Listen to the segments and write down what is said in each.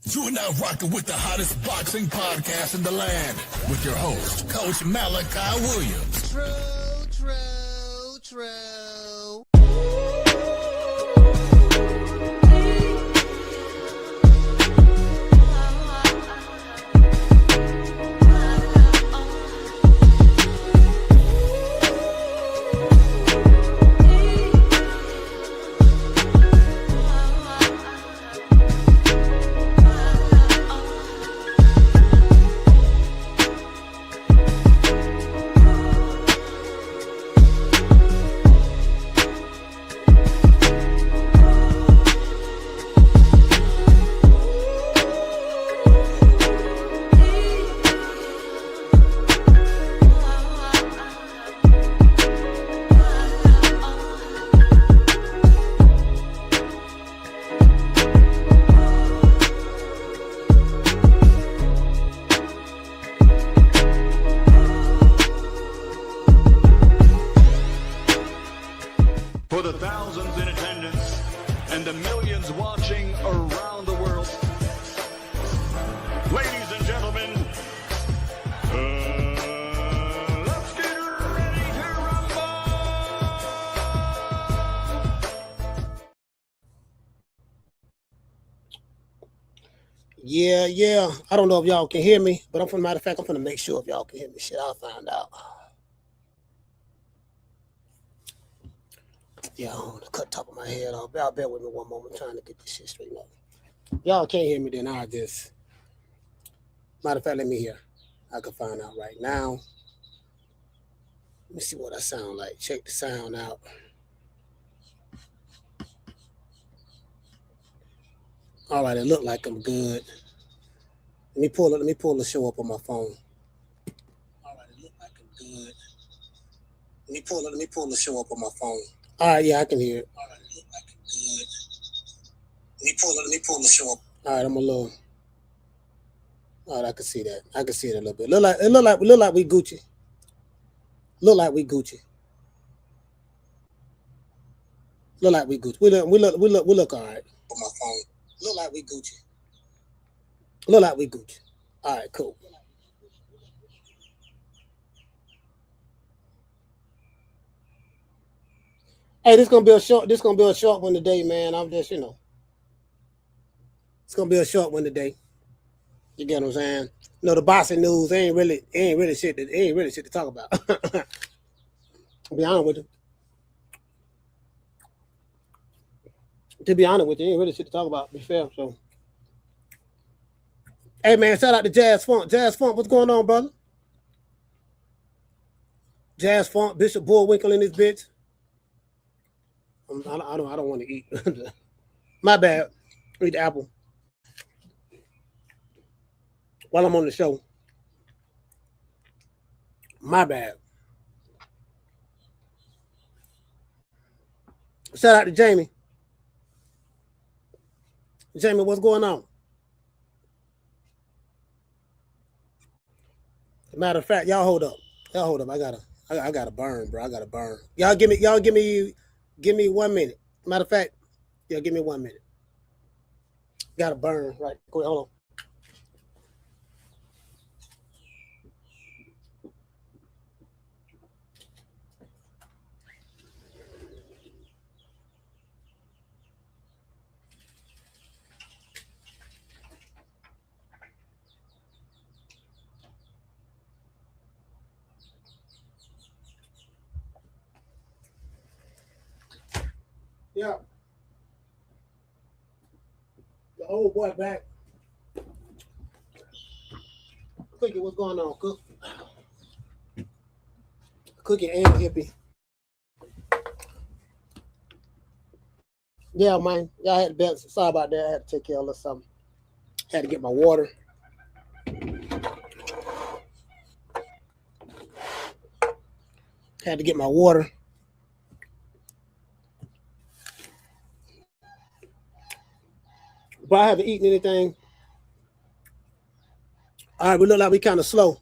You are now rocking with the hottest boxing podcast in the land with your host, Coach Malachi Williams. True. For the thousands in attendance and the millions watching around the world, ladies and gentlemen, let's get ready to rumble! Yeah. I don't know if y'all can hear me, but matter of fact, I'm finna make sure if y'all can hear me. Shit, I'll find out. Yeah, I'm gonna cut top of my head off. Y'all bear with me one moment. I'm trying to get this shit straightened up. Y'all can't hear me, then I'll just... Matter of fact, let me hear. I can find out right now. Let me see what I sound like. Check the sound out. All right, it look like I'm good. Let me pull the show up on my phone. All right, it look like I'm good. Let me pull the show up on my phone. All right, yeah, I can hear it. All right, it look like I'm good. Let me pull the show up. All right, I'm a little. All right, I can see that. I can see it a little bit. Look like we Gucci. Look like we Gucci. Look like we Gucci. We look all right. On my phone. Look like we Gucci. Look like we Gucci. All right, cool. Hey, this gonna be a short one today, man. I'm just, it's gonna be a short one today. You get what I'm saying? No, the boxing news ain't really shit to talk about. To be honest with you. Ain't really shit to talk about, to be fair. So hey man, shout out to Jazz Funk. Jazz Funk, what's going on, brother? Jazz Funk, Bishop Bullwinkle in this bitch. I don't want to eat. My bad. Eat the apple while I'm on the show. My bad. Shout out to Jamie. Jamie, what's going on? Matter of fact, y'all hold up. I gotta burn, bro. I gotta burn. Y'all give me 1 minute. Matter of fact, give me 1 minute. Gotta burn. Right. Quick, hold on. Yeah. The old boy back. Cookie, what's going on, Cook? Cookie and Hippie. Yeah, man. Y'all had to sorry about that. I had to take care of a little something. Had to get my water. Had to get my water. But I haven't eaten anything. All right, we look like we kind of slow.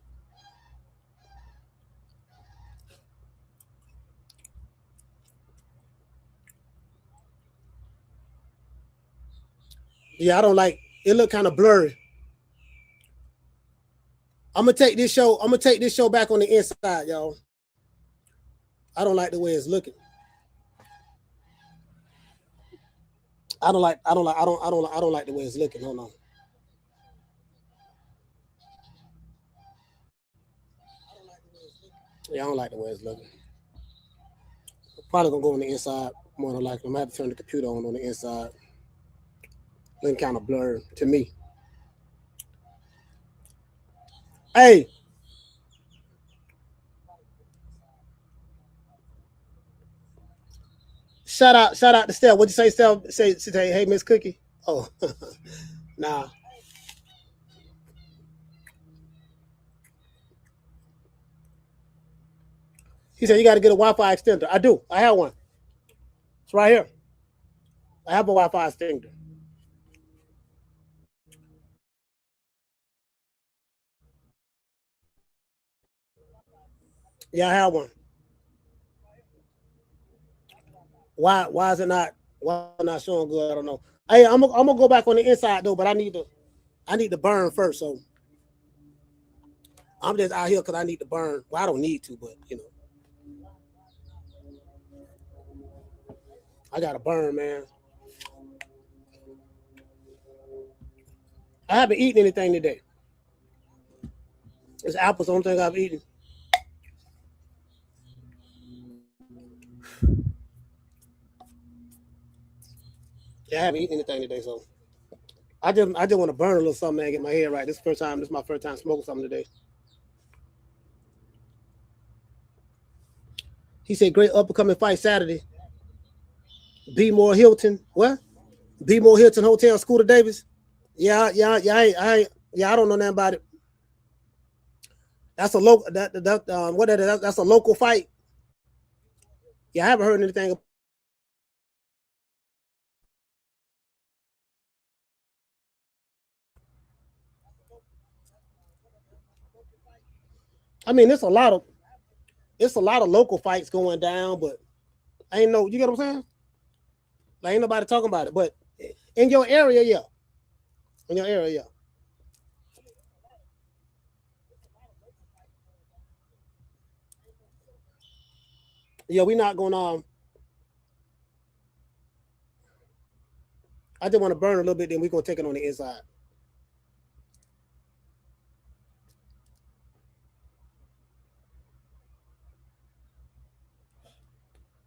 Yeah, I don't like It look kind of blurry. I'm gonna take this show back on the inside, y'all. I don't like the way it's looking. I don't like the way it's looking. Hold on. Yeah, I don't like the way it's looking. Probably gonna go on the inside more than likely. I'm gonna have to turn the computer on the inside. Looking kind of blurred to me. Hey. Shout out to Steph. What'd you say, Steph? Say, hey, Miss Cookie. Oh, nah. He said you got to get a Wi-Fi extender. I do. I have one. It's right here. I have a Wi-Fi extender. Yeah, I have one. Why is it not showing good? I don't know. Hey, I'm gonna go back on the inside though, but I need to burn first. So I'm just out here because I need to burn. Well, I don't need to, but you know, I gotta burn, man. I haven't eaten anything today. It's apples, the only thing I've eaten. Yeah, I haven't eaten anything today, so I just want to burn a little something and get my head right. This is my first time smoking something today. He said, great upcoming fight Saturday. B More Hilton. What? B More Hilton Hotel, Scooter Davis. Yeah. I don't know nothing about it. That's a local. That's a local fight. Yeah, I haven't heard anything. I mean, it's a lot of local fights going down, but I ain't no. You get what I'm saying? Like, ain't nobody talking about it. But in your area, yeah. In your area, yeah. Yeah, we not going on. I just want to burn a little bit, then we're gonna take it on the inside.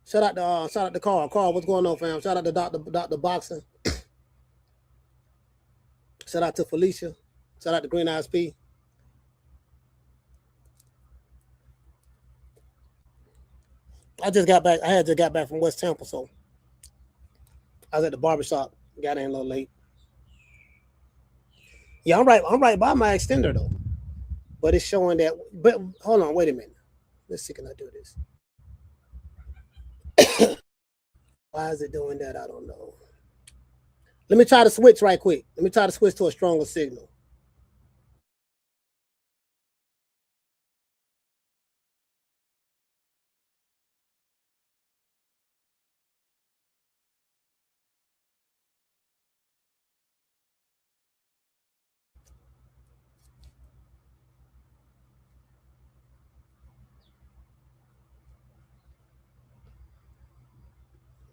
Shout out to Carl. Carl, what's going on, fam? Shout out to Dr. Boxing. Shout out to Felicia. Shout out to Green Eyes P. I just got back. I had just got back from West Tampa, so I was at the barbershop. Got in a little late. Yeah, I'm right by my extender though. But it's showing that. But hold on, wait a minute. Let's see, can I do this? Why is it doing that? I don't know. Let me try to switch right quick. Let me try to switch to a stronger signal.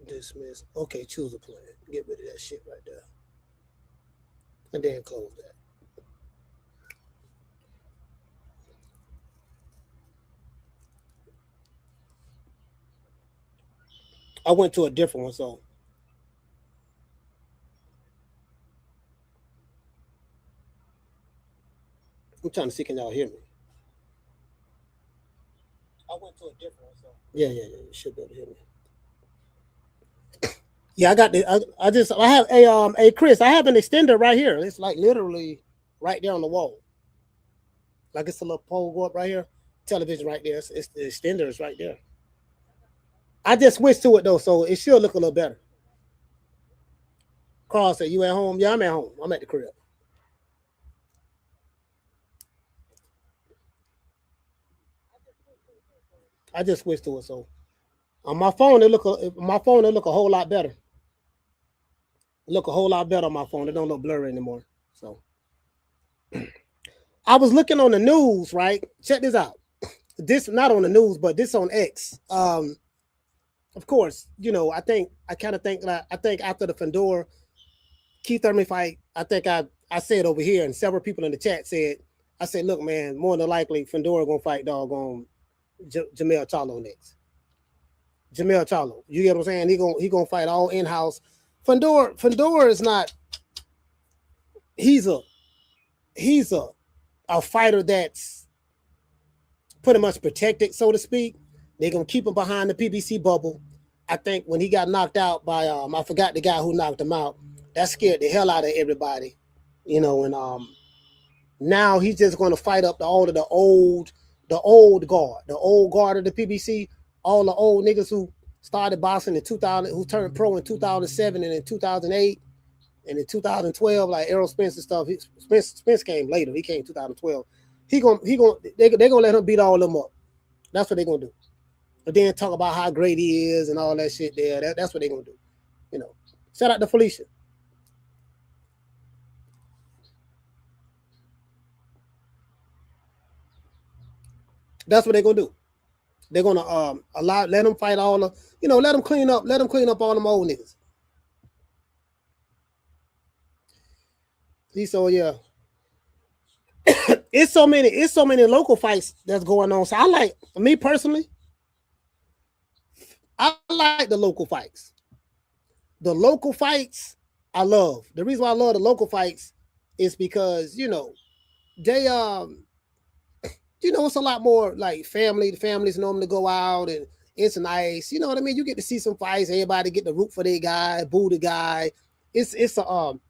Dismiss. Okay, choose a plan. Get rid of that shit right there. And then close that. I went to a different one, so I'm trying to see, can y'all hear me? I went to a different one, so yeah, you should be able to hear me. Yeah, I got the. I have a Chris. I have an extender right here. It's like literally right there on the wall. Like it's a little pole go up right here. Television right there. It's the extender is right there. I just switched to it though, so it should look a little better. Carl said, "You at home?" Yeah, I'm at home. I'm at the crib. I just switched to it, so on my phone it look a whole lot better. It look a whole lot better on my phone. It don't look blurry anymore. So I was looking on the news, right? Check this out. This not on the news, but this on X. Of course, I think after the Fundora Keith Thurman fight, I think I said over here, and several people in the chat said, I said, look, man, more than likely Fundora gonna fight doggone Jermell Charlo next. Jermell Charlo, you get what I'm saying? He gonna fight all in house. Fundora is not. He's a fighter that's pretty much protected, so to speak. They're gonna keep him behind the PBC bubble. I think when he got knocked out by I forgot the guy who knocked him out. That scared the hell out of everybody, and now he's just gonna fight up the old guard of the PBC, all the old niggas who started boxing in 2000, who turned pro in 2007 and in 2008 and in 2012, like Errol Spence and stuff. Spence came later. He came in 2012. They're gonna let him beat all of them up. That's what they're gonna do. But then talk about how great he is and all that shit there. That's what they're gonna do. Shout out to Felicia. That's what they're gonna do. They're gonna let them fight all the, let them clean up all them old niggas. So yeah. It's so many local fights that's going on. So me personally, I like the local fights. The local fights I love. The reason why I love the local fights is because, they it's a lot more like family. The families know them to go out and it's nice. You know what I mean? You get to see some fights. Everybody get to root for their guy, boo the guy. It's an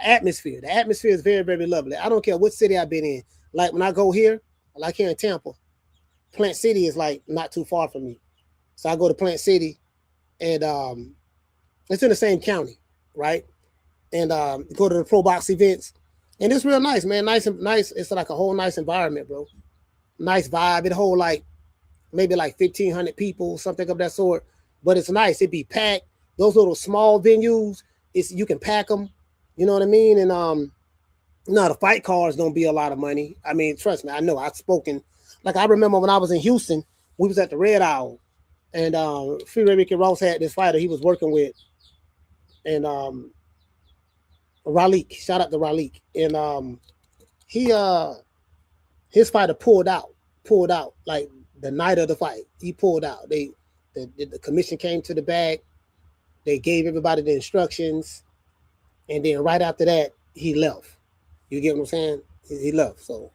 atmosphere. The atmosphere is very, very lovely. I don't care what city I've been in. Like when I go here, like here in Tampa, Plant City is like not too far from me. So I go to Plant City and it's in the same county, right? And go to the pro box events. And it's real nice, man. Nice. It's like a whole nice environment, bro. Nice vibe. It hold maybe 1,500 people, something of that sort. But it's nice. It be packed. Those little small venues, you can pack them. You know what I mean? And the fight cards don't be a lot of money. I mean, trust me, I know. I've spoken. Like I remember when I was in Houston, we was at the Red Owl, and Freeway Ricky Ross had this fighter he was working with, and Raleigh. Shout out to Raleigh, and his fighter pulled out like the night of the fight. He pulled out. The commission came to the back. They gave everybody the instructions, and then right after that, he left. You get what I'm saying? He left. So,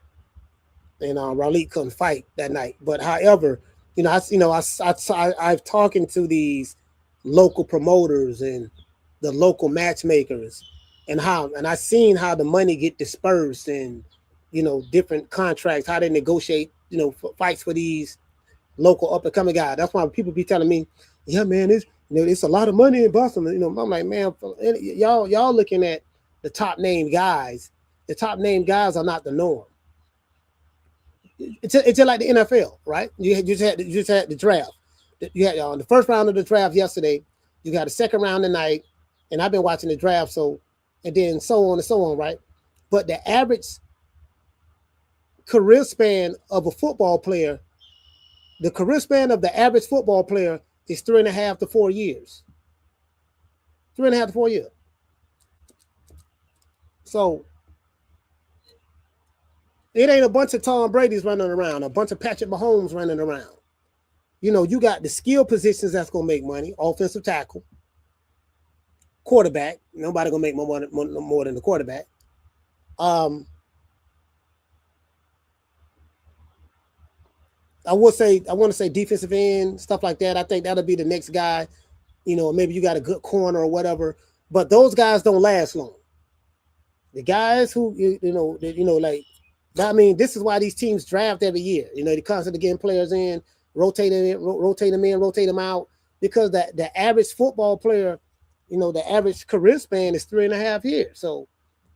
and Raleigh couldn't fight that night. But however, I've talking to these local promoters and the local matchmakers, and I seen how the money get dispersed and different contracts, how they negotiate, fights for these local up and coming guys. That's why people be telling me, yeah, man, it's a lot of money in Boston. I'm like, man, y'all looking at the top name guys. The top name guys are not the norm. It's just like the NFL, right? You just had the draft. You had the first round of the draft yesterday. You got a second round tonight, and I've been watching the draft. So, and then so on and so on, right? But the average career span of a football player, the career span of the average football player is 3.5 to 4 years. 3.5 to 4 years. So it ain't a bunch of Tom Brady's running around, a bunch of Patrick Mahomes running around. You got the skill positions that's gonna make money: offensive tackle, quarterback. Nobody gonna make more than the quarterback. I want to say defensive end, stuff like that. I think that'll be the next guy. Maybe you got a good corner or whatever, but those guys don't last long. The guys who, I mean, this is why these teams draft every year. They constantly getting players in, rotate them in, rotate them out, because the average football player, the average career span is 3.5 years. So,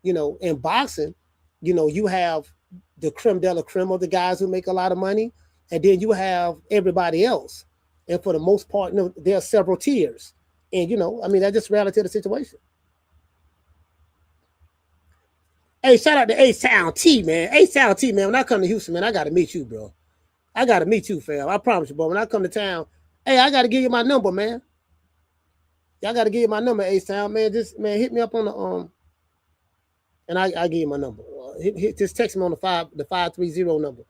in boxing, you have the creme de la creme of the guys who make a lot of money. And then you have everybody else. And for the most part, there are several tiers. And, that's just reality of the situation. Hey, shout out to A-Sound T, man. A-Sound T, man. When I come to Houston, man, I got to meet you, bro. I got to meet you, fam. I promise you, bro. When I come to town, hey, I got to give you my number, man. Y'all got to give you my number, A-Sound, man. Just, man, hit me up on the, and I give you my number. Just text me on the 530 number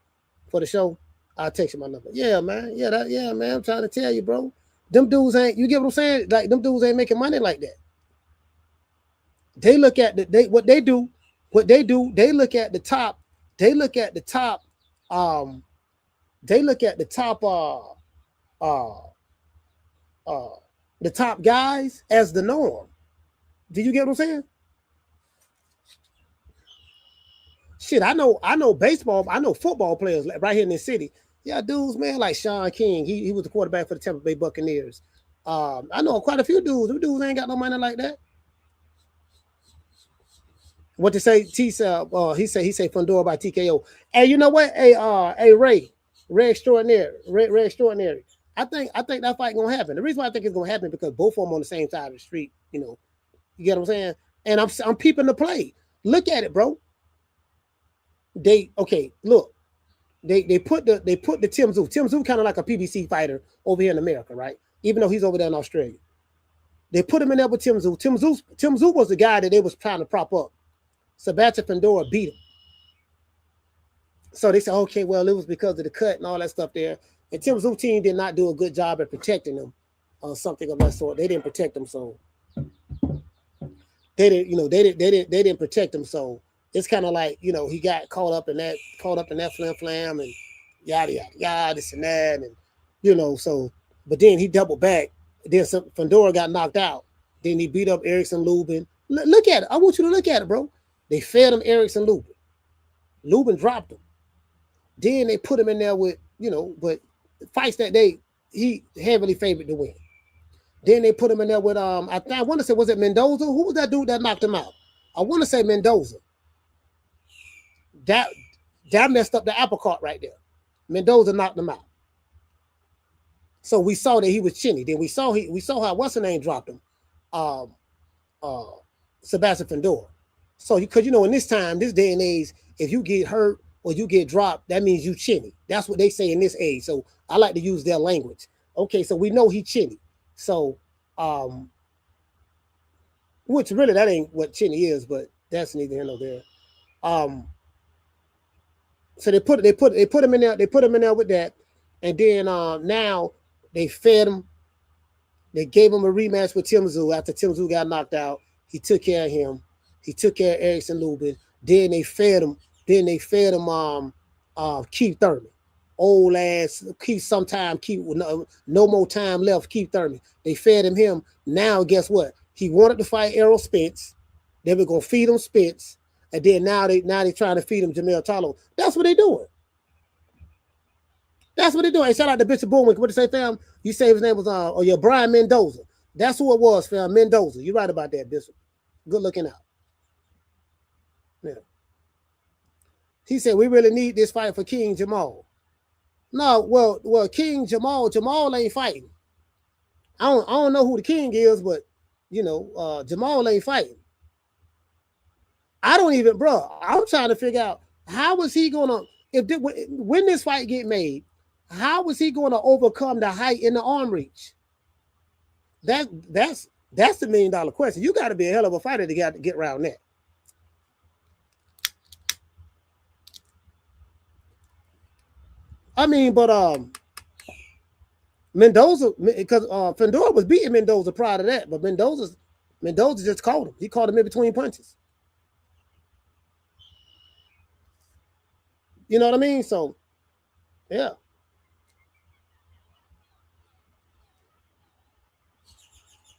for the show. I'll text you my number. Yeah, man. Yeah, man. I'm trying to tell you, bro. Them dudes ain't, you get what I'm saying? Like, them dudes ain't making money like that. They look at what they do, they look at the top, the top guys as the norm. Do you get what I'm saying? Shit, I know baseball, I know football players right here in this city. Yeah, dudes, man, like Sean King, he was the quarterback for the Tampa Bay Buccaneers. I know quite a few dudes. Them dudes ain't got no money like that. What to say? He say Fundora by TKO. Hey, you know what? Hey, Ray extraordinary. I think that fight gonna happen. The reason why I think it's gonna happen is because both of them on the same side of the street. You know, you get what I'm saying? And I'm peeping the play. Look at it, bro. Look. They put the Tim Tszyu. Tim Tszyu kind of like a PBC fighter over here in America, right? Even though he's over there in Australia. They put him in there with Tim Tszyu. Tim Tszyu was the guy that they was trying to prop up. Sebastian Fundora beat him. So they said, okay, well, it was because of the cut and all that stuff there. And Tim Tszyu team did not do a good job at protecting him or something of that sort. They didn't protect him, so they didn't protect him. So it's kind of like, you know, he got caught up in that flam and yada, this and that. And, you know, so, but then he doubled back. Then Fundora got knocked out. Then he beat up Erickson Lubin. Look at it. I want you to look at it, bro. They fed him Erickson Lubin. Lubin dropped him. Then they put him in there with, you know, but fights that he heavily favored to win. Then they put him in there with, I want to say, was it Mendoza? Who was that dude that knocked him out? I want to say Mendoza. That messed up the apple cart right there. Mendoza knocked him out. So we saw that he was chinny. Then we saw how what's her name dropped him. Sebastian Fundora. So because you know, in this day and age, if you get hurt or you get dropped, that means you chinny. That's what they say in this age. So I like to use their language. Okay, so we know he chinny. So which really that ain't what chinny is, but that's neither here nor there. So they put him in there with that, and then now they fed him. They gave him a rematch with Tim Tszyu after Tim Tszyu got knocked out. He took care of him. He took care of Erickson Lubin. Then they fed him. Keith Thurman. Old ass Keith with no more time left. Keith Thurman. They fed him. Now guess what? He wanted to fight Errol Spence. They were gonna feed him Spence. And then now they trying to feed him Jermell Charlo. That's what they doing. Hey, shout out to Bishop Boomwick. What did you say, fam? You say his name was Brian Mendoza. That's who it was, fam. Mendoza. You're right about that, Bishop. Good looking out. Yeah. He said we really need this fight for King Jermell. No, well, King Jermell ain't fighting. I don't know who the king is, but you know, Jermell ain't fighting. I don't even, bro. I'm trying to figure out how is he gonna when this fight get made, how is he gonna overcome the height and the arm reach? That's the $1 million question. You got to be a hell of a fighter to get around that. I mean, but Mendoza, because Fundora was beating Mendoza prior to that, but Mendoza just caught him. He caught him in between punches. You know what I mean? So, yeah.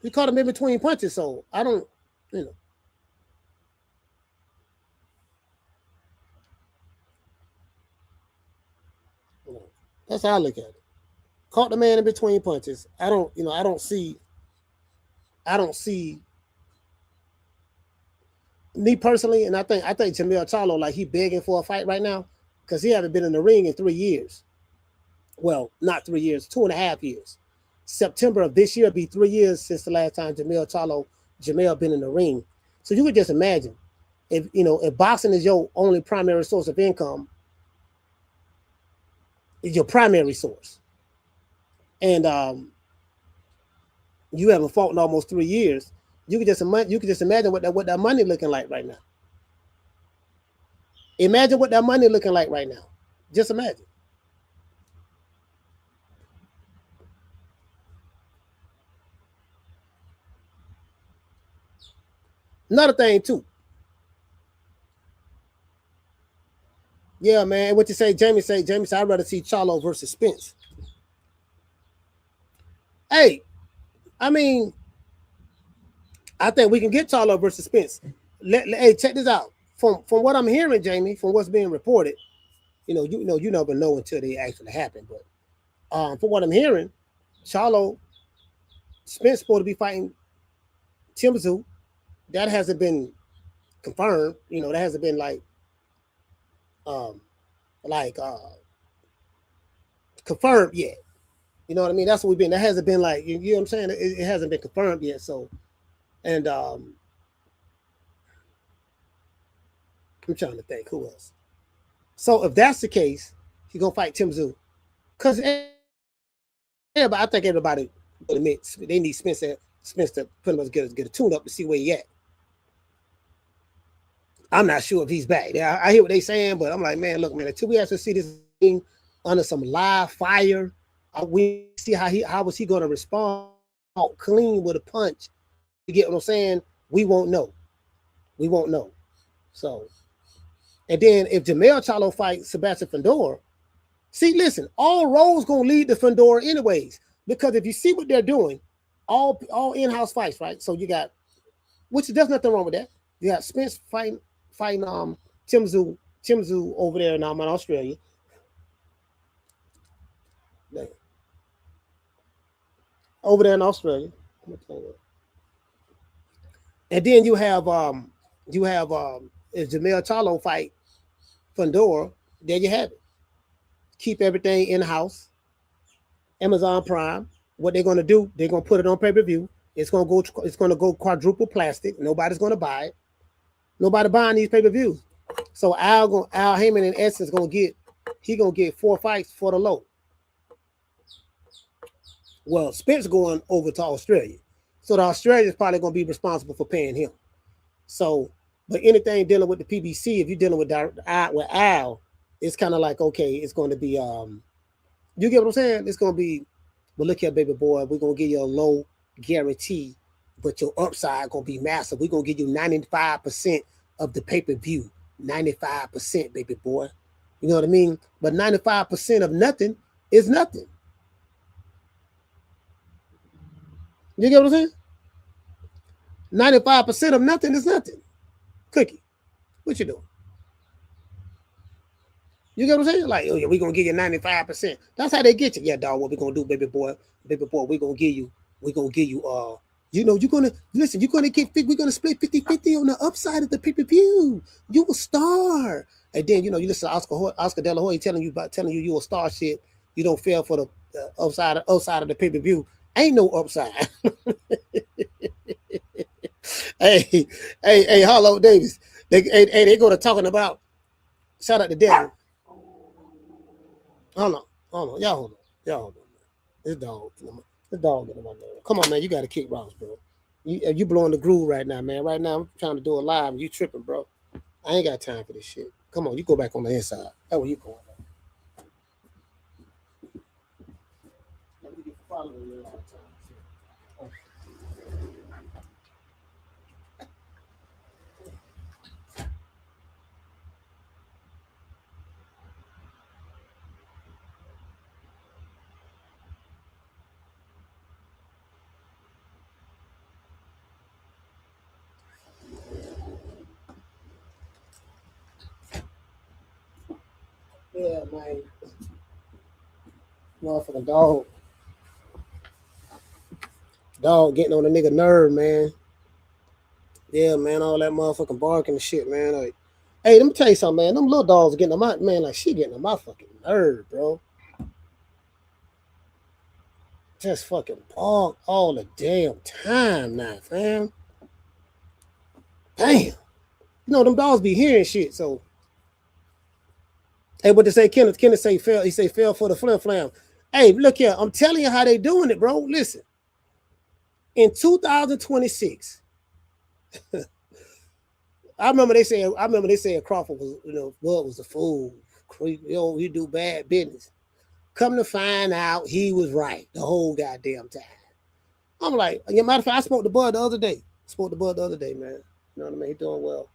He caught him in between punches, so I don't, you know. That's how I look at it. Caught the man in between punches. I don't see me personally, and I think Jermell Charlo, like, he begging for a fight right now because he haven't been in the ring in 3 years. Well, not 3 years, 2.5 years. September of this year will be 3 years since the last time Jermell been in the ring. So you could just imagine if boxing is your only primary source of income, is your primary source, and you haven't fought in almost 3 years, you can just imagine what that money looking like right now. Imagine what that money looking like right now. Just imagine. Another thing too. Yeah, man. What you say, Jamie? I'd rather see Charlo versus Spence. Hey, I mean, I think we can get Charlo versus Spence. Hey, check this out. From what I'm hearing, Jamie, from what's being reported, you never know until they actually happen. But from what I'm hearing, Charlo, Spence supposed to be fighting Tim Tszyu. That hasn't been confirmed. That hasn't been confirmed yet. You know what I mean? That's what we've been. That hasn't been you know what I'm saying? It hasn't been confirmed yet. So, and I'm trying to think who else. So if that's the case, he's gonna fight Tim Tszyu. Because I think everybody would admit they need Spence to pretty much get a tune up to see where he at. I'm not sure if he's back. I hear what they saying, but I'm like, man, look, man, until we actually see this thing under some live fire, we see how was he going to respond clean with a punch. You get what I'm saying? We won't know. So, and then if Jermell Charlo fights Sebastian Fundora, see, listen, all roads gonna lead to Fundora anyways, because if you see what they're doing, all in-house fights, right? So you got, which there's nothing wrong with that. You got Spence fighting Tim Tszyu over there in Australia. Over there in Australia. And then you have if Jermell Charlo fight Fundora, there you have it. Keep everything in-house. Amazon Prime. What they're gonna do, they're gonna put it on pay-per-view. It's gonna go quadruple plastic. Nobody's gonna buy it. Nobody buying these pay-per-views. So Al Heyman in essence gonna get 4 fights for the low. Well, Spence going over to Australia. So the Australians probably gonna be responsible for paying him. So, but anything dealing with the PBC, if you're dealing with Al, it's kind of like, okay, it's going to be you get what I'm saying? It's gonna be, well, look here, baby boy, we're gonna give you a low guarantee, but your upside gonna be massive. We're gonna give you 95% of the pay-per-view. 95%, baby boy. You know what I mean? But 95% of nothing is nothing. You get what I'm saying? 95% of nothing is nothing. Cookie, what you doing? You get what I'm saying? Like, oh yeah, we're gonna give you 95%. That's how they get you. Yeah, dog, what we gonna do, baby boy, we're gonna give you, you're gonna split 50-50 on the upside of the pay-per-view. You a star. And then you listen to Oscar De La Hoya telling you a star shit. You don't fail for the upside of the pay-per-view. Ain't no upside. hey, Harlow Davis. They go to talking about, shout out to Devin. Hold on. Y'all hold on. This dog getting my nerve. Come on, man. You got to kick rocks, bro. You blowing the groove right now, man. Right now, I'm trying to do a live. You tripping, bro. I ain't got time for this shit. Come on, you go back on the inside. That's where you going. Let me get following you all the time. Yeah, man. Motherfucking dog. Dog getting on a nigga nerve, man. Yeah, man, all that motherfucking barking and shit, man. Like, hey, let me tell you something, man. Them little dogs getting on my, man, like, she getting on my fucking nerve, bro. Just fucking bark all the damn time now, fam. Damn. them dogs be hearing shit. So, hey, what to say? Kenneth say fell. He say fell for the flam. Hey, look here. I'm telling you how they doing it, bro. Listen. In 2026, I remember they said Crawford was, Bud was a fool. He do bad business. Come to find out, he was right the whole goddamn time. I'm like, matter of fact, I spoke to Bud the other day. Man. You know what I mean? He doing well.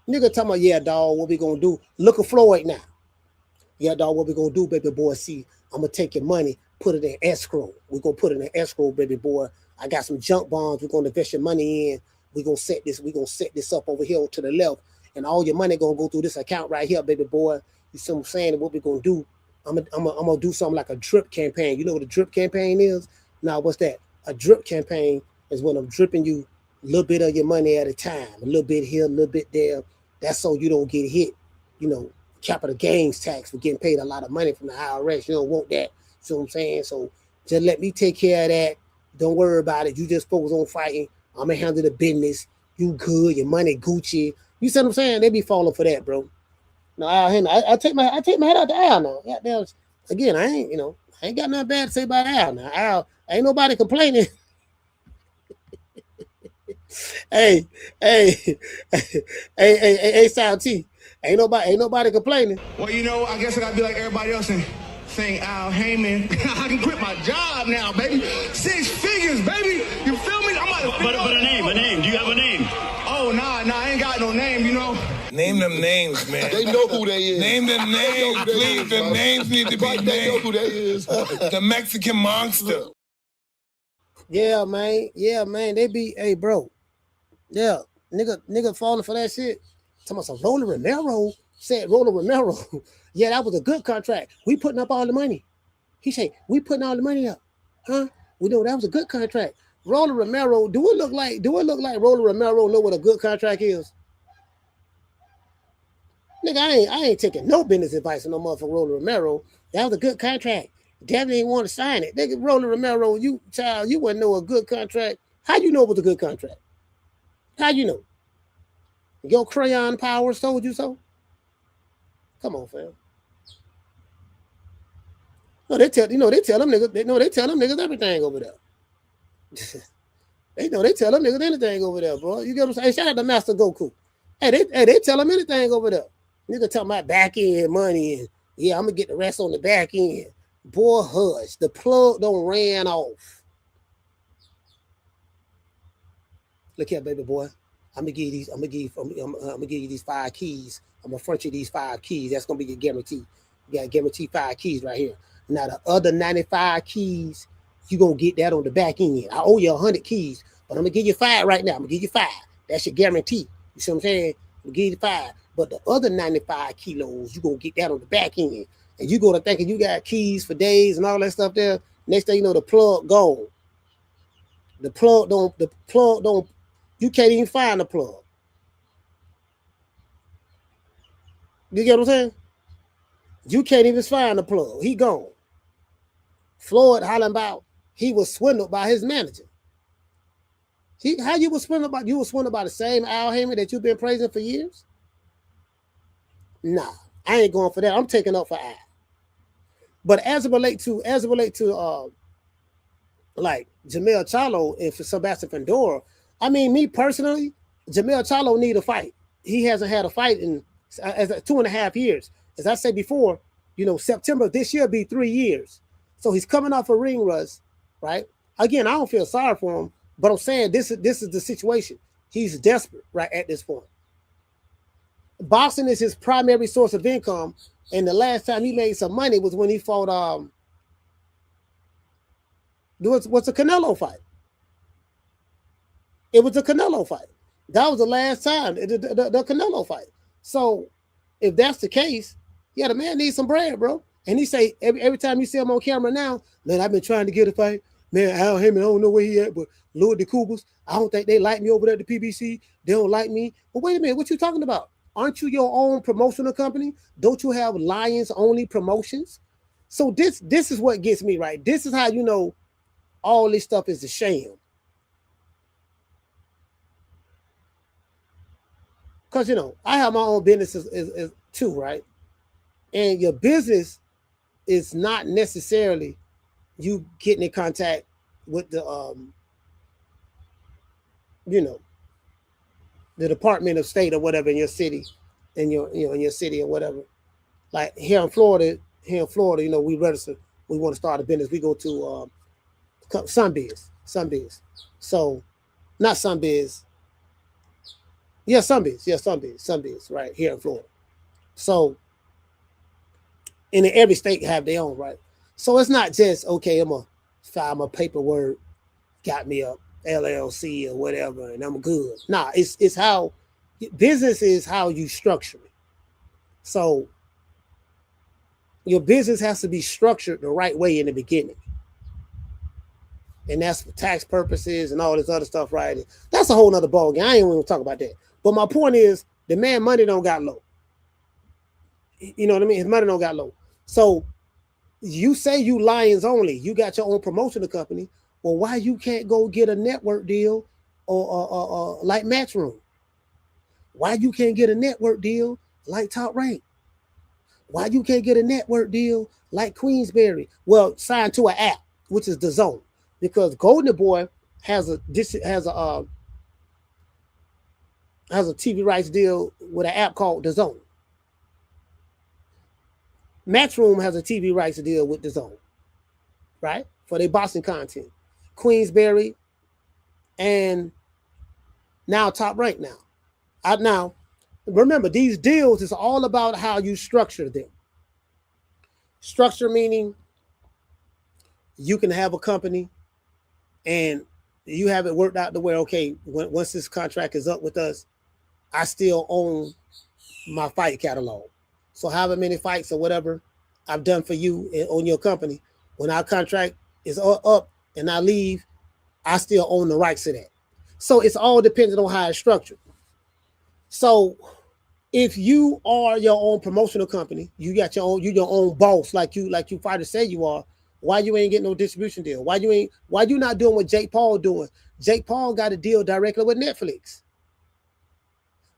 Nigga talking about, yeah, dog, what we gonna do? Look at Floyd now. Yeah, dog, what we gonna do, baby boy? See, I'm gonna take your money, put it in escrow. We're gonna put it in escrow, baby boy. I got some junk bonds. We're gonna invest your money in. We're gonna set this up over here to the left, and all your money gonna go through this account right here, baby boy. You see what I'm saying? And what we're gonna do? I'm gonna do something like a drip campaign. You know what a drip campaign is? Now, what's that? A drip campaign is when I'm dripping you a little bit of your money at a time, a little bit here, a little bit there. That's so you don't get hit, capital gains tax for getting paid a lot of money from the IRS. You don't want that. See what I'm saying? So just let me take care of that. Don't worry about it. You just focus on fighting. I'm gonna handle the business. You good? Your money Gucci. You see what I'm saying? They be falling for that, bro. No, I take my head out the Al now. Again, I ain't got nothing bad to say about Al now. Al, ain't nobody complaining. hey, Sal T. Ain't nobody complaining. Well, I guess I gotta be like everybody else and saying Al Heyman. I can quit my job now, baby. 6 figures, baby. You feel me? But a name. Do you have a name? Oh, nah, I ain't got no name, Name them names, man. They know who they is. Name them names, please. The names need to be named. They know who they is. The Mexican monster. Yeah, man. They be, hey, bro. Yeah, nigga falling for that shit. Talking about some Roller Romero. Said Roller Romero. Yeah, that was a good contract. We putting up all the money. He said, we putting all the money up. Huh? We know that was a good contract. Roller Romero, do it look like Roller Romero know what a good contract is? Nigga, I ain't taking no business advice from no motherfucker Roller Romero. That was a good contract. Definitely ain't want to sign it. Nigga, Roller Romero, you wouldn't know a good contract. How you know it was a good contract? How you know? Your crayon powers told you so? Come on, fam. No, they tell them niggas everything over there. They tell them niggas anything over there, bro. You get what I'm saying? Hey, shout out to Master Goku. Hey, they tell them anything over there. Nigga talking about back end money and yeah, I'm gonna get the rest on the back end. Boy, hush. The plug don't ran off. Look here, baby boy. I'm gonna give you these 5 keys. I'm gonna front you these 5 keys. That's gonna be your guarantee. You got guaranteed 5 keys right here. Now the other 95 keys, you gonna get that on the back end. I owe you 100 keys, but I'm gonna give you 5 right now. I'm gonna give you 5. That's your guarantee. You see what I'm saying? I'm gonna give you 5. But the other 95 kilos, you gonna get that on the back end. And you go to thinking you got keys for days and all that stuff there. Next thing you know, the plug gone. The plug don't, you can't even find the plug. You get what I'm saying? You can't even find the plug. He gone. Floyd hollering about he was swindled by his manager. How you was swindled about? You was swindled by the same Al Heyman that you've been praising for years? Nah, I ain't going for that. I'm taking up for Al. But as it relate to like Jermell Charlo and for Sebastian Fundora, I mean, me personally, Jermell Charlo need a fight. He hasn't had a fight in 2.5 years. As I said before, September this year be 3 years. So he's coming off a ring rust, right? Again, I don't feel sorry for him, but I'm saying this is the situation. He's desperate right at this point. Boxing is his primary source of income, and the last time he made some money was when he fought what's a Canelo fight. It was a Canelo fight. That was the last time, the Canelo fight. So if that's the case, yeah, the man needs some bread, bro. And he say every time you see him on camera now, man, I've been trying to get a fight. Man, Al Heyman, I don't know where he at, but Louis the Cougars, I don't think they like me over there at the PBC. They don't like me. But wait a minute, what you talking about? Aren't you your own promotional company? Don't you have Lions only promotions? So this is what gets me right. This is how you know all this stuff is a sham. because you know I have my own business is too, right? And your business is not necessarily you getting in contact with the you know, the Department of State or whatever in your city, in your city or whatever. Like here in Florida, you know, we register. We want to start a business. We go to Sunbiz. So, not Sunbiz. Yeah, Sunbiz, right here in Florida. So, and in every state have their own, right? So it's not just okay. I'm gonna file my paperwork, got me a LLC or whatever, and I'm good. Nah, it's how business is how you structure it. So your business has to be structured the right way in the beginning. And that's for tax purposes and all this other stuff, right? That's a whole nother ballgame. I ain't even gonna talk about that. But my point is the man money don't got low. You know what I mean? His money don't got low. So you say you Lions only, you got your own promotional company. Well, why you can't go get a network deal or like Matchroom? Why you can't get a network deal like Top Rank? Why you can't get a network deal like Queensberry? Well, signed to an app, which is DAZN, because Golden Boy has a TV rights deal with an app called DAZN. Matchroom has a TV rights deal with DAZN, right? For their boxing content. Queensberry and now Top Rank now. Now, remember, these deals is all about how you structure them. Structure meaning you can have a company and you have it worked out to where, okay, once this contract is up with us, I still own my fight catalog. So however many fights or whatever I've done for you on your company, when our contract is up and I leave, I still own the rights to that. So it's all dependent on how it's structured. So if you are your own promotional company, you got your own boss, like you fighters say you are, why you ain't getting no distribution deal? Why you not doing what Jake Paul doing? Jake Paul got a deal directly with Netflix.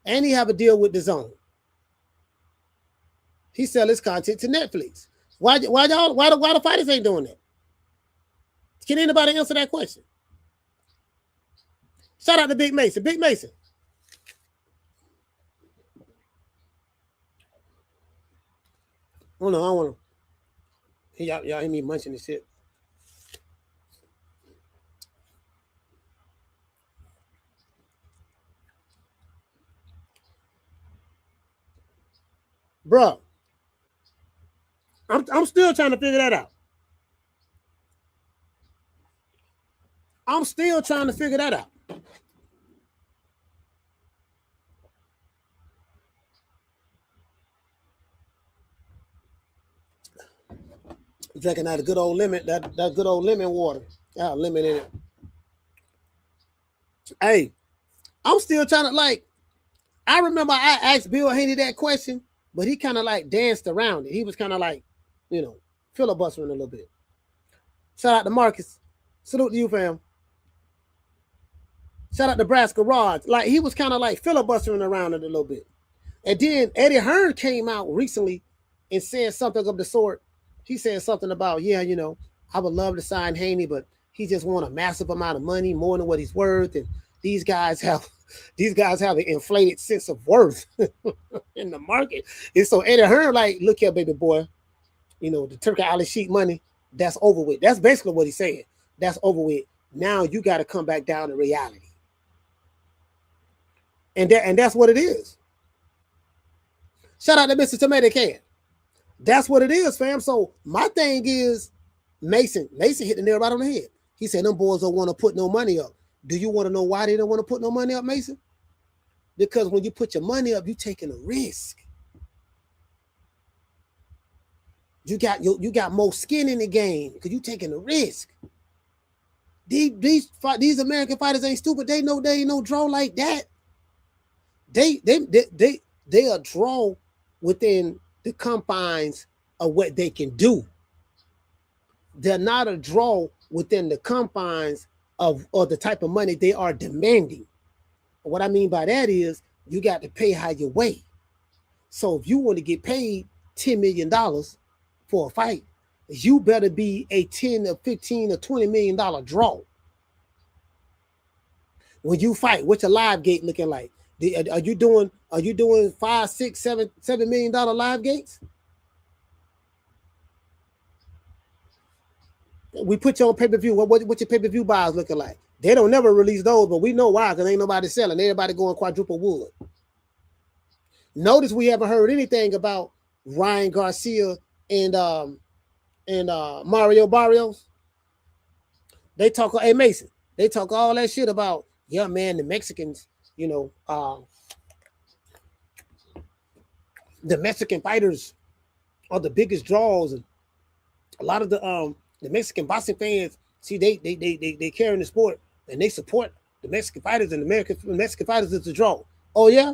And he have a deal with DAZN. He sell his content to Netflix. Why the fighters ain't doing that? Can anybody answer that question? Shout out to Big Mason. Big Mason. Oh no, I don't want to. Y'all hear me munching this shit. Bro, I'm still trying to figure that out. I'm still trying to figure that out. Drinking that good old lemon, that good old lemon water. Got lemon in it. Hey, I'm still trying to I remember I asked Bill Haney that question, but he kind of danced around it. He was kind of filibustering a little bit. Shout out to Marcus. Salute to you, fam. Shout out to Nebraska Raj. He was kind of filibustering around it a little bit. And then Eddie Hearn came out recently and said something of the sort. He said something about, I would love to sign Haney, but he just want a massive amount of money, more than what he's worth. And these guys have an inflated sense of worth in the market. And so Eddie Hearn, look here, baby boy, the Turkey Island sheet money, that's over with. That's basically what he's saying. That's over with. Now you got to come back down to reality. And that's what it is. Shout out to Mr. Tomato Can. That's what it is, fam. So my thing is, Mason hit the nail right on the head. He said them boys don't want to put no money up. Do you want to know why they don't want to put no money up, Mason? Because when you put your money up, you're taking a risk. You got more skin in the game because you're taking a risk. These American fighters ain't stupid. They know they ain't no draw like that. They are draw within the confines of what they can do. They're not a draw within the confines of the type of money they are demanding. What I mean by that is you got to pay how you weigh. So if you want to get paid $10 million for a fight, you better be a 10 or 15 or $20 million draw. When you fight, what's your live gate looking like? Are you doing $5, $6, $7 million live gates? We put you on pay-per-view. What your pay-per-view buys looking like? They don't never release those, but we know why, because ain't nobody selling. Everybody going quadruple wood. Notice we haven't heard anything about Ryan Garcia and Mario Barrios. They talk, hey Mason, they talk all that shit about, yeah, man, the Mexicans, you know, the Mexican fighters are the biggest draws, and a lot of the Mexican boxing fans, see, they carry in the sport and they support the Mexican fighters, and the Mexican fighters is the draw. Oh yeah,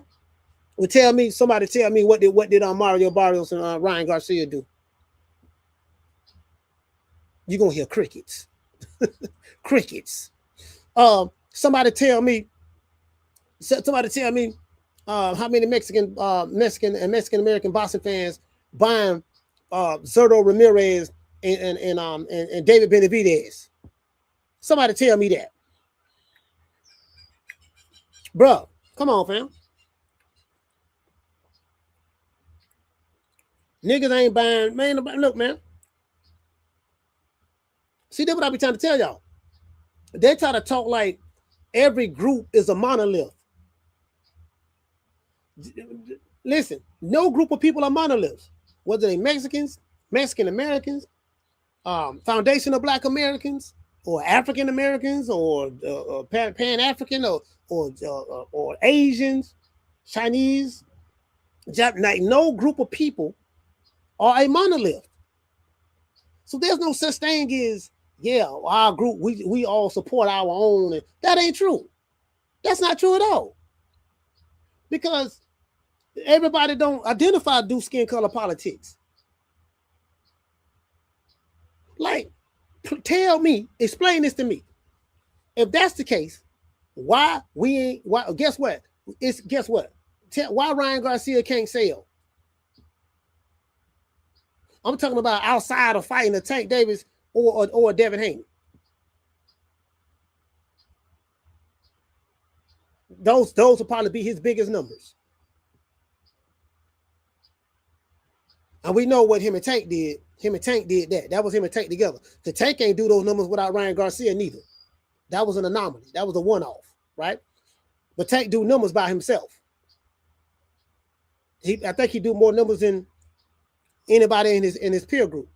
well somebody tell me what did Mario Barrios and Ryan Garcia do? You're gonna hear crickets. Crickets. Somebody tell me how many Mexican American boxing fans buying Zurdo Ramirez and David Benavidez. Somebody tell me that. Bro, come on, fam. Niggas ain't buying, man. Look, man. See, that's what I be trying to tell y'all. They try to talk like every group is a monolith. Listen, no group of people are monoliths. Whether they Mexicans, Mexican Americans, Foundation of Black Americans, or African Americans, or Pan African, or Asians, Chinese, Japanese. No group of people are a monolith. So there's no such thing as, yeah, our group, we all support our own. And that ain't true. That's not true at all. Because everybody don't identify do skin color politics. Like, explain this to me. If that's the case, why guess what? Why Ryan Garcia can't sell? I'm talking about outside of fighting a Tank Davis or Devin Haney. Those will probably be his biggest numbers. And we know what him and Tank did. Him and Tank did that. That was him and Tank together. The Tank ain't do those numbers without Ryan Garcia neither. That was an anomaly. That was a one-off, right? But Tank do numbers by himself. I think he do more numbers than anybody in his peer group.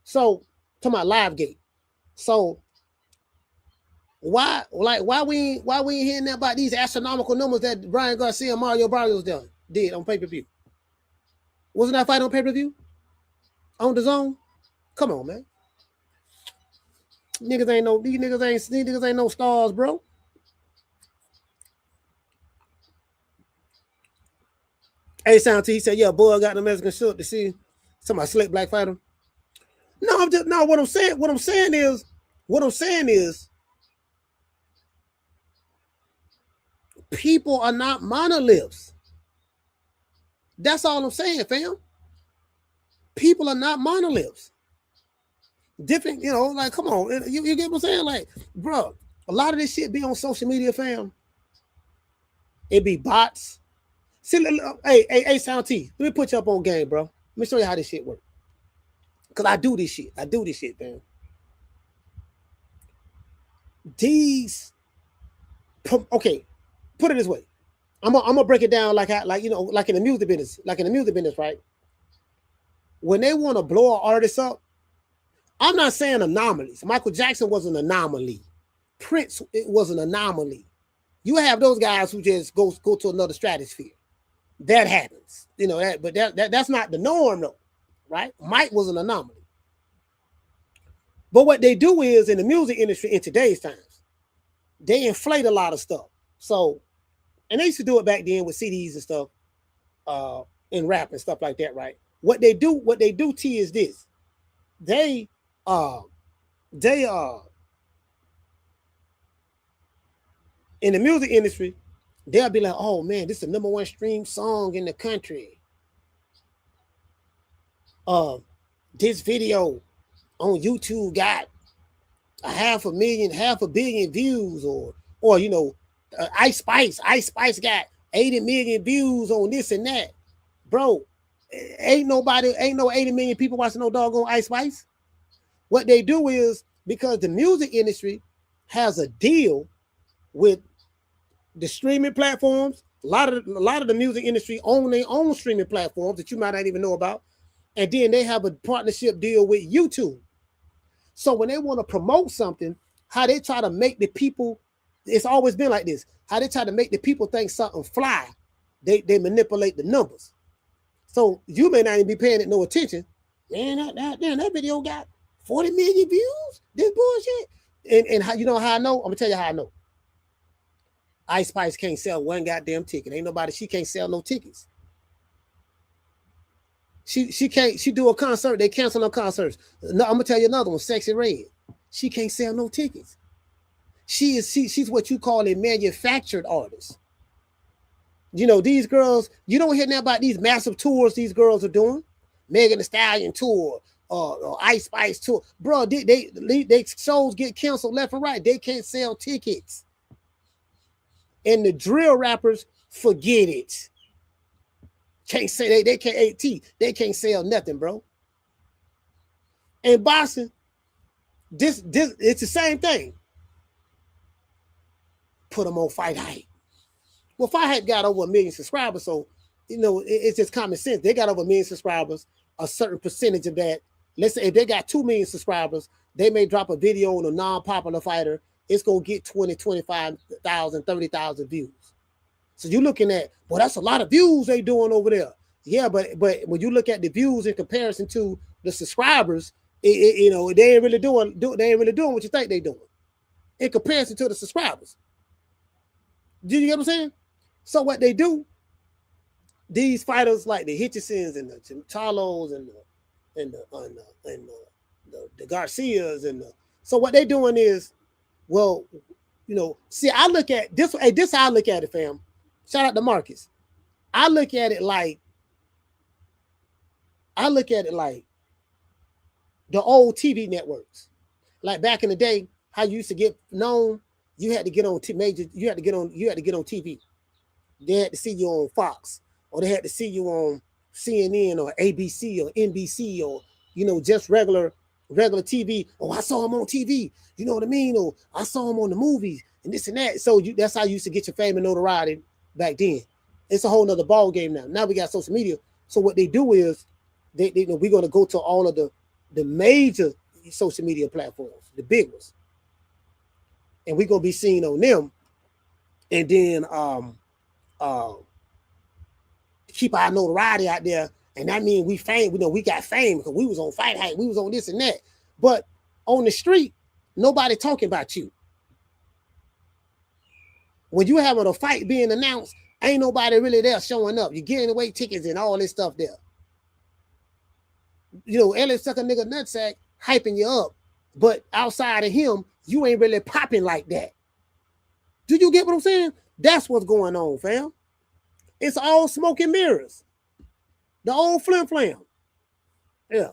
So, talking about live gate. So why we ain't hearing about these astronomical numbers that Brian Garcia and Mario Barrios did on pay-per-view? Wasn't that fight on pay-per-view? On the zone? Come on, man. These niggas ain't no stars, bro. Hey, Sound T, he said, yeah, boy, I got the Mexican shirt to see somebody slick black fighter. No, what I'm saying is people are not monoliths. That's all I'm saying, fam. People are not monoliths. Different, like, come on. You get what I'm saying? Like, bro, a lot of this shit be on social media, fam. It be bots. See, hey, Sound T, let me put you up on game, bro. Let me show you how this shit works. Because I do this shit, man. Okay, put it this way. I'm gonna break it down like in the music business, right? When they want to blow an artist up, I'm not saying anomalies. Michael Jackson was an anomaly. Prince, it was an anomaly. You have those guys who just go to another stratosphere. That happens, but that's not the norm, though, right? Mike was an anomaly. But what they do is, in the music industry in today's times, they inflate a lot of stuff. So, and they used to do it back then with CDs and stuff, and rap and stuff like that, right? What they do, T, is this. They in the music industry, they'll be like, oh man, this is the #1 stream song in the country. This video on YouTube got 500 million views, or you know, Ice Spice got 80 million views on this and that. Bro, ain't no 80 million people watching no doggone Ice Spice. What they do is, because the music industry has a deal with the streaming platforms, a lot of the music industry own their own streaming platforms that you might not even know about, and then they have a partnership deal with YouTube. So when they want to promote something, how they try to make the people, it's always been like this, how they try to make the people think something fly, they manipulate the numbers. So you may not even be paying it no attention. Man, that video got 40 million views. This bullshit. And how, you know how I know? I'm gonna tell you how I know. Ice Spice can't sell one goddamn ticket. Ain't nobody, she can't sell no tickets. She can't, she do a concert, they cancel her concerts. No, I'm gonna tell you another one, Sexy Red. She can't sell no tickets. She's what you call a manufactured artist. You know, these girls, you don't hear nothing about these massive tours these girls are doing. Megan Thee Stallion tour, or Ice Spice tour. Bro, they shows get canceled left and right. They can't sell tickets. And the drill rappers, forget it. Can't say they can't they can't sell nothing, bro. And boxing, this it's the same thing. Put them on Fight Hype. Well, Fight Hype got over 1 million subscribers, so you know it's just common sense. They got over 1 million subscribers. A certain percentage of that, let's say if they got 2 million subscribers, they may drop a video on a non-popular fighter. It's gonna get 20, 25,000, 30,000 views. So you're looking at, well, that's a lot of views they doing over there. Yeah, but when you look at the views in comparison to the subscribers, you know, they ain't really doing what you think they doing in comparison to the subscribers. Do you get what I'm saying? So what they do, these fighters like the Hitchisons and the Charlos and the Garcias so what they doing is, well, you know, see, I look at this. Hey, this how I look at it, fam. Shout out to Marcus. I look at it like the old TV networks. Like back in the day, how you used to get known, you had to get on you had to get on TV. They had to see you on Fox, or they had to see you on CNN or ABC or NBC, or you know, just regular TV. Oh, I saw him on TV. You know what I mean? Or I saw him on the movies and this and that. So that's how you used to get your fame and notoriety back then. It's a whole nother ball game now. Now we got social media. So what they do is they you know, we're gonna go to all of the major social media platforms, the big ones, and we're gonna be seen on them, and then keep our notoriety out there. And that means we fame, you know, we got fame because we was on Fight Hype, we was on this and that. But on the street, nobody talking about you. When you having a fight being announced, ain't nobody really there showing up. You're getting away tickets and all this stuff there. You know, Elliot suck a nigga nutsack hyping you up, but outside of him, you ain't really popping like that. Do you get what I'm saying? That's what's going on, fam. It's all smoke and mirrors. The old flim flam. Yeah.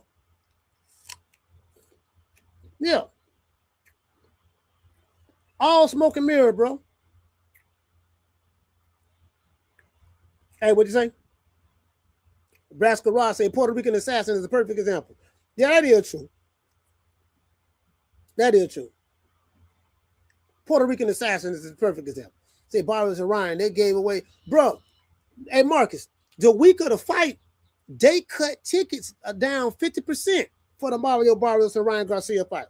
Yeah. All smoke and mirror, bro. Hey, what'd you say? Nebraska Ross say Puerto Rican assassin is a perfect example. Yeah, that is true. That is true. Puerto Rican assassin is a perfect example. Say Barrios and Ryan, they gave away. Bro, hey, Marcus, the week of the fight, they cut tickets down 50% for the Mario Barrios and Ryan Garcia fight.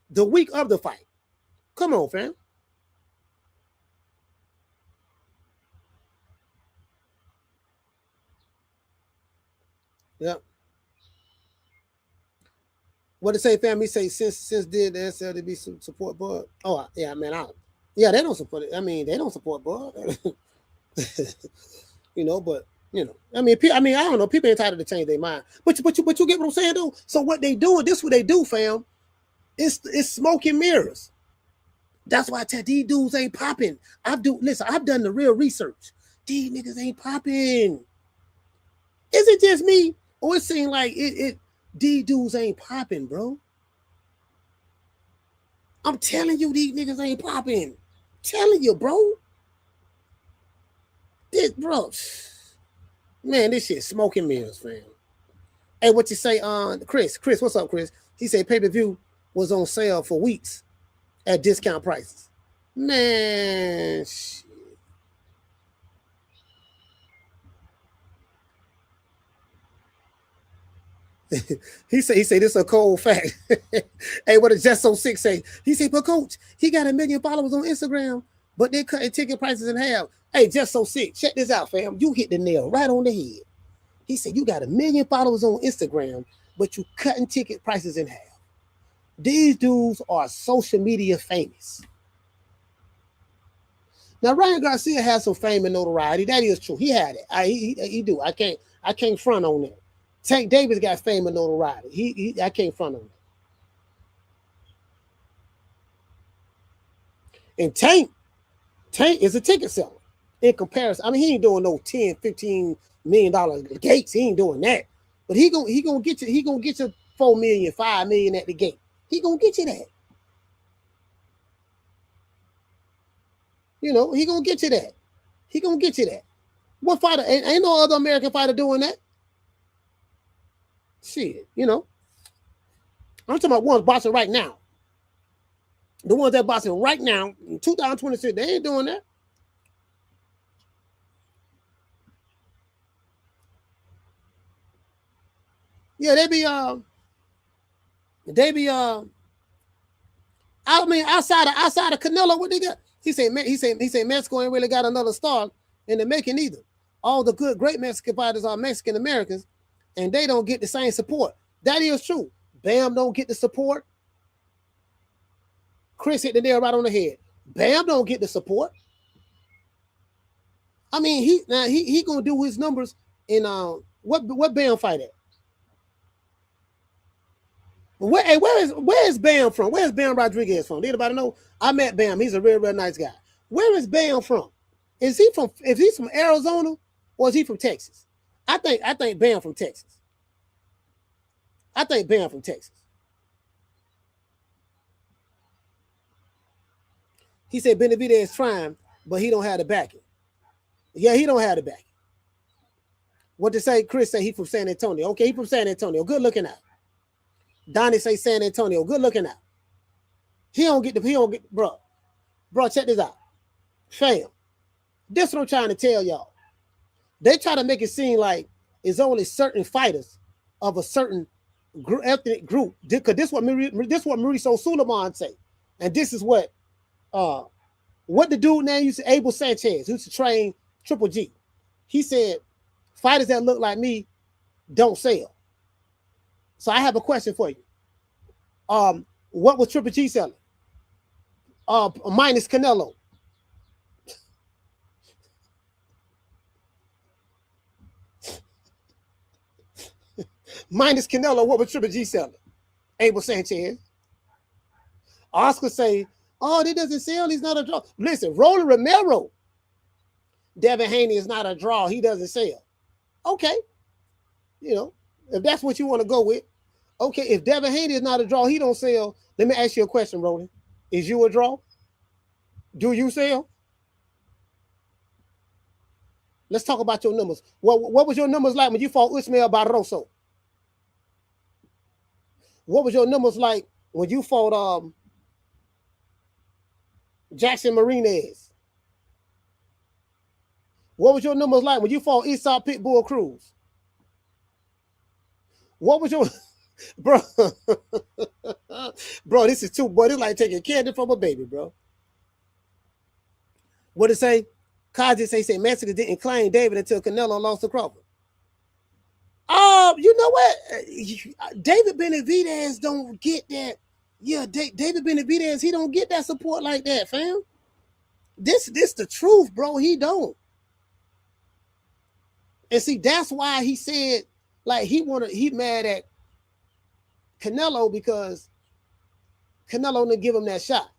The week of the fight. Come on, fam. Yeah. What to say, family? Say since did the SLDB support Bud? Oh yeah, man. They don't support it. I mean, they don't support Bud. You know, but you know, I mean, I don't know. People ain't entitled to change their mind. But you get what I'm saying, though. So what they doing? This what they do, fam. It's smoke and mirrors. That's why I tell these dudes ain't popping. I've done the real research. These niggas ain't popping. Is it just me? Or it seems like these dudes ain't popping, bro. I'm telling you, these niggas ain't popping. Telling you, bro. Man, this shit smoking mirrors, fam. Hey, what you say, Chris? Chris, what's up, Chris? He said pay-per-view was on sale for weeks at discount prices. Man, shit. he said this is a cold fact. Hey, what does Just So Sick say? He said, but coach, he got 1 million followers on Instagram, but they're cutting ticket prices in half. Hey, Just So Sick, check this out, fam. You hit the nail right on the head. He said, you got 1 million followers on Instagram, but you cutting ticket prices in half. These dudes are social media famous. Now, Ryan Garcia has some fame and notoriety. That is true. He had it. He do. I can't front on that. Tank Davis got fame and notoriety. I can't front on that. And Tank is a ticket seller in comparison. I mean, he ain't doing no $10, $15 million gates. He ain't doing that. But he gonna get you 4 million, 5 million at the gate. He gonna get you that. You know, he gonna get you that. He gonna get you that. What fighter? Ain't no other American fighter doing that. Shit, you know. I'm talking about ones boxing right now. The ones that boxing right now in 2026, they ain't doing that. Yeah, they be I mean, outside of Canelo, what they got? He said Mexico ain't really got another star in the making either. All the great Mexican fighters are Mexican Americans, and they don't get the same support. That is true. Bam don't get the support. Chris hit the nail right on the head. Bam don't get the support. I mean, he gonna do his numbers in what Bam fight at? Where is Bam from? Where is Bam Rodriguez from? Anybody know? I met Bam. He's a real nice guy. Where is Bam from? Is he from Arizona or is he from Texas? I think Bam from Texas. I think Bam from Texas. He said Benavidez is trying, but he don't have the backing. Yeah, he don't have the backing. What to say? Chris say he from San Antonio. Okay, he from San Antonio. Good looking out. Donnie say San Antonio. Good looking out. Bro, check this out. Fam, this is what I'm trying to tell y'all. They try to make it seem like it's only certain fighters of a certain ethnic group. Because this is what Mauricio Suleiman say. And this is what the dude name used to, Abel Sanchez, who used to train Triple G. He said, fighters that look like me don't sell. So I have a question for you. What was Triple G selling? Minus Canelo. Minus Canelo, what was Triple G selling? Abel Sanchez. Oscar say, oh, that doesn't sell. He's not a draw. Listen, Roland Romero, Devin Haney is not a draw. He doesn't sell. Okay. You know, if that's what you want to go with. Okay, if Devin Haney is not a draw, he don't sell. Let me ask you a question, Roland. Is you a draw? Do you sell? Let's talk about your numbers. What was your numbers like when you fought Ismael Barroso? What was your numbers like when you fought Jackson Marinez? What was your numbers like when you fought Esau Pitbull Cruz? What was your bro? Bro, this is too, boy. This is like taking candy from a baby, bro. What it say? Kaji say Mexico didn't claim David until Canelo lost to Crawford. You know what? David Benavidez don't get that. Yeah, David Benavidez, he don't get that support like that, fam. This the truth, bro. He don't. And see, that's why he said, like, he mad at Canelo because Canelo didn't give him that shot.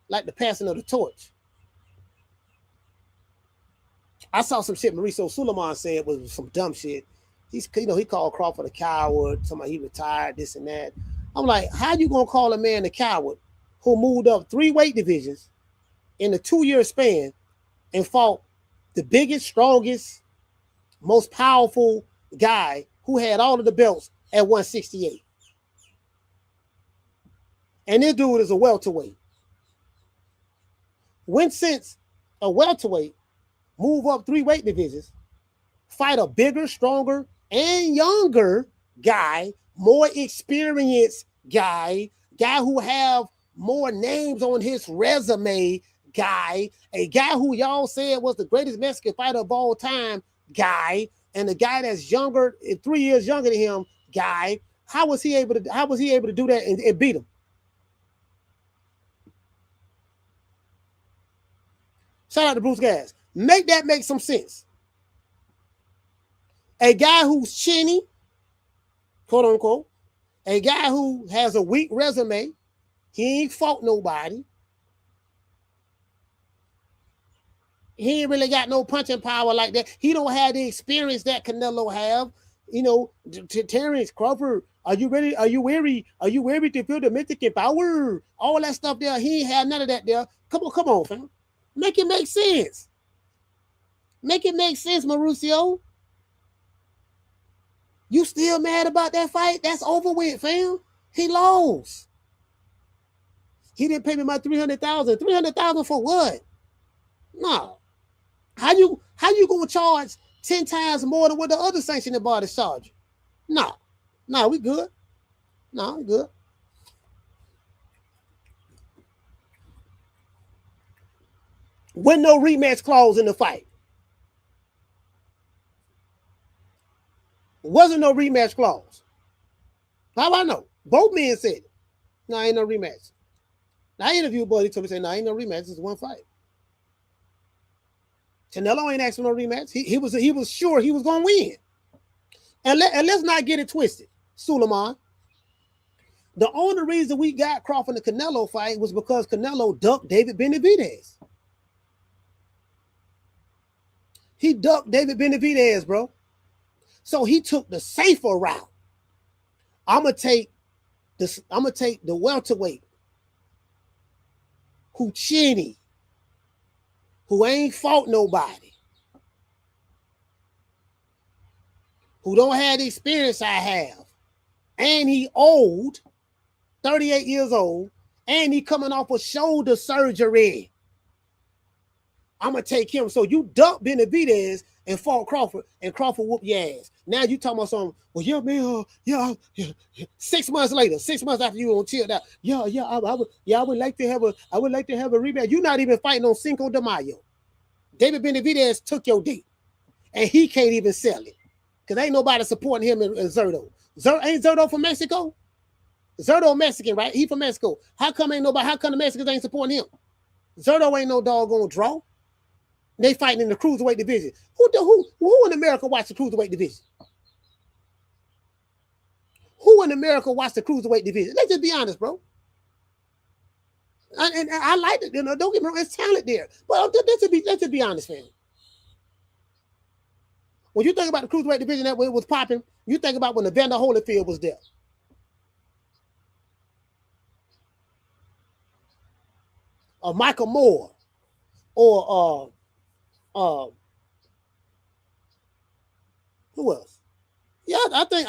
like the passing of the torch. I saw some shit Mauricio Suleiman said was some dumb shit. He called Crawford a coward, somebody he retired, this and that. I'm like, how you gonna call a man a coward who moved up 3 weight divisions in a 2-year span and fought the biggest, strongest, most powerful guy who had all of the belts at 168? And this dude is a welterweight. When since a welterweight move up 3 weight divisions, fight a bigger, stronger, and younger guy, more experienced guy who have more names on his resume guy, a guy who y'all said was the greatest Mexican fighter of all time guy, and the guy that's younger, 3 years younger than him guy. How was he able to do that and beat him? Shout out to Bruce Gas. Make that make some sense. A guy who's chinny, quote unquote, a guy who has a weak resume, he ain't fought nobody. He ain't really got no punching power like that. He don't have the experience that Canelo have. Terrence Crawford, are you ready? Are you weary? Are you weary to feel the Mexican power? All that stuff there. He ain't had none of that there. Come on, fam. Make it make sense. Make it make sense, Mauricio. You still mad about that fight? That's over with, fam. He lost. He didn't pay me my $300,000. $300,000 for what? No. How you gonna charge 10 times more than what the other sanctioning bodies charge? No, we good. No, we good. With no rematch clause in the fight. Wasn't no rematch clause. How I know? Both men said it. No, ain't no rematch. I interviewed Buddy, told me, say, no, ain't no rematch. It's one fight. Canelo ain't asking no rematch. He was sure he was gonna win. And let's not get it twisted, Suleiman. The only reason we got Crawford and the Canelo fight was because Canelo ducked David Benavidez. He ducked David Benavidez, bro. So he took the safer route. I'm gonna take the welterweight who chinny, who ain't fought nobody, who don't have the experience I have, and he old, 38 years old, and he coming off of shoulder surgery. I'm going to take him. So you duck Benavidez and fought Crawford, and Crawford whooped your ass. Now you talking about something, well, yeah, man, yeah. 6 months later, 6 months after you on chilled out, I would like to have a rematch. You're not even fighting on Cinco de Mayo. David Benavidez took your date, and he can't even sell it because ain't nobody supporting him in Zurdo. Ain't Zurdo from Mexico? Zurdo Mexican, right? He from Mexico. How come the Mexicans ain't supporting him? Zurdo ain't no doggone draw. They fighting in the cruiserweight division. Who in America watch the cruiserweight division? Who in America watch the cruiserweight division? Let's just be honest, bro. And I like it. Don't get me wrong, it's talent there. But let's just be honest, fam. When you think about the cruiserweight division that was popping, you think about when Evander Holyfield was there. Or Michael Moore, or who else? Yeah, I think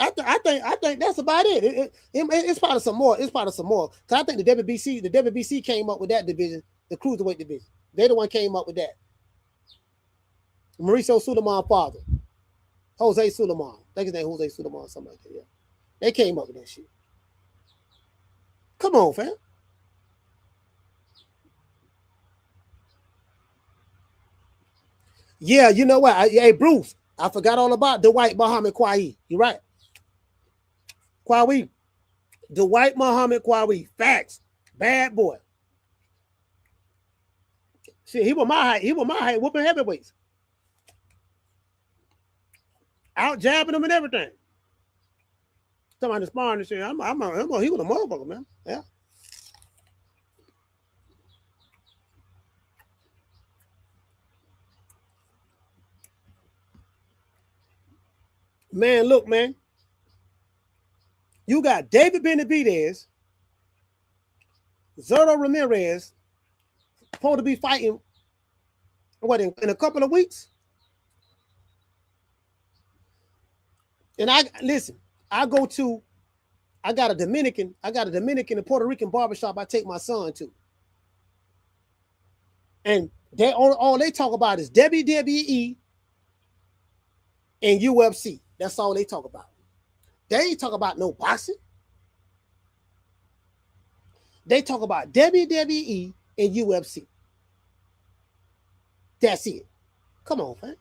that's about it. It's part of some more. It's part of some more. Because I think the WBC came up with that division, the cruiserweight division. They're the one came up with that. Mauricio Suleiman father, Jose Suleiman. I think his name Jose Suleiman, something like that. Yeah, they came up with that shit. Come on, fam. Yeah, you know what? Hey, Bruce, I forgot all about Dwight Muhammad Qawi. You're right. Qawi. Dwight Muhammad Qawi. Facts. Bad boy. Shit, he was my height. Whooping heavyweights. Out jabbing him and everything. Somebody sparring and shit. He was a motherfucker, man. Yeah. Man, look, man. You got David Benavidez, Zurdo Ramirez, supposed to be fighting, what, in a couple of weeks? And I got a Dominican and Puerto Rican barbershop I take my son to. And all they talk about is WWE and UFC. That's all they talk about. They ain't talk about no boxing. They talk about WWE and UFC. That's it. Come on, man.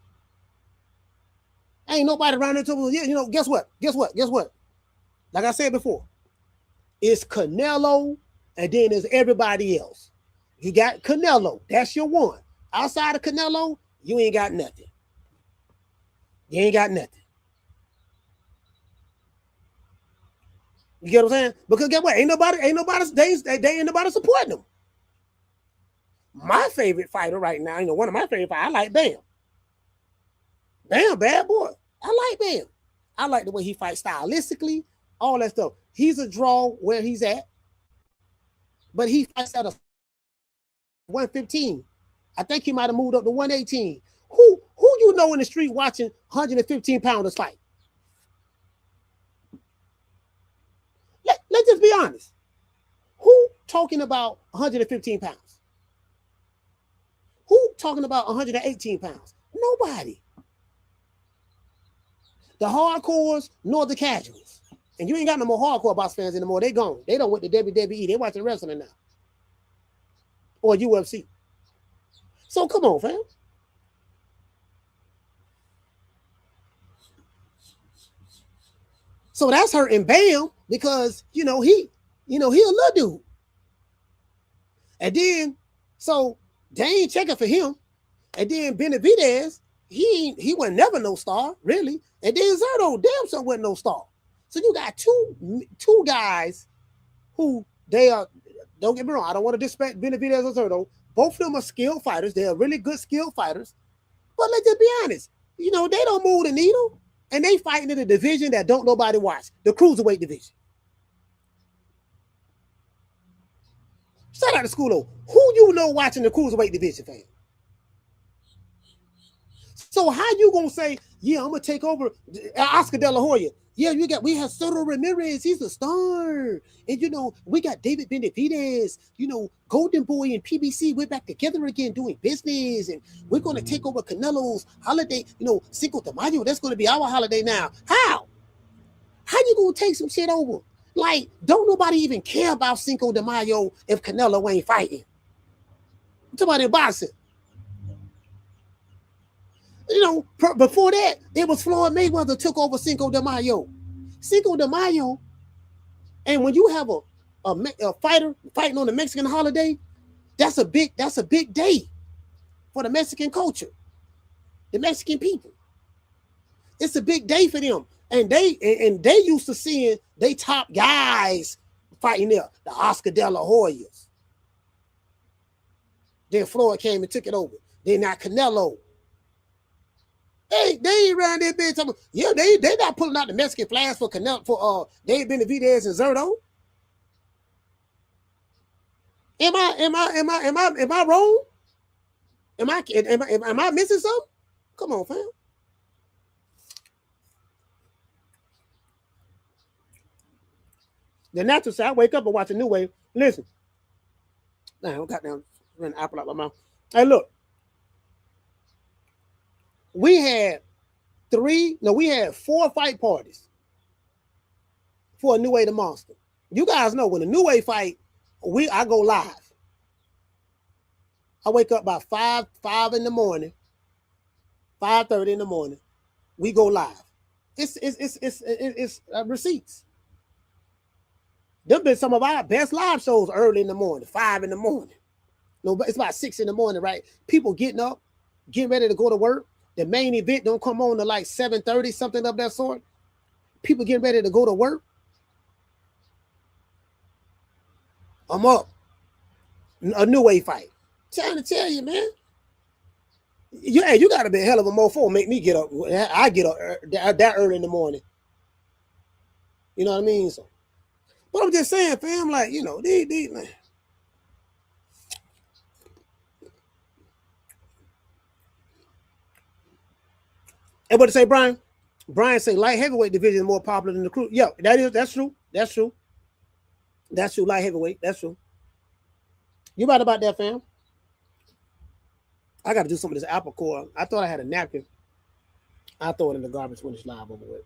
Ain't nobody around there talking, you know, guess what? Like I said before, it's Canelo, and then there's everybody else. You got Canelo. That's your one. Outside of Canelo, you ain't got nothing. You ain't got nothing. You get what I'm saying? Because guess what? Ain't nobody supporting them. My favorite fighter right now, you know, one of my favorite fighters, I like Bam. Bam, bad boy. I like Bam. I like the way he fights stylistically, all that stuff. He's a draw where he's at, but he fights at a 115. I think he might have moved up to 118. Who you know in the street watching 115-pounders fight? Let's just be honest. Who talking about 115 pounds? Who talking about 118 pounds? Nobody. The hardcores nor the casuals. And you ain't got no more hardcore box fans anymore. They gone. They don't went to WWE. They watching wrestling now. Or UFC. So come on, fam. So that's hurting Bam because, he a little dude. And then, so they ain't checking for him. And then Benavidez, he was never no star, really. And then Zurdo, damn sure wasn't no star. So you got two guys who they are, don't get me wrong, I don't want to disrespect Benavidez or Zurdo. Both of them are skilled fighters. They are really good skilled fighters. But let's just be honest. They don't move the needle. And they fighting in a division that don't nobody watch. The cruiserweight division. Shout out to school though. Who you know watching the cruiserweight division, fam? So how you gonna say, yeah, I'm gonna take over Oscar De La Hoya? Yeah, we have Soto Ramirez, he's a star. And we got David Benavidez, Golden Boy and PBC, we're back together again doing business, and we're gonna take over Canelo's holiday, Cinco de Mayo, that's gonna be our holiday now. How you gonna take some shit over? Like, don't nobody even care about Cinco de Mayo if Canelo ain't fighting. I'm talking about in boxing. Before that, it was Floyd Mayweather took over Cinco de Mayo. Cinco de Mayo, and when you have a fighter fighting on the Mexican holiday, that's a big day for the Mexican culture, the Mexican people. It's a big day for them, and they used to seeing they top guys fighting there, the Oscar De La Hoyas. Then Floyd came and took it over. Then now Canelo. They ain't around there bitch talking. Yeah, they not pulling out the Mexican flags for Canelo, for David Benavidez and Zurdo. Am I wrong? Am I missing something? Come on, fam. The natural side, I wake up and watch a new wave. Listen. Nah, I got down an apple out my mouth. Hey, look. We had 4 fight parties for a New Way to Monster. You guys know when a New Way fight, I go live. I wake up by 5 in the morning, 5:30 in the morning. We go live. It's receipts. Them been some of our best live shows early in the morning, 5 in the morning. No, but it's about 6 in the morning, right? People getting up, getting ready to go to work. The main event don't come on to like 7:30, something of that sort. People getting ready to go to work. I'm up. A New Way fight. Trying to tell you, man. You got to be a hell of a mofo. Make me get up. I get up that early in the morning. You know what I mean? So, but I'm just saying, fam, like, you know, these man. And what to say, Brian? Brian say light heavyweight division is more popular than the crew. Yeah, that's true. That's true. That's true. Light heavyweight. That's true. You right about that, fam? I got to do some of this apple core. I thought I had a napkin. I'll throw it in the garbage when it's live over with.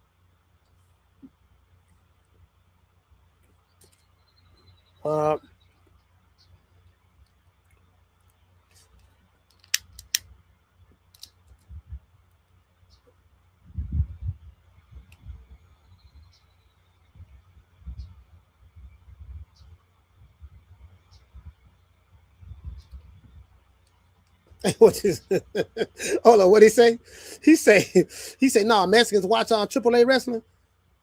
What is hold on, what he say? He say, no, Mexicans watch on AAA wrestling.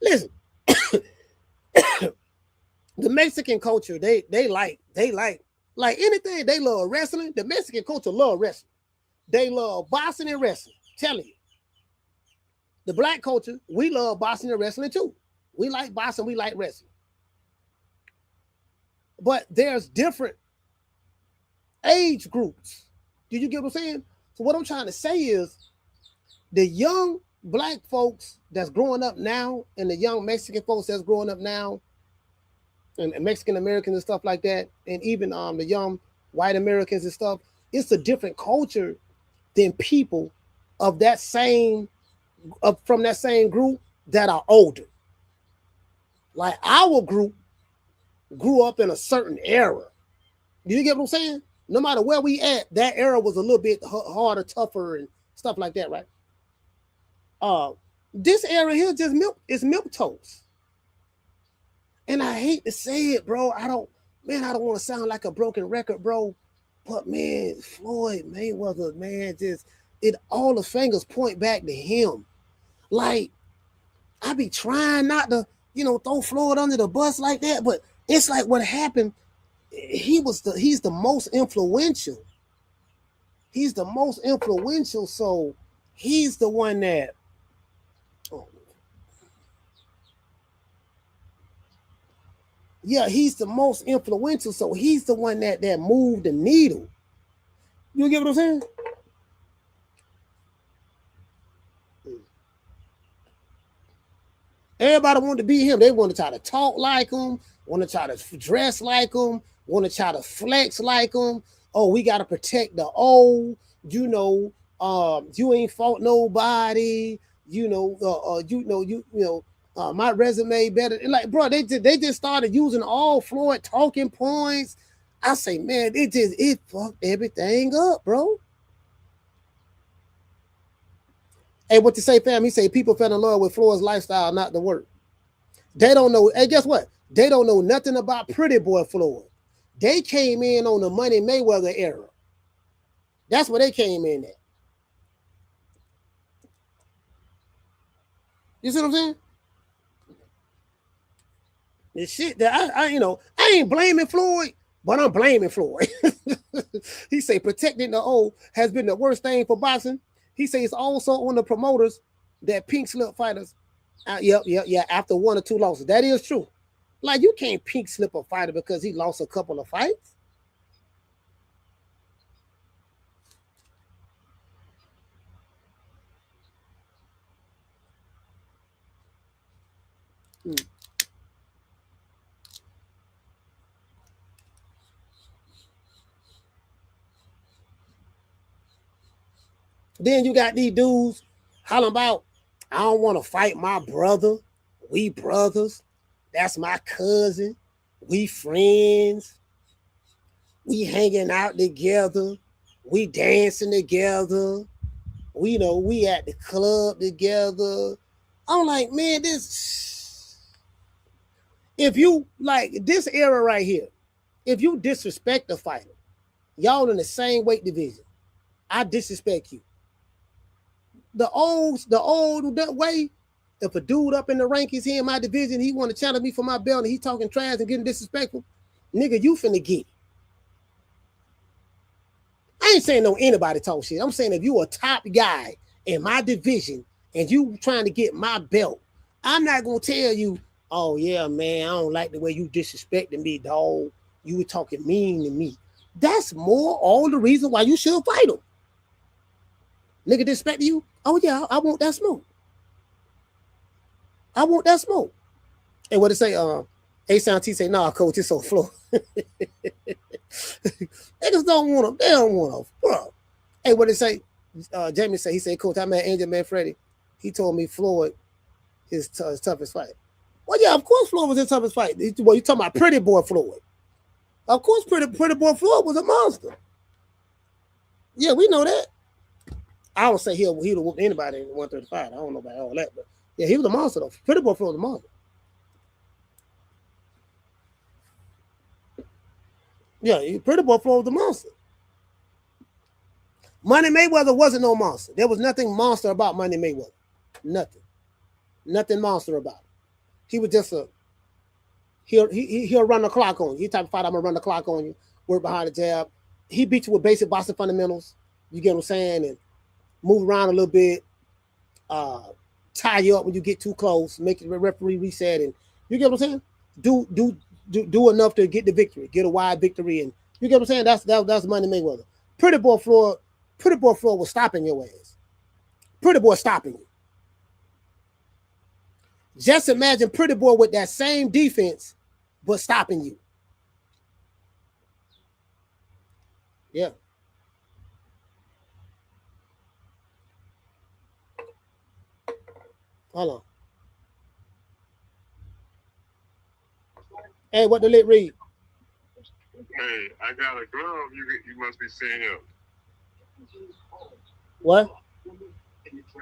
Listen, the Mexican culture, they like anything. They love wrestling. The Mexican culture love wrestling. They love boxing and wrestling. Telling you. The black culture, we love boxing and wrestling too. We like boxing, we like wrestling. But there's different age groups. Did you get what I'm saying? So what I'm trying to say is the young black folks that's growing up now and the young Mexican folks that's growing up now and Mexican Americans and stuff like that, and even the young white Americans and stuff, it's a different culture than people of that same from that same group that are older. Like our group grew up in a certain era. Do you get what I'm saying? No matter where we at, that era was a little bit harder, tougher, and stuff like that, right? This era here just milk toast. And I hate to say it, bro. I don't want to sound like a broken record, bro. But man, Floyd Mayweather, man, all the fingers point back to him. Like, I be trying not to, throw Floyd under the bus like that, but it's like what happened. He's the most influential. He's the most influential, so he's the one that he's the most influential, so he's the one that moved the needle. You get what I'm saying? Everybody wanted to be him. They want to try to talk like him, want to try to dress like him, want to try to flex like him. Oh, we got to protect the old. You ain't fought nobody. My resume better. And like, bro, they just started using all Floyd talking points. I say, man, it fucked everything up, bro. Hey, what to say, fam? He say people fell in love with Floyd's lifestyle, not the work. They don't know. Hey, guess what? They don't know nothing about Pretty Boy Floyd. They came in on the Money Mayweather era. That's where they came in at. You see what I'm saying? The shit that I ain't blaming Floyd, but I'm blaming Floyd. He say protecting the old has been the worst thing for boxing. He says it's also on the promoters that pink slip fighters. After 1 or 2 losses. That is true. Like, you can't pink slip a fighter because he lost a couple of fights. Then you got these dudes hollering about, I don't want to fight my brother. We brothers. That's my cousin. We friends. We hanging out together. We dancing together. We at the club together. I'm like, man, if you like this era right here, if you disrespect the fighter, y'all in the same weight division, I disrespect you. The old way, if a dude up in the rankings here in my division, he want to challenge me for my belt and he talking trash and getting disrespectful, nigga, you finna get it. I ain't ain't saying no anybody talk shit. I'm saying if you a top guy in my division and you trying to get my belt, I'm not gonna tell you, oh yeah, man, I don't like the way you disrespecting me, dog. You were talking mean to me. That's more all the reason why you should fight him. Nigga disrespect you? Oh yeah, I want that smoke. I want that smoke. And what it say? A-Sound T say, nah, coach, it's on the floor. Niggas don't want him. They don't want him, bro. Hey, what it say? Jamie say, he said, coach, I met Angel Man Freddy. He told me Floyd his toughest fight. Well, yeah, of course Floyd was his toughest fight. Well, you talking about Pretty Boy Floyd. Of course, Pretty Boy Floyd was a monster. Yeah, we know that. I don't say he'll whoop anybody in 135. I don't know about all that, but yeah, he was a monster though. Pretty Boy Floyd was a monster. Yeah, Pretty Boy Floyd was a monster. Money Mayweather wasn't no monster. There was nothing monster about Money Mayweather. Nothing monster about it. He was just he'll run the clock on you. He type of fight, I'm gonna run the clock on you, work behind the jab. He beat you with basic boxing fundamentals. You get what I'm saying? And move around a little bit, tie you up when you get too close, make the referee reset, and you get what I'm saying? Do enough to get the victory, get a wide victory, and you get what I'm saying? That's Money Mayweather. Pretty Boy Floyd was stopping your ass. Pretty Boy stopping you. Just imagine Pretty Boy with that same defense, but stopping you. Yeah. Hold on. Hey, what the lit read? Hey, I got a glove. You must be seeing him. What?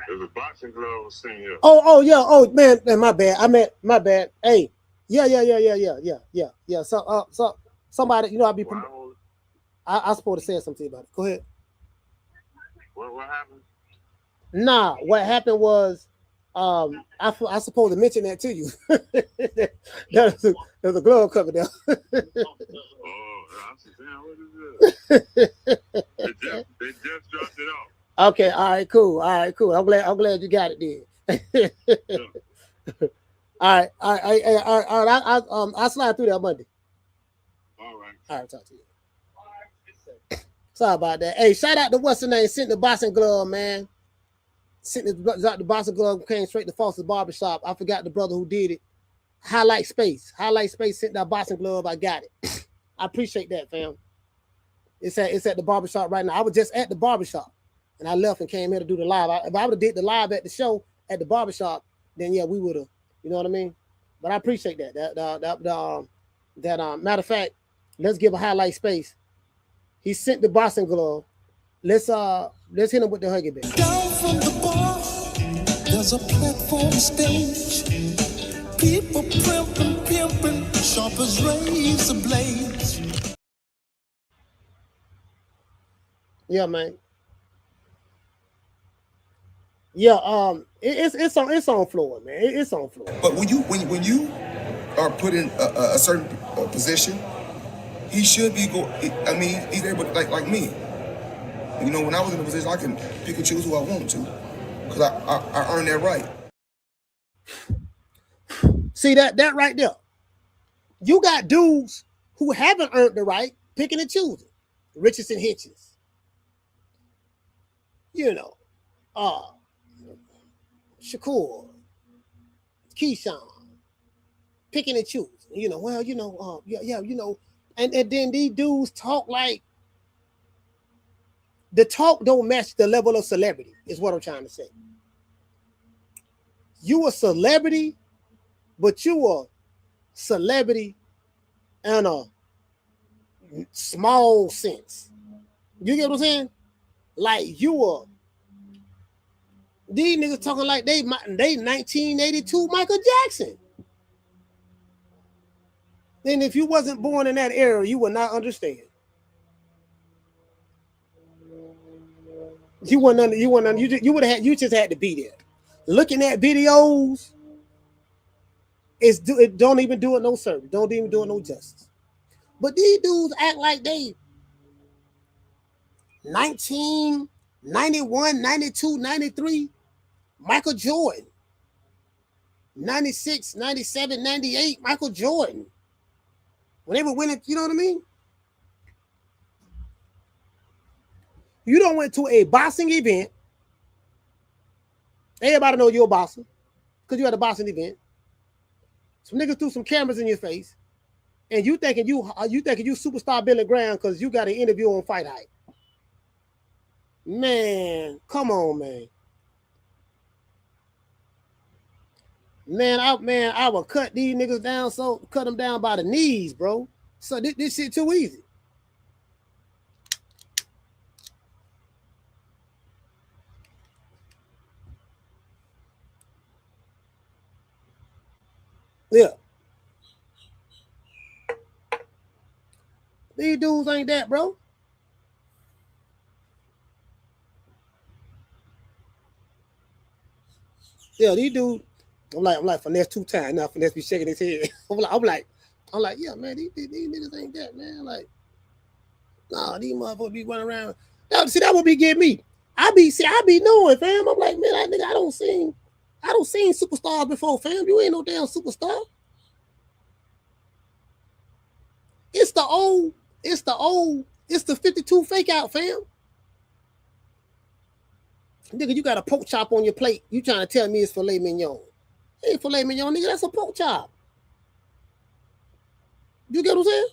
There's a boxing glove seeing him. Oh yeah. Oh man, my bad. My bad. Hey, yeah. So somebody, you know, I supposed to say something about it. Go ahead. What happened? Nah, what happened was, I supposed to mention that to you. There's a glove cover there. Oh, I said, damn, what is this? They just dropped it off. Okay, all right, cool. I'm glad you got it then. All right. I'll slide through that Monday. All right, talk to you. Sorry about that. Hey, shout out to what's the name? Sent the boxing glove, man. Sent the boxing glove, came straight to Foster's Barbershop. I forgot the brother who did it. Highlight Space sent that boxing glove. I got it. I appreciate that, fam. It's at the barbershop right now. I was just at the barbershop and I left and came here to do the live. If I would have did the live at the show at the barbershop, then yeah, we would have, you know what I mean? But I appreciate that. Matter of fact, let's give a Highlight Space. He sent the boxing glove. Let's hit him with the Huggy Bear. Down from the bar, there's a platform stage. People pimping, sharp as razor blades. Yeah, man. Yeah, it's on floor, man. It's on floor. But when you are put in a certain position, he should be he's able to, like me. You know, when I was in a position, I can pick and choose who I want to, because I earned that right. See that right there. You got dudes who haven't earned the right, picking and choosing. Richardson Hitchens. You know, Shakur, Keyshawn, picking and choosing. You know, well, you know, you know, and then these dudes talk like the talk don't match the level of celebrity, is what I'm trying to say. You a celebrity, but you a celebrity in a small sense. You get what I'm saying? Like these niggas talking like they 1982 Michael Jackson. Then if you wasn't born in that era, you would not understand. You would have just had to be there. Looking at videos, it don't even do it no service. Don't even do it no justice. But these dudes act like they 1991, 92, 93, Michael Jordan. 96, 97, 98, Michael Jordan. When they were winning, you know what I mean? You don't went to a boxing event. Everybody know you're a boxer because you had a boxing event. Some niggas threw some cameras in your face, and you thinking you superstar Billy Graham because you got an interview on Fight Hype. Man, come on, man. I will cut these niggas down, cut them down by the knees, bro. So this shit too easy. Yeah. These dudes ain't that, bro. Yeah, these dudes. I'm like finesse 2 times. Now finesse be shaking his head. I'm like, yeah, man, these niggas ain't that, man. Like, nah, these motherfuckers be running around. See, that would be getting me. I be knowing, fam. I'm like, man, I don't seen superstars before, fam. You ain't no damn superstar. It's the 52 fake out, fam. Nigga, you got a pork chop on your plate. You trying to tell me it's filet mignon. It ain't filet mignon, nigga. That's a pork chop. You get what I'm saying?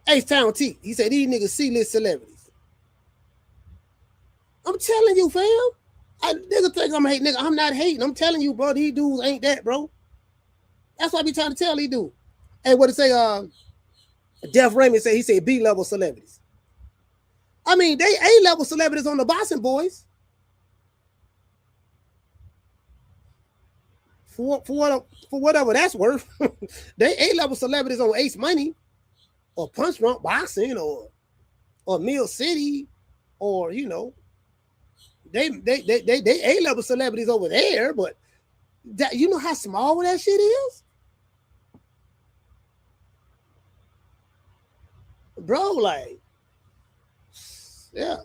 H-Town T. He said these niggas C-list celebrities. I'm telling you, fam. Nigga think I'm hating. Nigga, I'm not hating. I'm telling you, bro. These dudes ain't that, bro. That's what I be trying to tell these dudes. Hey, what it say? Def Raymond said, he said B-level celebrities. I mean, they A-level celebrities on the Boxing Boys. For whatever that's worth. They A-level celebrities on Ace Money or Punch Drunk Boxing or Mill City or, you know, they A-level celebrities over there, but that, you know how small that shit is? Bro, like, yeah.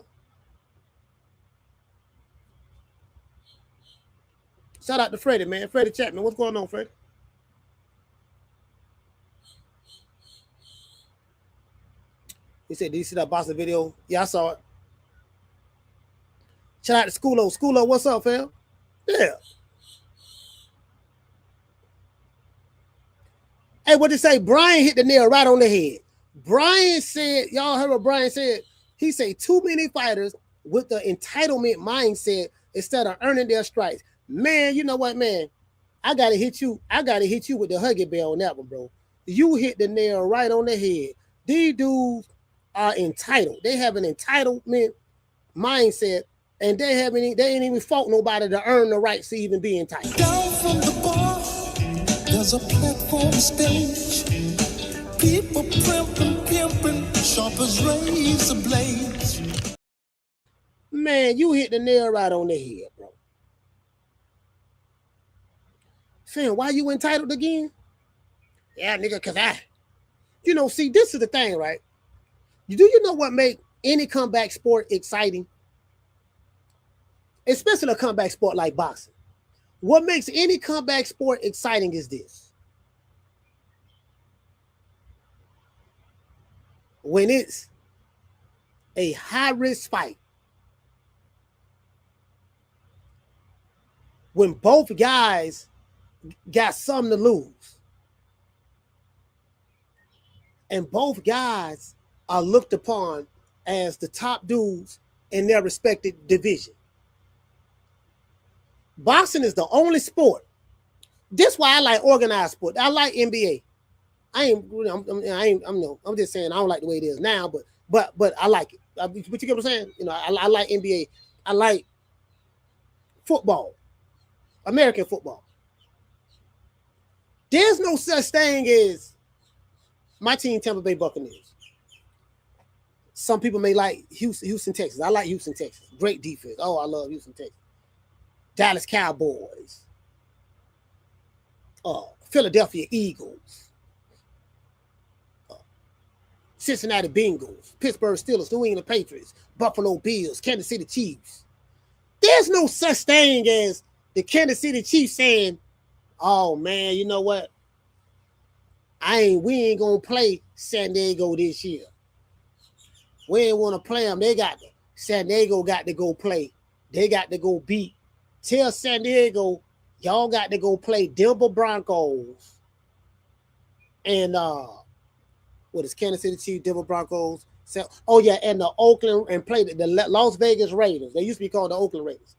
Shout out to Freddie, man. Freddie Chapman. What's going on, Freddie? He said, did you see that boxing video? Yeah, I saw it. Shout out to Schoolo. Schoolo, what's up, fam? Yeah. Hey, what did say? Brian hit the nail right on the head. Brian said, y'all heard what Brian said? He said too many fighters with the entitlement mindset instead of earning their stripes. Man, you know what, man? I gotta hit you with the Huggy Bear on that one, bro. You hit the nail right on the head. These dudes are entitled. They have an entitlement mindset, and they ain't even fought nobody to earn the right to even be entitled. Down from the bar, there's a platform stage. People pimping, sharp as razor blades. Man, you hit the nail right on the head, bro. Fam, why you entitled again? Yeah, nigga, cause see, this is the thing, right? Do you know what make any comeback sport exciting? Especially a comeback sport like boxing. What makes any comeback sport exciting is this. When it's a high-risk fight, when both guys got something to lose, and both guys are looked upon as the top dudes in their respective division. Boxing is the only sport. This is why I like organized sport. I like NBA. I'm just saying I don't like the way it is now, but I like it. But you get what I'm saying? You know, I like NBA. I like football, American football. There's no such thing as my team, Tampa Bay Buccaneers. Some people may like Houston, Texas. I like Houston, Texas. Great defense. Oh, I love Houston, Texas. Dallas Cowboys. Philadelphia Eagles. Cincinnati Bengals, Pittsburgh Steelers, New England Patriots, Buffalo Bills, Kansas City Chiefs. There's no such thing as the Kansas City Chiefs saying, oh man, you know what? We ain't gonna play San Diego this year. We ain't want to play them. San Diego got to go play. They got to go beat. Tell San Diego, y'all got to go play Denver Broncos. And what is Kansas City Chiefs, Denver Broncos? And the Oakland, and play the Las Vegas Raiders. They used to be called the Oakland Raiders.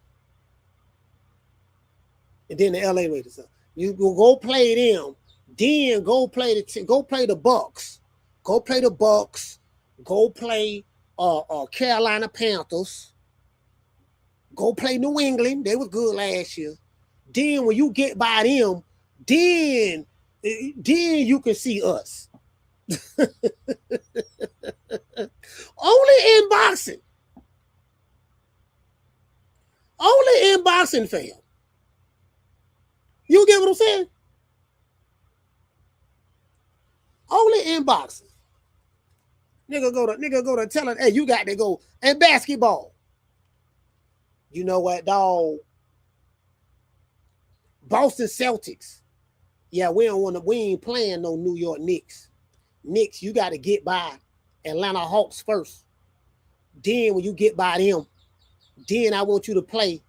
And then the LA Raiders. You go play them. Then go play the Bucks. Go play the Bucks. Go play Carolina Panthers. Go play New England. They was good last year. Then when you get by them, then you can see us. Only in boxing. Only in boxing, fam. You get what I'm saying? Only in boxing. Nigga go to tell her, hey, you got to go. And basketball. You know what, dog? Boston Celtics. Yeah, we ain't playing no New York Knicks. Knicks, you got to get by Atlanta Hawks first. Then when you get by them, then I want you to play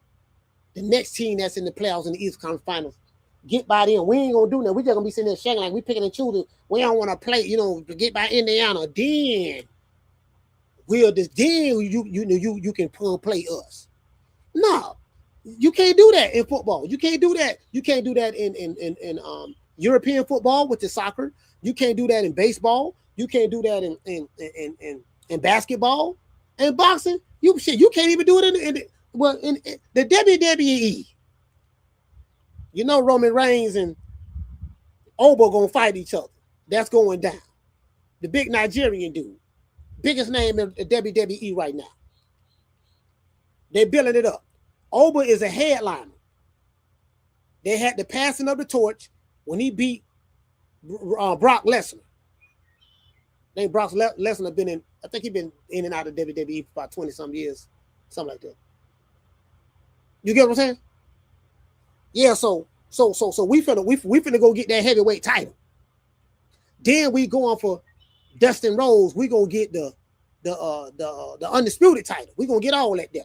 the next team that's in the playoffs in the East Conference Finals. Get by them. We ain't gonna do that. We just gonna be sitting there shaking like we picking and choosing. We don't want to play, to get by Indiana. Then you can play us. No, you can't do that in football. You can't do that. You can't do that in European football with the soccer. You can't do that in baseball. You can't do that in basketball and boxing. You can't even do it in the WWE. Roman Reigns and Oba gonna fight each other. That's going down. The big Nigerian dude. Biggest name in the WWE right now. They're building it up. Oba is a headliner. They had the passing of the torch when he beat Brock Lesnar. I think Brock Lesnar been in, I think he's been in and out of WWE for about 20-some years. Something like that. You get what I'm saying? Yeah, so we finna go get that heavyweight title. Then we going for Dustin Rhodes. We gonna get the undisputed title. We gonna get all that there.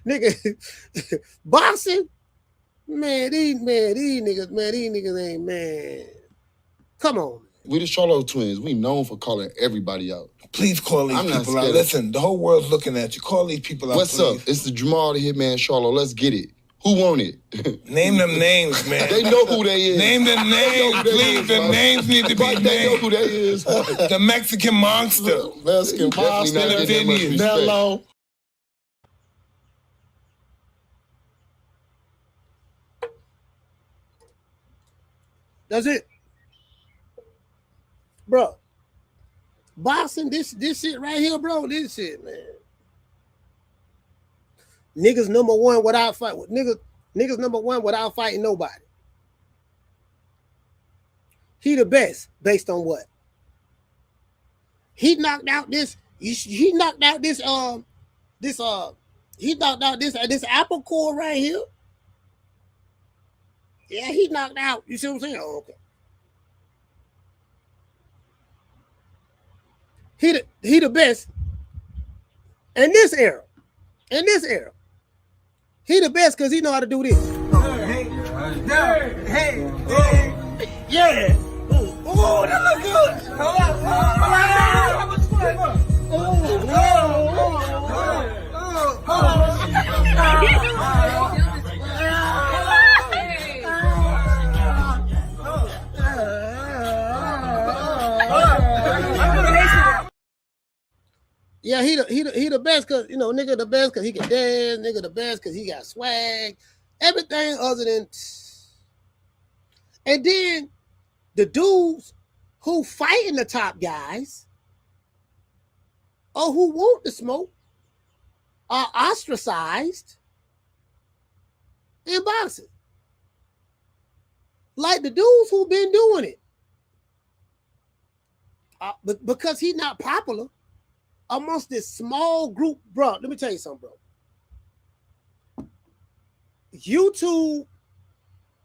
Nigga, boxing, these niggas ain't, man. Come on. We the Charlo twins. We known for calling everybody out. Please call these people out. Listen, the whole world's looking at you. Call these people out. What's up? It's the Jermell the Hitman Charlo. Let's get it. Who want it? Name them names, man. They know who they is. Name them names, please. The names need to be named. They know who they is. The Mexican monster. Mexican monster. Canelo. That's it. Bro. Boxing, this shit right here, bro. This shit, man. Niggas number one without fight. Niggas number one without fighting nobody. He the best based on what? He knocked out this. He knocked out this. He knocked out this apple core right here. Yeah, he knocked out. You see what I'm saying? Oh, okay. He the best in this era. In this era. He the best because he know how to do this. Yeah. Oh, that look good. Yeah, he the best because nigga the best because he can dance, nigga the best because he got swag, everything other than. And then the dudes who fighting the top guys or who want the smoke are ostracized in boxing. Like the dudes who been doing it. But because he's not popular amongst this small group, bro. Let me tell you something, bro. YouTube,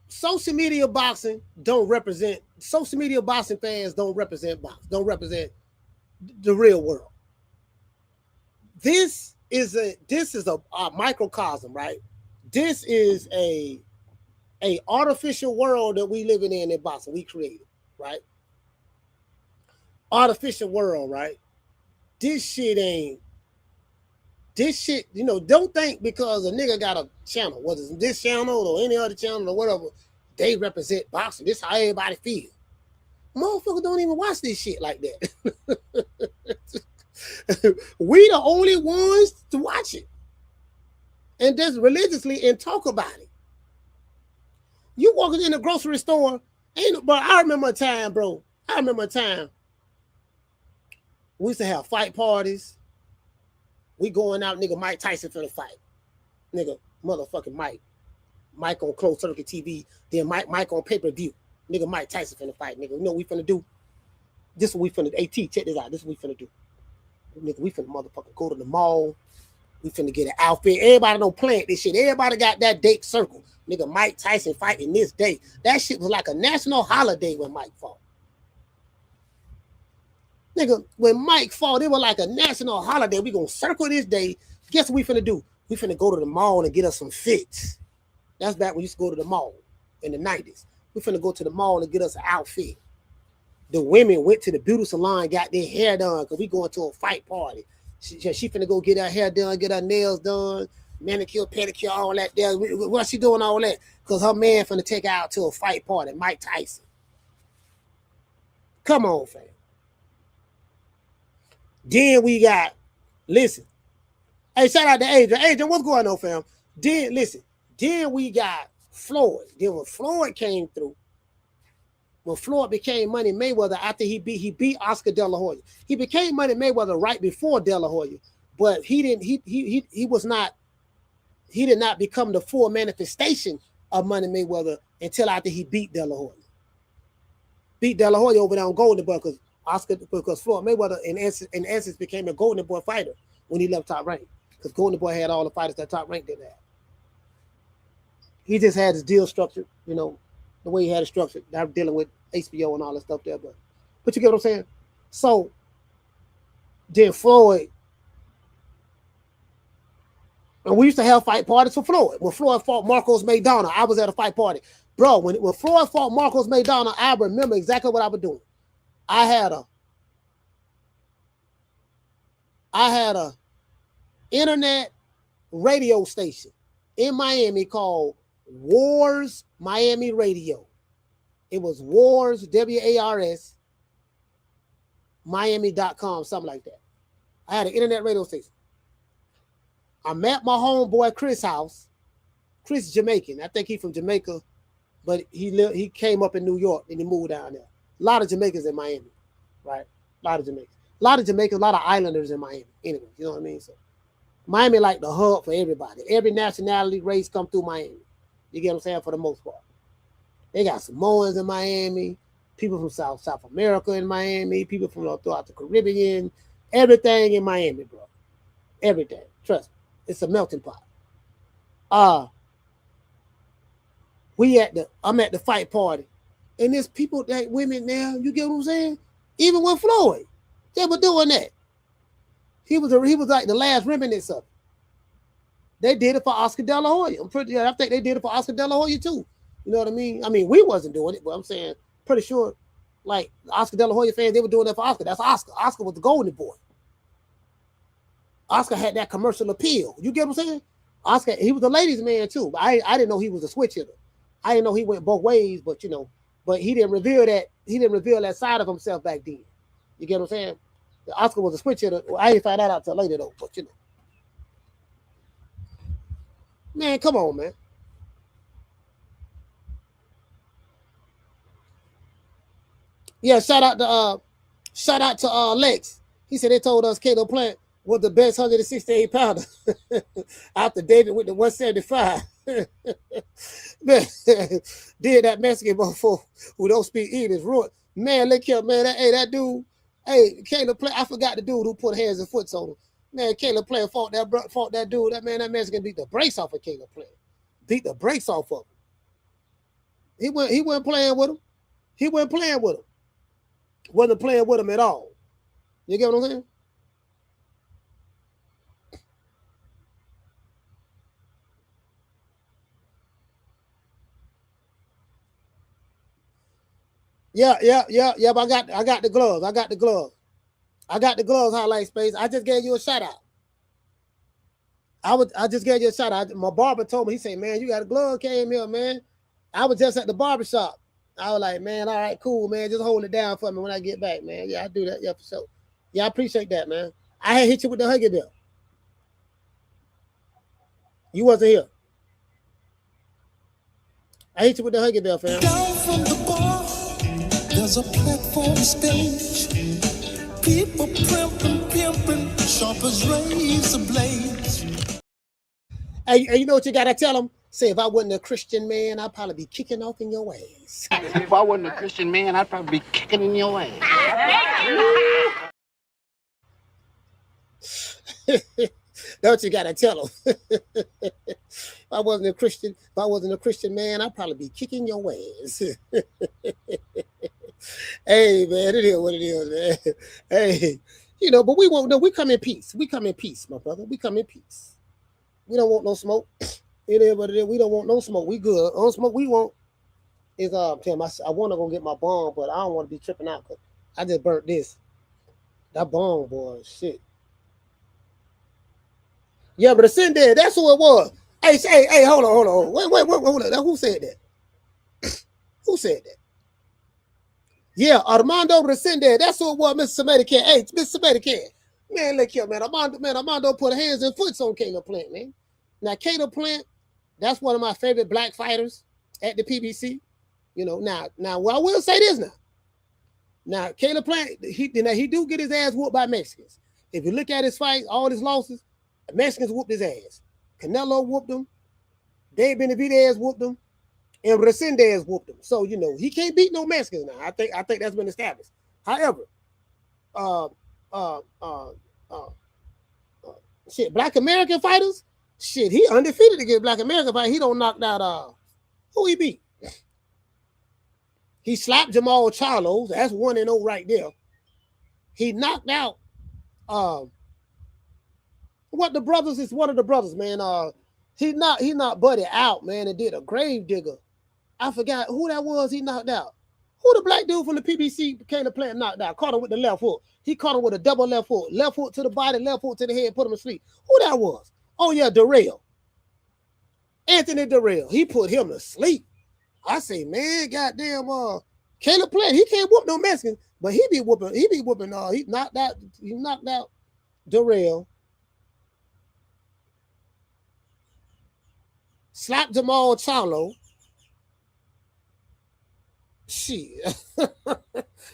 social media boxing don't represent. Social media boxing fans don't represent boxing. Don't represent the real world. This is a microcosm, right? This is a artificial world that we living in boxing. We created, right? Artificial world, right? This shit, you know, don't think because a nigga got a channel, whether it's this channel or any other channel or whatever, they represent boxing. This is how everybody feel. Motherfuckers don't even watch this shit like that. We the only ones to watch it. And just religiously and talk about it. You walking in the grocery store, but I remember a time, bro. We used to have fight parties. We going out, nigga, Mike Tyson for the fight. Nigga, motherfucking Mike. Mike on closed circuit TV, then Mike on pay-per-view. Nigga, Mike Tyson finna fight, nigga. You know what we finna do? This is what we finna do. AT, check this out. This is what we finna do. Nigga, we finna motherfucking go to the mall. We finna get an outfit. Everybody don't plant this shit. Everybody got that date circle. Nigga, Mike Tyson fighting this day. That shit was like a national holiday when Mike fought. Nigga, when Mike fought, it was like a national holiday. We gonna circle this day. Guess what we finna do? We finna go to the mall and get us some fits. That's back when we used to go to the mall in the 90s. We finna go to the mall and get us an outfit. The women went to the beauty salon, got their hair done, because we going to a fight party. She finna go get her hair done, get her nails done, manicure, pedicure, all that there. What's she doing all that? Because her man finna take her out to a fight party, Mike Tyson. Come on, fam. Then we got, listen. Hey, shout out to Adrian. Adrian, what's going on, fam? Then we got Floyd. Then when Floyd came through, when Floyd became Money Mayweather after he beat Oscar De La Hoya. He became Money Mayweather right before De La Hoya, but he did not become the full manifestation of Money Mayweather until after he beat De La Hoya. Beat De La Hoya over there on Golden Boy because Floyd Mayweather in essence became a Golden Boy fighter when he left Top Rank. Because Golden Boy had all the fighters that Top Rank didn't have. He just had his deal structured, you know, the way he had it structured. That dealing with HBO and all that stuff there, but you get what I'm saying? So then Floyd, and we used to have fight parties for Floyd. When Floyd fought Marcos Maidana, I was at a fight party. Bro, when Floyd fought Marcos Maidana, I remember exactly what I was doing. I had a internet radio station in Miami called Wars Miami Radio. It was Wars, WARS, Miami.com, something like that. I had an internet radio station. I'm at my homeboy Chris' house. Chris is Jamaican. I think he's from Jamaica, but he came up in New York and he moved down there. A lot of Jamaicans in Miami, right? A lot of Jamaicans, a lot of islanders in Miami. Anyway, you know what I mean? So Miami like the hub for everybody. Every nationality, race come through Miami. You get what I'm saying? For the most part. They got Samoans in Miami, people from South America in Miami, people from throughout the Caribbean, everything in Miami, bro. Everything. Trust me. It's a melting pot. I'm at the fight party. And there's people that women now, you get what I'm saying? Even with Floyd, they were doing that. He was like the last remnants of it. They did it for Oscar De La Hoya. I think they did it for Oscar De La Hoya too. You know what I mean? I mean, we wasn't doing it, but I'm saying pretty sure like Oscar De La Hoya fans, they were doing that for Oscar. That's Oscar. Oscar was the golden boy. Oscar had that commercial appeal. You get what I'm saying? Oscar, he was a ladies' man too. But I didn't know he was a switch hitter. I didn't know he went both ways, but he didn't reveal that. He didn't reveal that side of himself back then. You get what I'm saying? Oscar was a switch hitter. Well, I didn't find that out till later though, but man, come on, man. Yeah, shout out to Lex. He said they told us Cato Plant was the best 168 pounder after David with the 175. Man, did that Mexican motherfucker who don't speak English. Man, look here, man. That dude, Hey, Caleb Plant, I forgot the dude who put hands and foots on him. Man, Caleb Plant fought that dude. That man's gonna beat the brakes off of Caleb Plant. Beat the brakes off of him. He wasn't playing with him. He wasn't playing with him. Wasn't playing with him at all. You get what I'm saying? Yeah. But I got the gloves. I got the gloves, highlight space. I just gave you a shout out. I just gave you a shout out. My barber told me, he said, man, you got a glove, came here, man. I was just at the barbershop. I was like, man, all right, cool, man. Just hold it down for me when I get back, man. Yeah, I do that. Yeah, for sure. Yeah, I appreciate that, man. I had hit you with the Huggy Bell. You wasn't here. I hit you with the Huggy Bell, fam. Down from the bar, there's a platform stage. People pimping, sharp as razor blades. Hey, you know what you gotta tell them? Say, if I wasn't a Christian man, I'd probably be kicking off in your ass. If I wasn't a Christian man, I'd probably be kicking in your ass. That's what you gotta tell them. If I wasn't a Christian man, I'd probably be kicking your ass. Hey, man, it is what it is, man. Hey, but we won't know. We come in peace. We come in peace, my brother. We come in peace. We don't want no smoke. It is what it is. We don't want no smoke. We good. On smoke we want is Tim. I want to go get my bomb, but I don't want to be tripping out because I just burnt this. That bomb, boy, shit. Yeah, but the sin there, that's who it was. Hey, hold on. Wait, hold on. Who said that? Who said that? Yeah, Armando Resende. That's who it was, Mr. Sebastian. Hey, Mr. Sebastian. Man, look here, man. Armando put hands and foots on Caleb Plant, man. Now, Caleb Plant, that's one of my favorite black fighters at the PBC. Now, well, I will say this now. Now, Caleb Plant, he do get his ass whooped by Mexicans. If you look at his fights, all his losses, Mexicans whooped his ass. Canelo whooped him. Dave Benavidez whooped him. And Resendez whooped him. So, he can't beat no Mexicans now. I think that's been established. However, Black American fighters, he undefeated against Black American fighters. He don't knock out who he beat. He slapped Jermell Charlo. That's 1-0 right there. He knocked out one of the brothers, man. He knocked Buddy out, man, and did a grave digger. I forgot who that was he knocked out. Who the black dude from the PBC Caleb Plant knocked out? Caught him with the left hook. He caught him with a double left hook. Left hook to the body, left hook to the head, put him to sleep. Who that was? Oh, yeah, Darrell. Anthony Darrell. He put him to sleep. I say, man, goddamn, Caleb Plant, he can't whoop no Mexicans, but he be whooping, he knocked out Darrell. Slapped Jermell Charlo.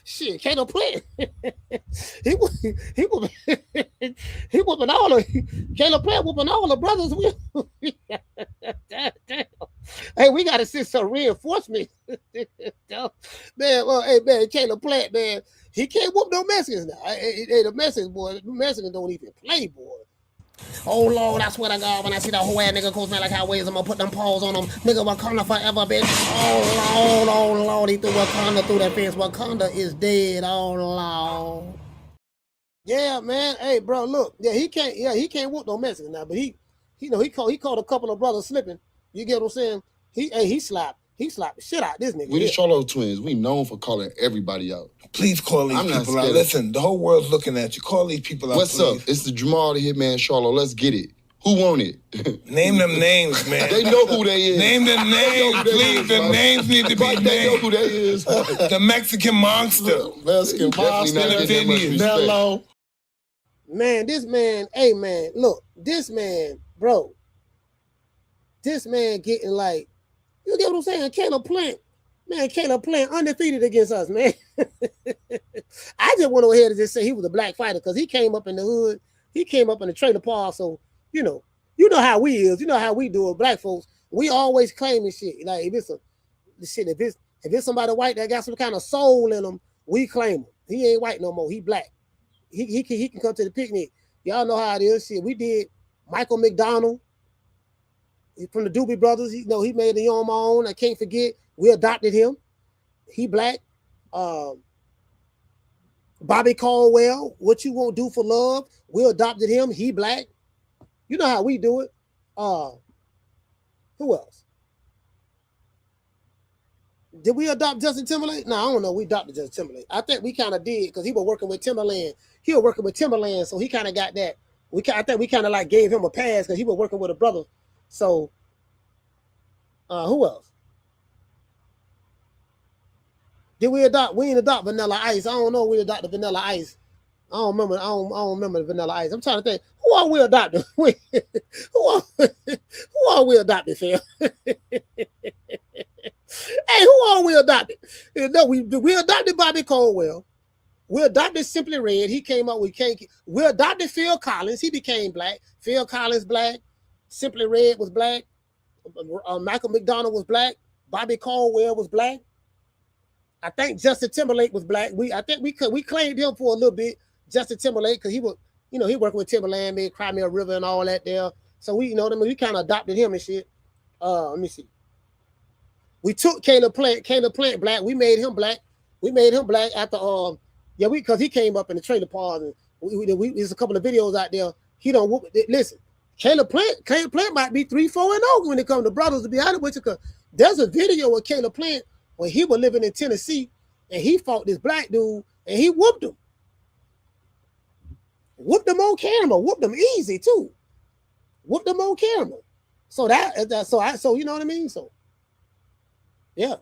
Shit, Caleb Plant. he whooping all of Caleb Plant whooping all the brothers. Hey, we gotta send some reinforcement. Man, Caleb Plant, man, he can't whoop no Mexicans now. Hey, the Mexicans don't even play, boy. Oh Lord, I swear to God, when I see that whole ass nigga goes man like highways, I'm gonna put them paws on him. Nigga, Wakanda forever, bitch. Oh Lord, he threw Wakanda through that fence. Wakanda is dead. Oh Lord. Yeah, man. Hey, bro, look. Yeah, he can't whoop no Mexican now, but he caught a couple of brothers slipping. You get what I'm saying? He slapped the shit out this nigga. We the Charlo twins. We known for calling everybody out. Please call these people out. Listen, the whole world's looking at you. Call these people out, What's up? It's the Jermell the Hitman Charlo. Let's get it. Who want it? Name them names, man. They know who they is. Name them names, please. The names need to be named. They know who they is. The Mexican monster. Mexican monster. Canelo. Man, this man, hey, man, look, this man, bro. This man getting like, you get what I'm saying? Caleb Plant undefeated against us, man. I just went over here to just say he was a black fighter because he came up in the hood. He came up in the trailer park. So, you know how we is. You know how we do it, black folks. We always claiming shit. Like if it's somebody white that got some kind of soul in them, we claim them. He ain't white no more. He black. He can come to the picnic. Y'all know how it is. Shit, we did Michael McDonald from the Doobie Brothers. He made the On My Own. I can't forget. We adopted him. He black. Bobby Caldwell, What You Won't Do for Love. We adopted him. He black. You know how we do it. Who else? Did we adopt Justin Timberlake? No, I don't know. We adopted Justin Timberlake. I think we kind of did because he was working with Timberland. So he kind of got that. I think we kind of like gave him a pass because he was working with a brother. So, who else? Did we adopt? We didn't adopt Vanilla Ice. I don't know. We adopted Vanilla Ice. I don't remember. I don't remember the Vanilla Ice. I'm trying to think. Who are we adopted? who are we adopted, fam? Hey, who are we adopted? No, we adopted Bobby Caldwell. We adopted Simply Red. He came up. We adopted Phil Collins. He became black. Phil Collins black. Simply Red was black. Michael McDonald was black. Bobby Caldwell was black. I think Justin Timberlake was black. I think we claimed him for a little bit. Justin Timberlake, because he was, he working with Timberland, made Cry Me a River and all that there. So we kind of adopted him and shit. Let me see. We took Caleb Plant black. We made him black. After because he came up in the trailer park. And there's a couple of videos out there. He don't whoop. Listen, Caleb Plant might be 3-4-0 when it comes to brothers. To be honest with you, because there's a video of Caleb Plant when he was living in Tennessee and he fought this black dude and he whooped him. Whooped him on camera. Whooped him easy too. Whooped him on camera. So so you know what I mean. So yeah.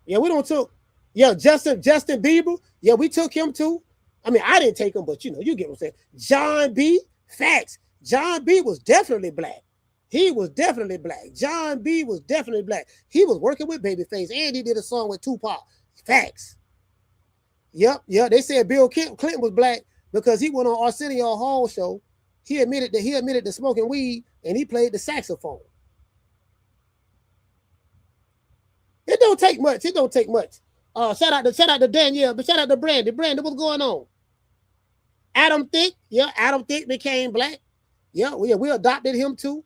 Yeah, we don't took. Yeah, Justin Bieber. Yeah, we took him too. I mean, I didn't take him, but you get what I'm saying. John B. Facts. John B. was definitely black. He was definitely black. John B. was definitely black. He was working with Babyface, and he did a song with Tupac. Facts. Yep. They said Bill Clinton was black because he went on Arsenio Hall show. He admitted to smoking weed, and he played the saxophone. It don't take much. Shout out to Danielle, but shout out to Brandy. Brandy, what's going on? Adam Thicke. Yeah, Adam Thicke became black. Yeah, we adopted him too.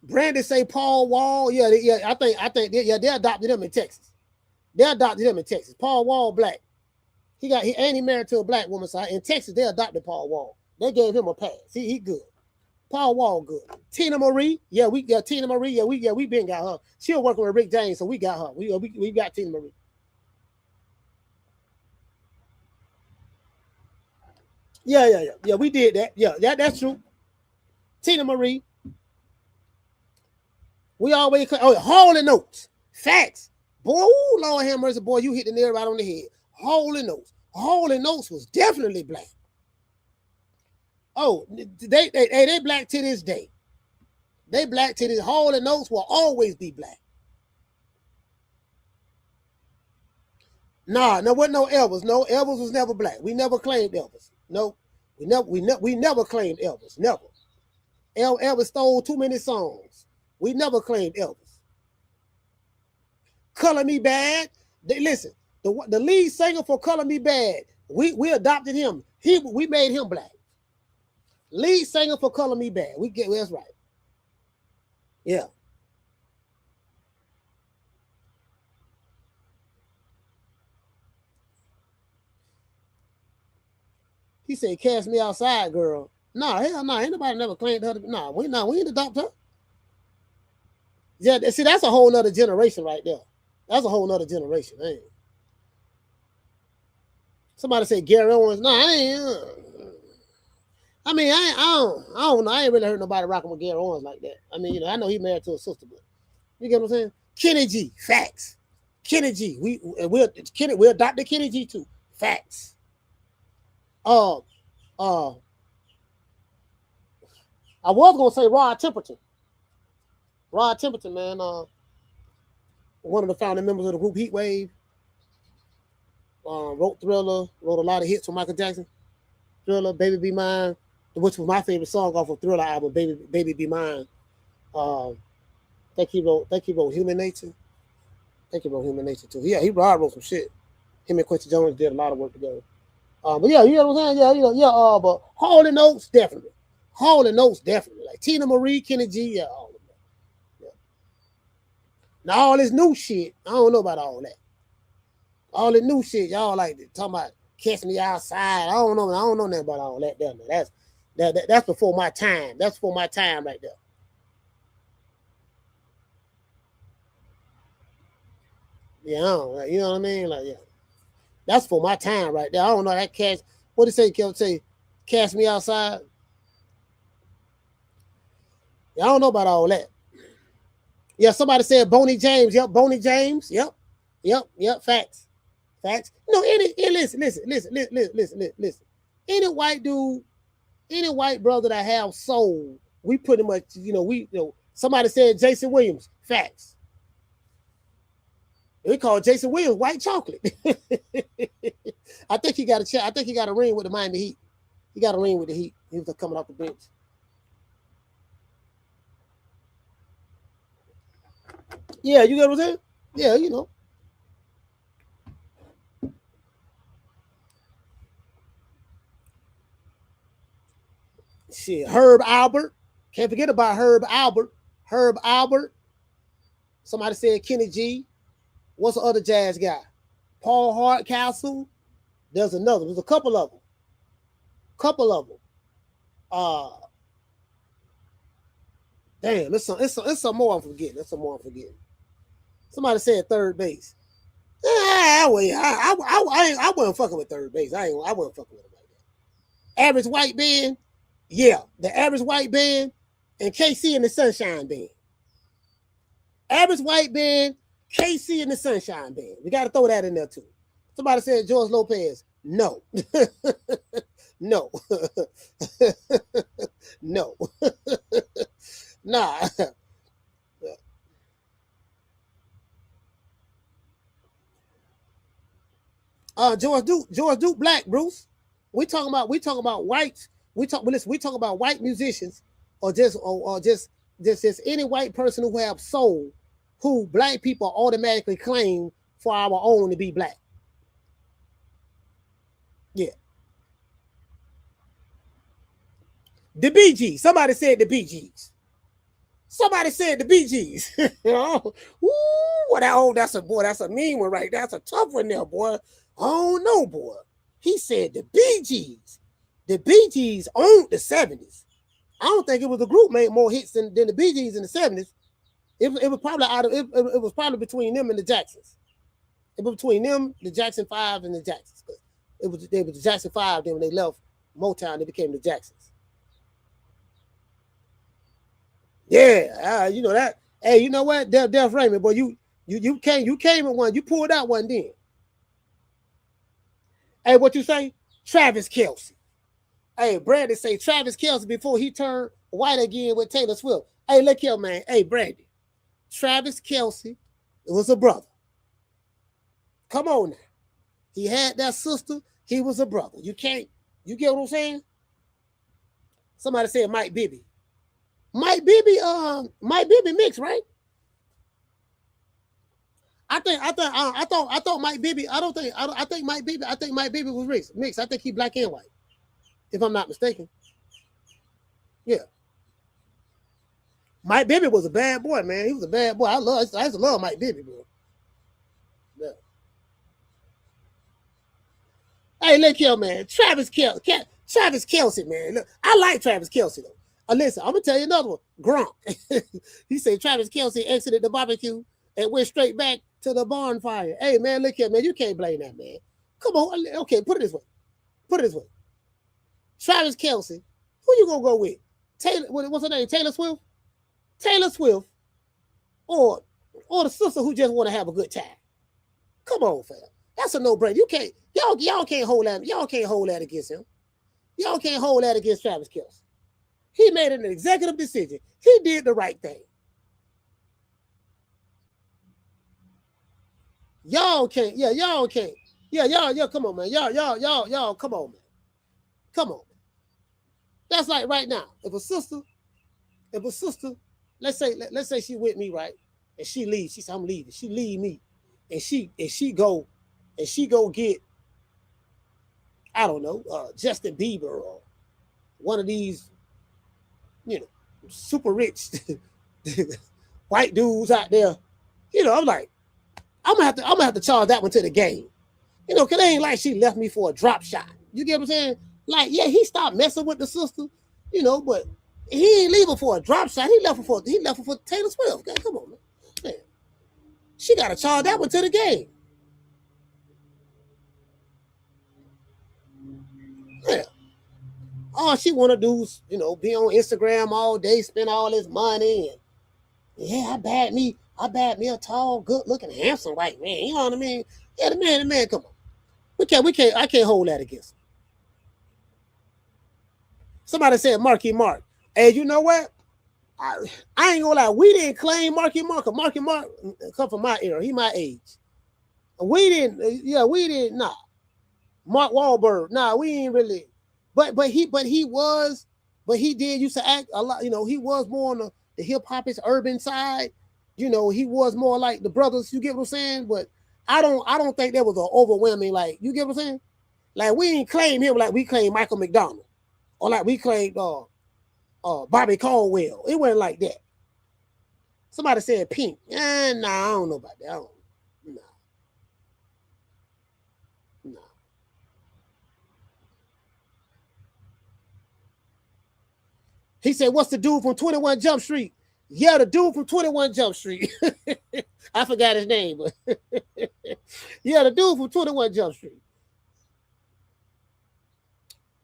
Brandy say Paul Wall. Yeah, I think they adopted him in Texas. Paul Wall black. He married to a black woman. So in Texas, they adopted Paul Wall. They gave him a pass. He good. Paul Wall good. Tina Marie. Yeah, we got Tina Marie. Yeah, we been got her. She was working with Rick James, so we got her. We got Tina Marie. Yeah, we did that. Yeah, that's true. Tina Marie. We always Hall and Oates. Facts. Boy, ooh, Lord have mercy, boy, you hit the nail right on the head. Hall and Oates. Hall and Oates was definitely black. Oh, they black to this day. They black to this. Hall and Oates will always be black. Nah, no, wasn't no Elvis. No, Elvis was never black. We never claimed Elvis. No, we never claimed Elvis. Never. Elvis stole too many songs. We never claimed Elvis. Color Me Bad. Listen, the lead singer for Color Me Bad, we adopted him. We made him black. Lead singer for Color Me Bad. That's right. Yeah. He said, "Cast me outside, girl." No, hell no. Ain't nobody never claimed her. No, we ain't adopt her. Yeah, see, that's a whole nother generation right there. That's a whole nother generation. Hey. Somebody said Gary Owens. No, I ain't. I mean, I don't know. I ain't really heard nobody rocking with Gary Owens like that. I mean, I know he married to a sister, but you get what I'm saying? Kenny G, facts. Kenny G, we adopted Kenny G too. Facts. I was gonna say Rod Temperton. Rod Temperton, man, one of the founding members of the group Heatwave. Wrote Thriller, wrote a lot of hits for Michael Jackson. Thriller, Baby Be Mine, which was my favorite song off of Thriller album, Baby Be Mine. I think he wrote Human Nature. think he wrote Human Nature too. Yeah, he wrote some shit. Him and Quincy Jones did a lot of work together. But yeah, you know what I'm saying? Yeah. But Hall and Oates, definitely. Like Tina Marie, Kenny G, yeah, all of that. Yeah. Now all this new shit, I don't know about all that. All the new shit, y'all like talking about Catch Me Outside. I don't know nothing about all that. That's before my time. That's before my time right there. Yeah, you know what I mean? Like, yeah. That's for my time right there. I don't know that catch. What did it say? Catch Me Outside. Yeah, I don't know about all that. Yeah, somebody said Boney James. Yep, Boney James. Yep. Facts. No, listen. Any white dude, any white brother that have soul, we pretty much, somebody said Jason Williams. Facts. We call Jason Williams white chocolate. I think he got a ring with the Miami Heat. He got a ring with the Heat. He was coming off the bench. Yeah, you get what I'm saying? Yeah, you know. Shit, Herb Albert. Can't forget about Herb Albert. Somebody said Kenny G. What's the other jazz guy? Paul Hardcastle. There's another. There's a couple of them. Damn, it's some more I'm forgetting. Somebody said third base. I wasn't fucking with third base. I wasn't fucking with him like that. Average white band. Yeah, the average white band and KC and the Sunshine Band. Average white band, KC and the Sunshine Band. We got to throw that in there too. Somebody said George Lopez. No. No. No. Nah. George Duke Black, Bruce. We talking about whites. We talk about white musicians or just any white person who have soul, who black people automatically claim for our own to be black. Yeah. The Bee Gees. Somebody said the Bee Gees. Ooh, that's a mean one right there. That's a tough one there, boy. Oh no, boy. He said the Bee Gees. The Bee Gees owned the 70s. I don't think it was a group made more hits than the Bee Gees in the 70s. It was probably between them and the Jacksons. It was between them, the Jackson 5 and the Jacksons. They were the Jackson 5, then when they left Motown, they became the Jacksons. Yeah, you know that. Hey, you know what? Def Raymond, boy, you came in one. You pulled out one then. Hey, what you say? Travis Kelce. Hey, Brandon say Travis Kelce before he turned white again with Taylor Swift. Hey, look here, man. Hey, Brandon. Travis Kelce was a brother. Come on now. He had that sister. He was a brother. You get what I'm saying? Somebody said Mike Bibby. Mike Bibby mixed, right? I think Mike Bibby. I think Mike Bibby was mixed. I think he black and white, if I'm not mistaken. Yeah. Mike Bibby was a bad boy, man. He was a bad boy. I used to love Mike Bibby, bro. Yeah. Hey, look here, man. Travis Kelce, man. Look, I like Travis Kelce though. Listen, I'm gonna tell you another one. Gronk. He said Travis Kelce exited the barbecue and went straight back to the bonfire. Hey, man, look here, man. You can't blame that, man. Come on. Okay, put it this way. Travis Kelce. Who you gonna go with? Taylor. What's her name? Taylor Swift. Or the sister who just want to have a good time. Come on, fam. That's a no-brainer. You can't. Y'all can't hold that. Y'all can't hold that against him. Y'all can't hold that against Travis Kelce. He made an executive decision. He did the right thing. Y'all can't. Yeah, y'all can't. Yeah, y'all, come on, man. Y'all, come on, man. Come on. That's like right now. If a sister, let's say she with me, right? And she leaves. She said, I'm leaving. She leave me. and she go get, I don't know, Justin Bieber or one of these, super rich white dudes out there. I'm like, I'm gonna have to charge that one to the game. Cause it ain't like she left me for a drop shot. You get what I'm saying? Like, yeah, he stopped messing with the sister, but he ain't leave her for a drop shot. He left her for Taylor Swift. Okay, come on, man. She gotta charge that one to the game. Yeah. All she wanna do is, be on Instagram all day, spend all this money, and yeah, I bad me a tall, good-looking, handsome white man. You know what I mean? Yeah, the man, come on. I can't hold that against him. Somebody said Marky Mark. Hey, you know what? I ain't gonna lie. We didn't claim Marky Mark. Marky Mark come from my era. He my age. We didn't. Nah. Mark Wahlberg. Nah, we ain't really. But he did used to act a lot. He was more on the hip hoppish urban side. He was more like the brothers. You get what I'm saying? But I don't think that was an overwhelming, like, you get what I'm saying? Like, we ain't claim him like we claim Michael McDonald or like we claimed Bobby Caldwell. It wasn't like that. Somebody said Pink. Nah, I don't know about that. Nah. He said, what's the dude from 21 Jump Street? Yeah, the dude from 21 Jump Street. I forgot his name, but yeah, the dude from 21 Jump Street.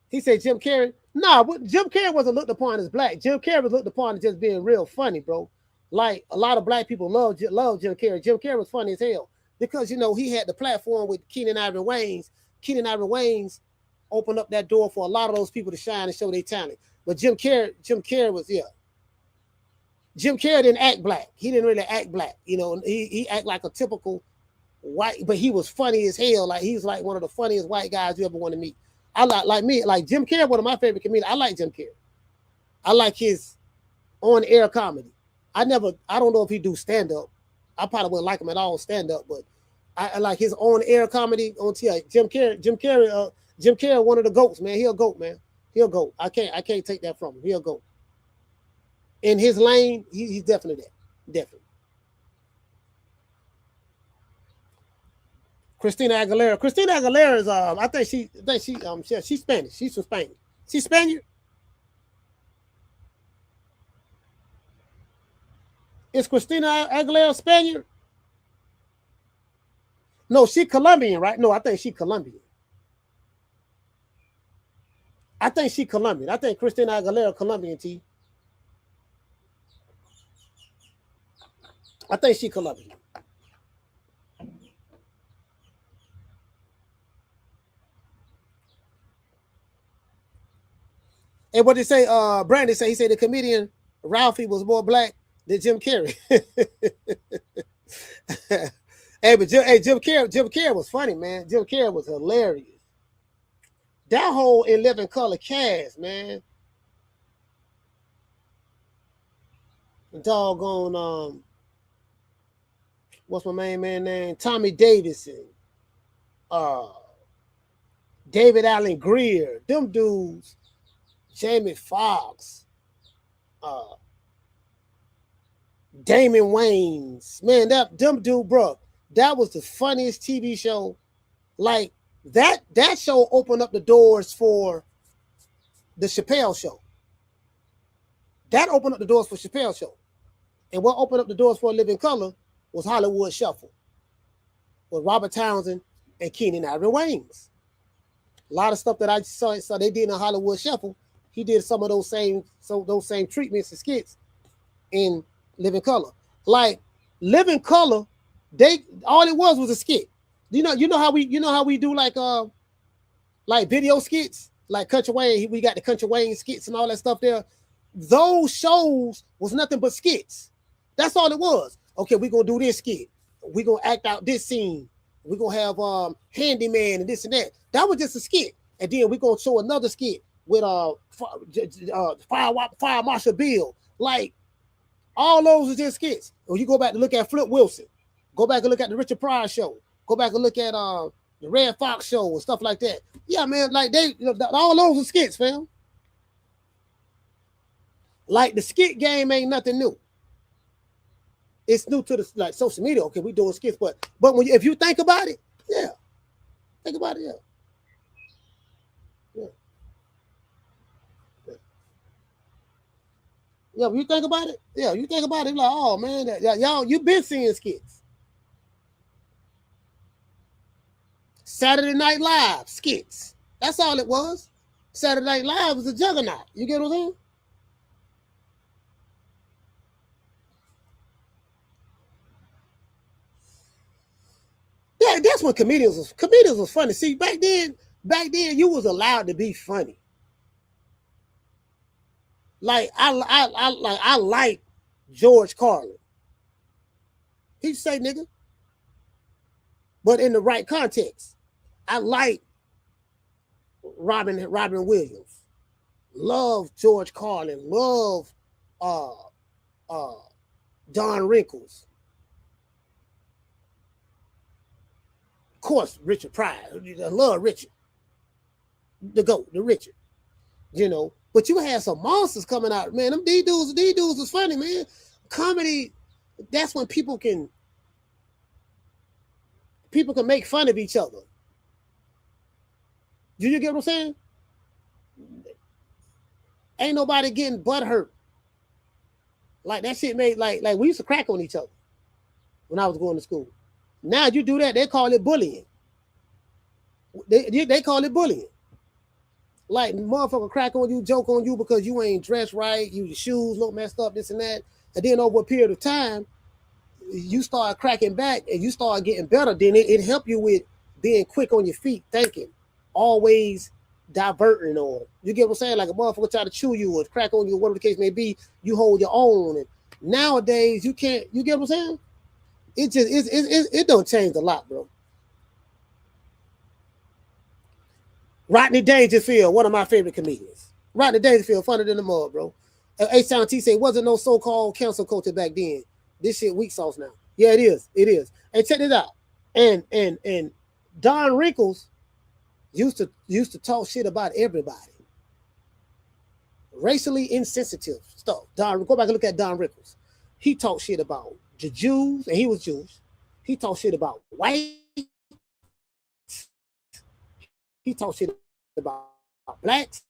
He said Jim Carrey. Nah, but Jim Carrey wasn't looked upon as black. Jim Carrey was looked upon as just being real funny, bro. Like, a lot of black people love Jim Carrey. Jim Carrey was funny as hell because, he had the platform with Keenan Ivory Wayans. Keenan Ivory Wayans opened up that door for a lot of those people to shine and show their talent. But Jim Carrey was, yeah. Jim Carrey didn't act black. He didn't really act black. He act like a typical white, but he was funny as hell. Like, he's like one of the funniest white guys you ever want to meet. I like Jim Carrey, one of my favorite comedians. I like Jim Carrey. I like his on-air comedy. I don't know if he do stand-up. I probably wouldn't like him at all stand-up, but I like his on-air comedy on TV. Jim Carrey, one of the GOATs, man. He'll GOAT, man. He'll GOAT. I can't take that from him. He'll GOAT. In his lane, he's definitely that. Definitely. Christina Aguilera is I think she's Spanish. She's from Spain. She's Spaniard. Is Christina Aguilera Spaniard? No, she Colombian, right? No, I think she Colombian. I think she Colombian. I think Christina Aguilera Colombian, T. I think she Colombian. And what they say, Brandon say, he said the comedian Ralphie was more black than Jim Carrey. Jim Carrey was funny, man. Jim Carrey was hilarious. That whole In Living Color cast, man. The doggone, what's my main man name? Tommy Davidson. David Allen Greer. Them dudes. Jamie Foxx. Damon Wayans. Man, them dude, bro. That was the funniest TV show. Like, that show opened up the doors for the Chappelle Show. That opened up the doors for Chappelle Show. And what opened up the doors for Living Color was Hollywood Shuffle with Robert Townsend and Keenan Ivory Wayans. A lot of stuff that I saw they did in Hollywood Shuffle. He did some of those same treatments and skits in Living Color. Like, Living Color, all it was a skit. You know how we do like video skits, like Country Wayne. We got the Country Wayne skits and all that stuff there. Those shows was nothing but skits. That's all it was. Okay, we're gonna do this skit. We're gonna act out this scene. We're gonna have handyman and this and that. That was just a skit. And then we're gonna show another skit with Fire Marshal Bill. Like, all those are just skits. When you go back to look at Flip Wilson, Go back and look at the Richard Pryor show. Go back and look at the Red Fox show and stuff like that. Yeah, man, like they, all those are skits, fam. Like the skit game ain't nothing new. It's new to the like social media. Okay, we doing skits, but when if you think about it, yeah, think about it, yeah. Yeah, when you think about it, yeah, you think about it, like, oh man, y'all, you been seeing skits. Saturday Night Live skits. That's all it was. Saturday Night Live was a juggernaut. You get what I'm saying? Yeah, that's when comedians was funny. See, back then you was allowed to be funny. Like I like George Carlin. He'd say nigga, but in the right context. I like Robin Williams. Love George Carlin. Love Don Rickles. Of course, Richard Pryor. I love Richard. The GOAT, the Richard. You know, but you had some monsters coming out, man. These dudes was funny, man. Comedy, that's when people can make fun of each other. Do you get what I'm saying? Ain't nobody getting butt hurt. Like that shit made like we used to crack on each other when I was going to school. Now you do that, they call it bullying. They call it bullying. Like motherfucker crack on you, joke on you because you ain't dressed right, your shoes look messed up, this and that. And then over a period of time, you start cracking back and you start getting better. Then it help you with being quick on your feet, thinking, always diverting, or you get what I'm saying? Like a motherfucker try to chew you or crack on you, whatever the case may be, you hold your own. And nowadays you can't. You get what I'm saying? It just it don't change a lot, bro. Rodney Dangerfield, one of my favorite comedians. Rodney Dangerfield, funny than the mud, bro. A-Sound T say, wasn't no so-called cancel culture back then. This shit weak sauce now. Yeah, it is. It is. And check this out. And Don Rickles used to talk shit about everybody. Racially insensitive stuff. Go back and look at Don Rickles. He talked shit about the Jews, and he was Jewish. He talked shit about white. He talked shit about blacks.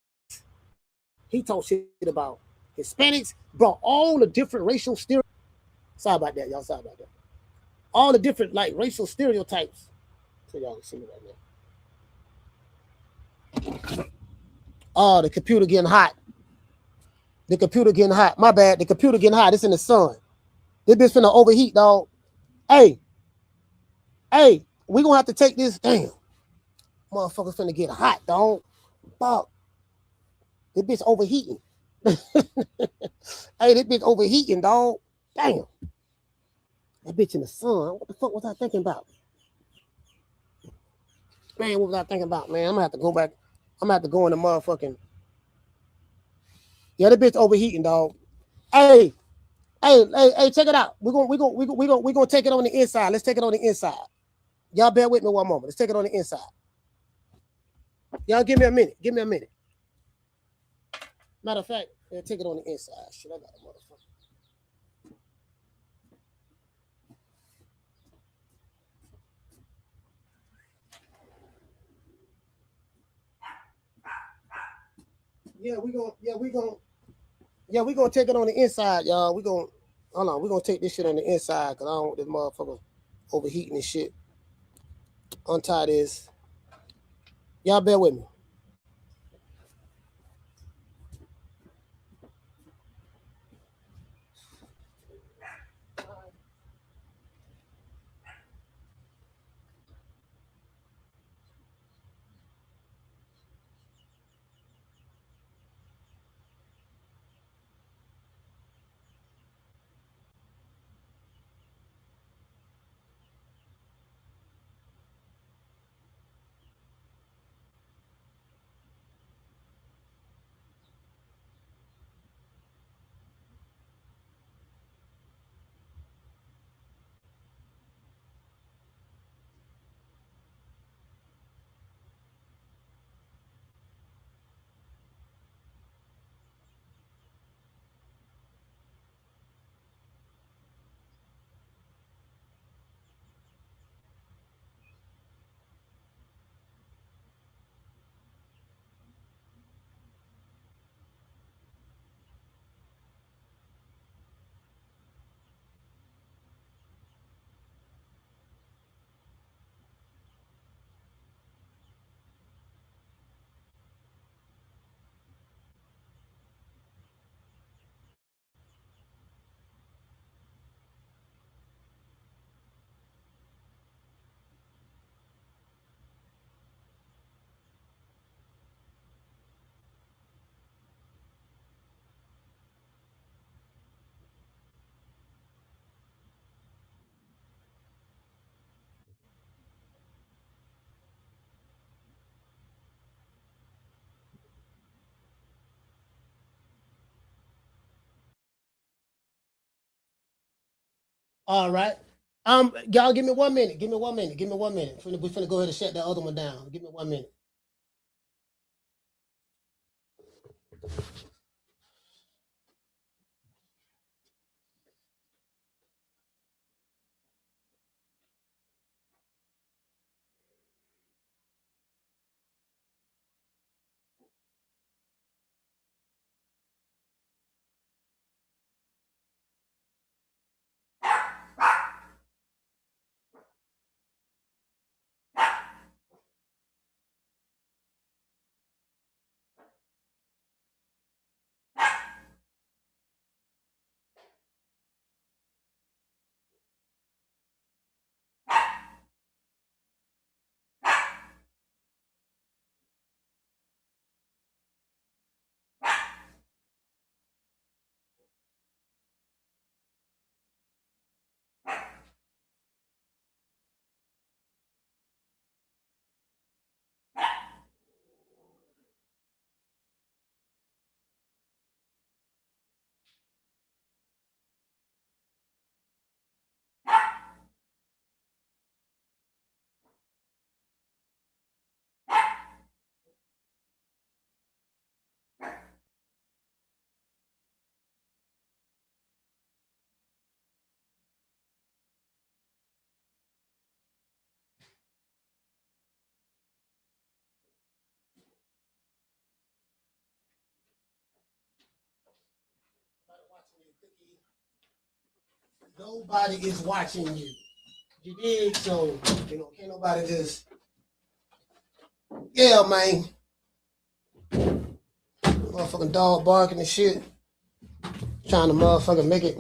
He talked shit about Hispanics. Brought all the different racial stereotypes. Sorry about that, y'all. Sorry about that. All the different like racial stereotypes. So y'all can see me right now. Oh, the computer getting hot. The computer getting hot. My bad. The computer getting hot. It's in the sun. This bitch finna overheat, dog. Hey, we gonna have to take this. Damn. Motherfuckers finna get hot, dog. Fuck. This bitch overheating. Hey, this bitch overheating, dog. Damn. That bitch in the sun. What the fuck was I thinking about? Man, what was I thinking about, man? I'm gonna have to go back. I'm gonna have to go in the motherfucking. Yeah, that bitch overheating, dog. Hey, check it out. We're gonna take it on the inside. Let's take it on the inside. Y'all bear with me one moment. Let's take it on the inside. Y'all give me a minute. Give me a minute. Matter of fact, take it on the inside. Shit, I got a motherfucker. We gonna take it on the inside, y'all. We're gonna take this shit on the inside because I don't want this motherfucker overheating this shit. Untie this. Y'all bear with me. All right. Y'all give me 1 minute. Give me 1 minute. Give me 1 minute. We finna go ahead and shut that other one down. Give me 1 minute. Nobody is watching you. You dig? So, can't nobody just, yeah, man. Motherfucking dog barking and shit. Trying to motherfucking make it.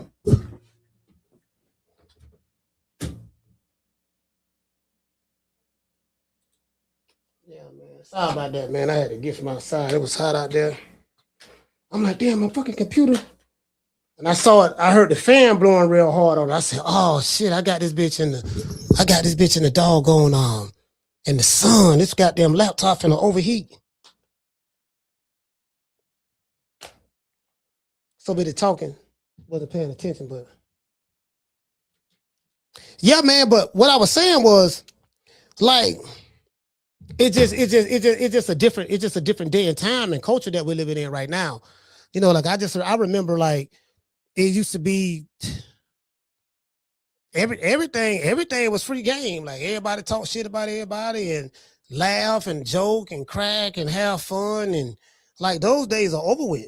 Yeah, man. Sorry about that, man. I had to get from outside. It was hot out there. I'm like, damn, my fucking computer. And I saw it. I heard the fan blowing real hard on it. I said, "Oh shit! I got this bitch in the doggone in the sun. This goddamn laptop finna overheat." So bit of talking, wasn't paying attention, but yeah, man. But what I was saying was, like, it's just a different day and time and culture that we're living in right now. Like I remember, like, it used to be everything was free game. Like, everybody talk shit about everybody and laugh and joke and crack and have fun, and like those days are over with.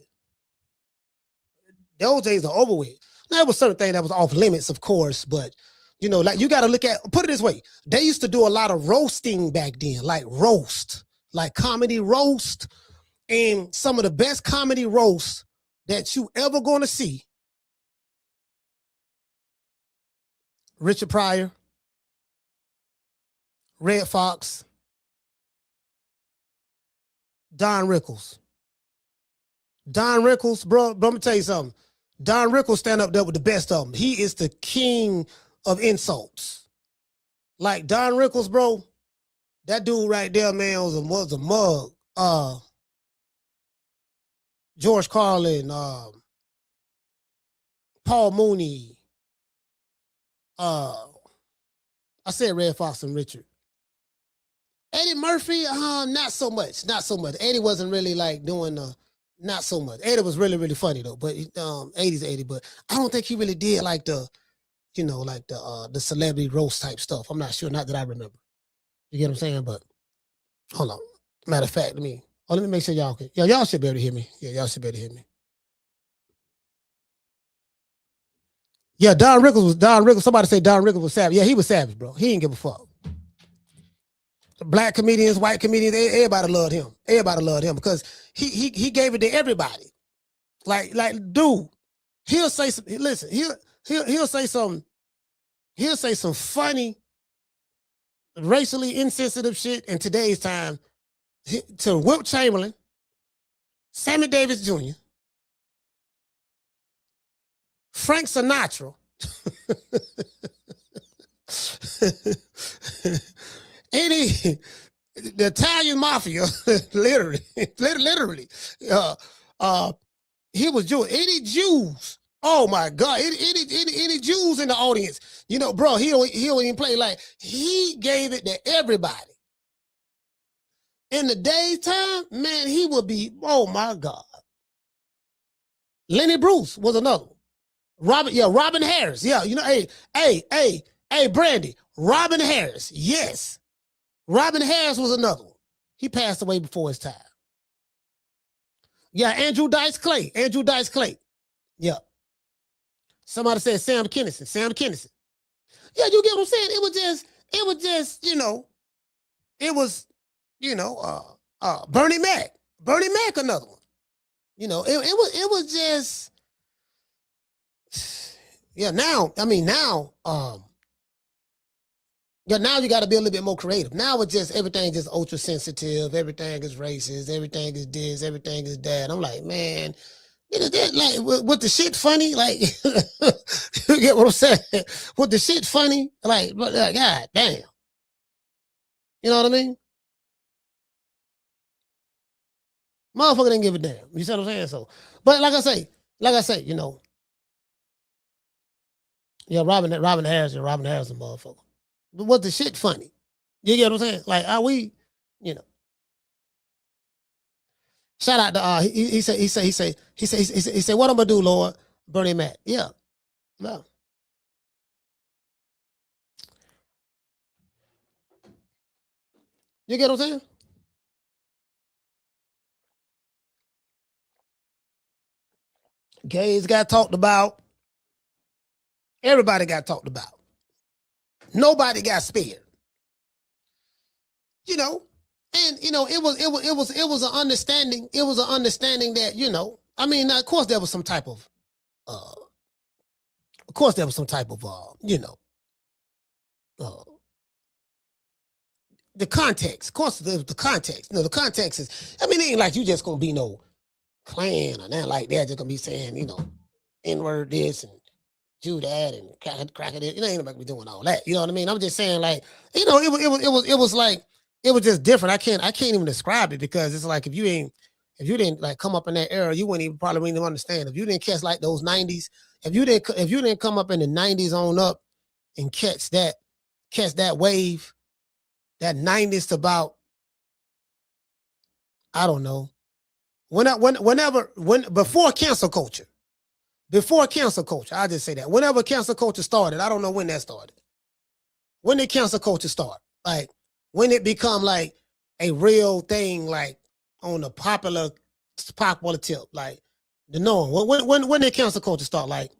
Those days are over with. Now, there was certain thing that was off limits, of course, but like, you got to look at, put it this way. They used to do a lot of roasting back then, like roast, like comedy roast, and some of the best comedy roasts that you ever going to see. Richard Pryor, Red Fox, Don Rickles. Don Rickles, bro, let me tell you something. Don Rickles stand up there with the best of them. He is the king of insults. Like, Don Rickles, bro, that dude right there, man, was a mug. George Carlin, Paul Mooney. I said Red Fox and Richard. Eddie Murphy, not so much. Eddie wasn't really like doing not so much. Eddie was really, really funny though, but 80s Eddie, but I don't think he really did like the celebrity roast type stuff. I'm not sure, not that I remember. You get what I'm saying? But hold on. Matter of fact, let me make sure y'all can. Y'all should be able to hear me. Yeah, y'all should be able to hear me. Yeah, Don Rickles. Somebody say Don Rickles was savage. Yeah, he was savage, bro. He didn't give a fuck. Black comedians, white comedians, everybody loved him. Everybody loved him because he gave it to everybody. Like, dude, he'll say some. Listen, he'll say some. He'll say some funny, racially insensitive shit in today's time to Wilt Chamberlain, Sammy Davis Jr., Frank Sinatra, the Italian mafia, literally, he was Jewish. Any Jews Oh my God! Any Jews in the audience? You know, bro, he don't even play like he gave it to everybody. In the daytime, man, he would be. Oh my God! Lenny Bruce was another one. Robin Harris. Yeah, you know, hey, Brandy, Robin Harris. Yes, Robin Harris was another one. He passed away before his time. Yeah, Andrew Dice Clay. Yeah. Somebody said Sam Kinison. Yeah, you get what I'm saying? It was just, Bernie Mac. Bernie Mac, another one. You know, it was just, yeah, now you got to be a little bit more creative. Now it's just, everything is ultra sensitive. Everything is racist. Everything is this. Everything is that. I'm like, man, like, with the shit funny, like, you get what I'm saying? With the shit funny, like, God damn. You know what I mean? Motherfucker didn't give a damn. You see what I'm saying? So, but like I say, you know, yeah, Robin Harris, a motherfucker. But was the shit funny? You get what I'm saying? Like, are we, you know? Shout out to he said, what I'm gonna do, Lord? Bernie Mac. Yeah. No. You get what I'm saying? Gays got talked about. Everybody got talked about. Nobody got spared. You know, and you know, it was an understanding. It was an understanding that, you know, I mean, of course there was some type of you know, the context. Of course, there was the context. You know, the context is, I mean, it ain't like you just gonna be no Klan or nothing like that. Just gonna be saying, you know, N-word this and Jew that and crack it. You know, ain't nobody be doing all that. You know what I mean? I'm just saying, like, you know, it was like, it was just different. I can't even describe it, because it's like, if you didn't like come up in that era, you wouldn't probably even understand. If you didn't catch like those 90s, if you didn't come up in the 90s on up and catch that wave, that 90s to about, I don't know, before cancel culture, I just say that. Whenever cancel culture started, I don't know when that started. When did cancel culture start? Like, when it become like a real thing, like on the popular tip, like the norm. When did cancel culture start? Like,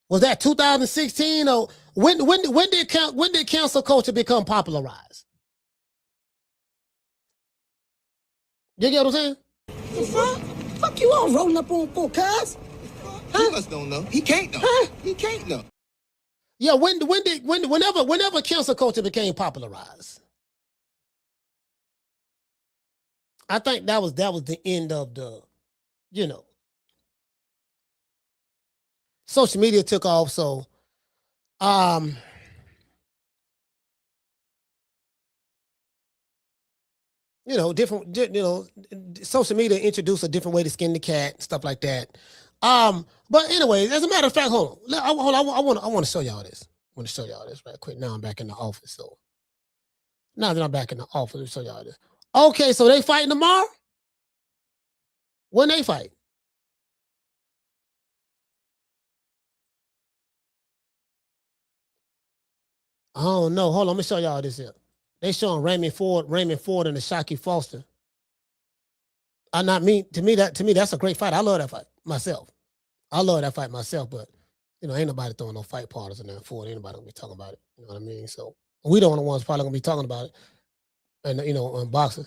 was that 2016 or when did cancel culture become popularized? You get what I'm saying? The fuck? Fuck you all rolling up on for, cuz? He must don't know. He can't know. Huh? He can't know. Yeah, whenever cancel culture became popularized, I think that was the end of the, you know, social media took off. So, you know, social media introduced a different way to skin the cat, stuff like that. But anyways, as a matter of fact, hold on. I want to show y'all this. I want to show y'all this right quick. Now I'm back in the office. So now that I'm back in the office, let me show y'all this. Okay, so they fighting tomorrow? When they fight? I don't know. Hold on, let me show y'all this here. They showing Raymond Ford and the Shockey Foster. To me, that's a great fight. I love that fight myself. But you know, ain't nobody throwing no fight partners in there for it. Ain't nobody gonna be talking about it. You know what I mean? So we the only ones probably gonna be talking about it. And you know, on boxing.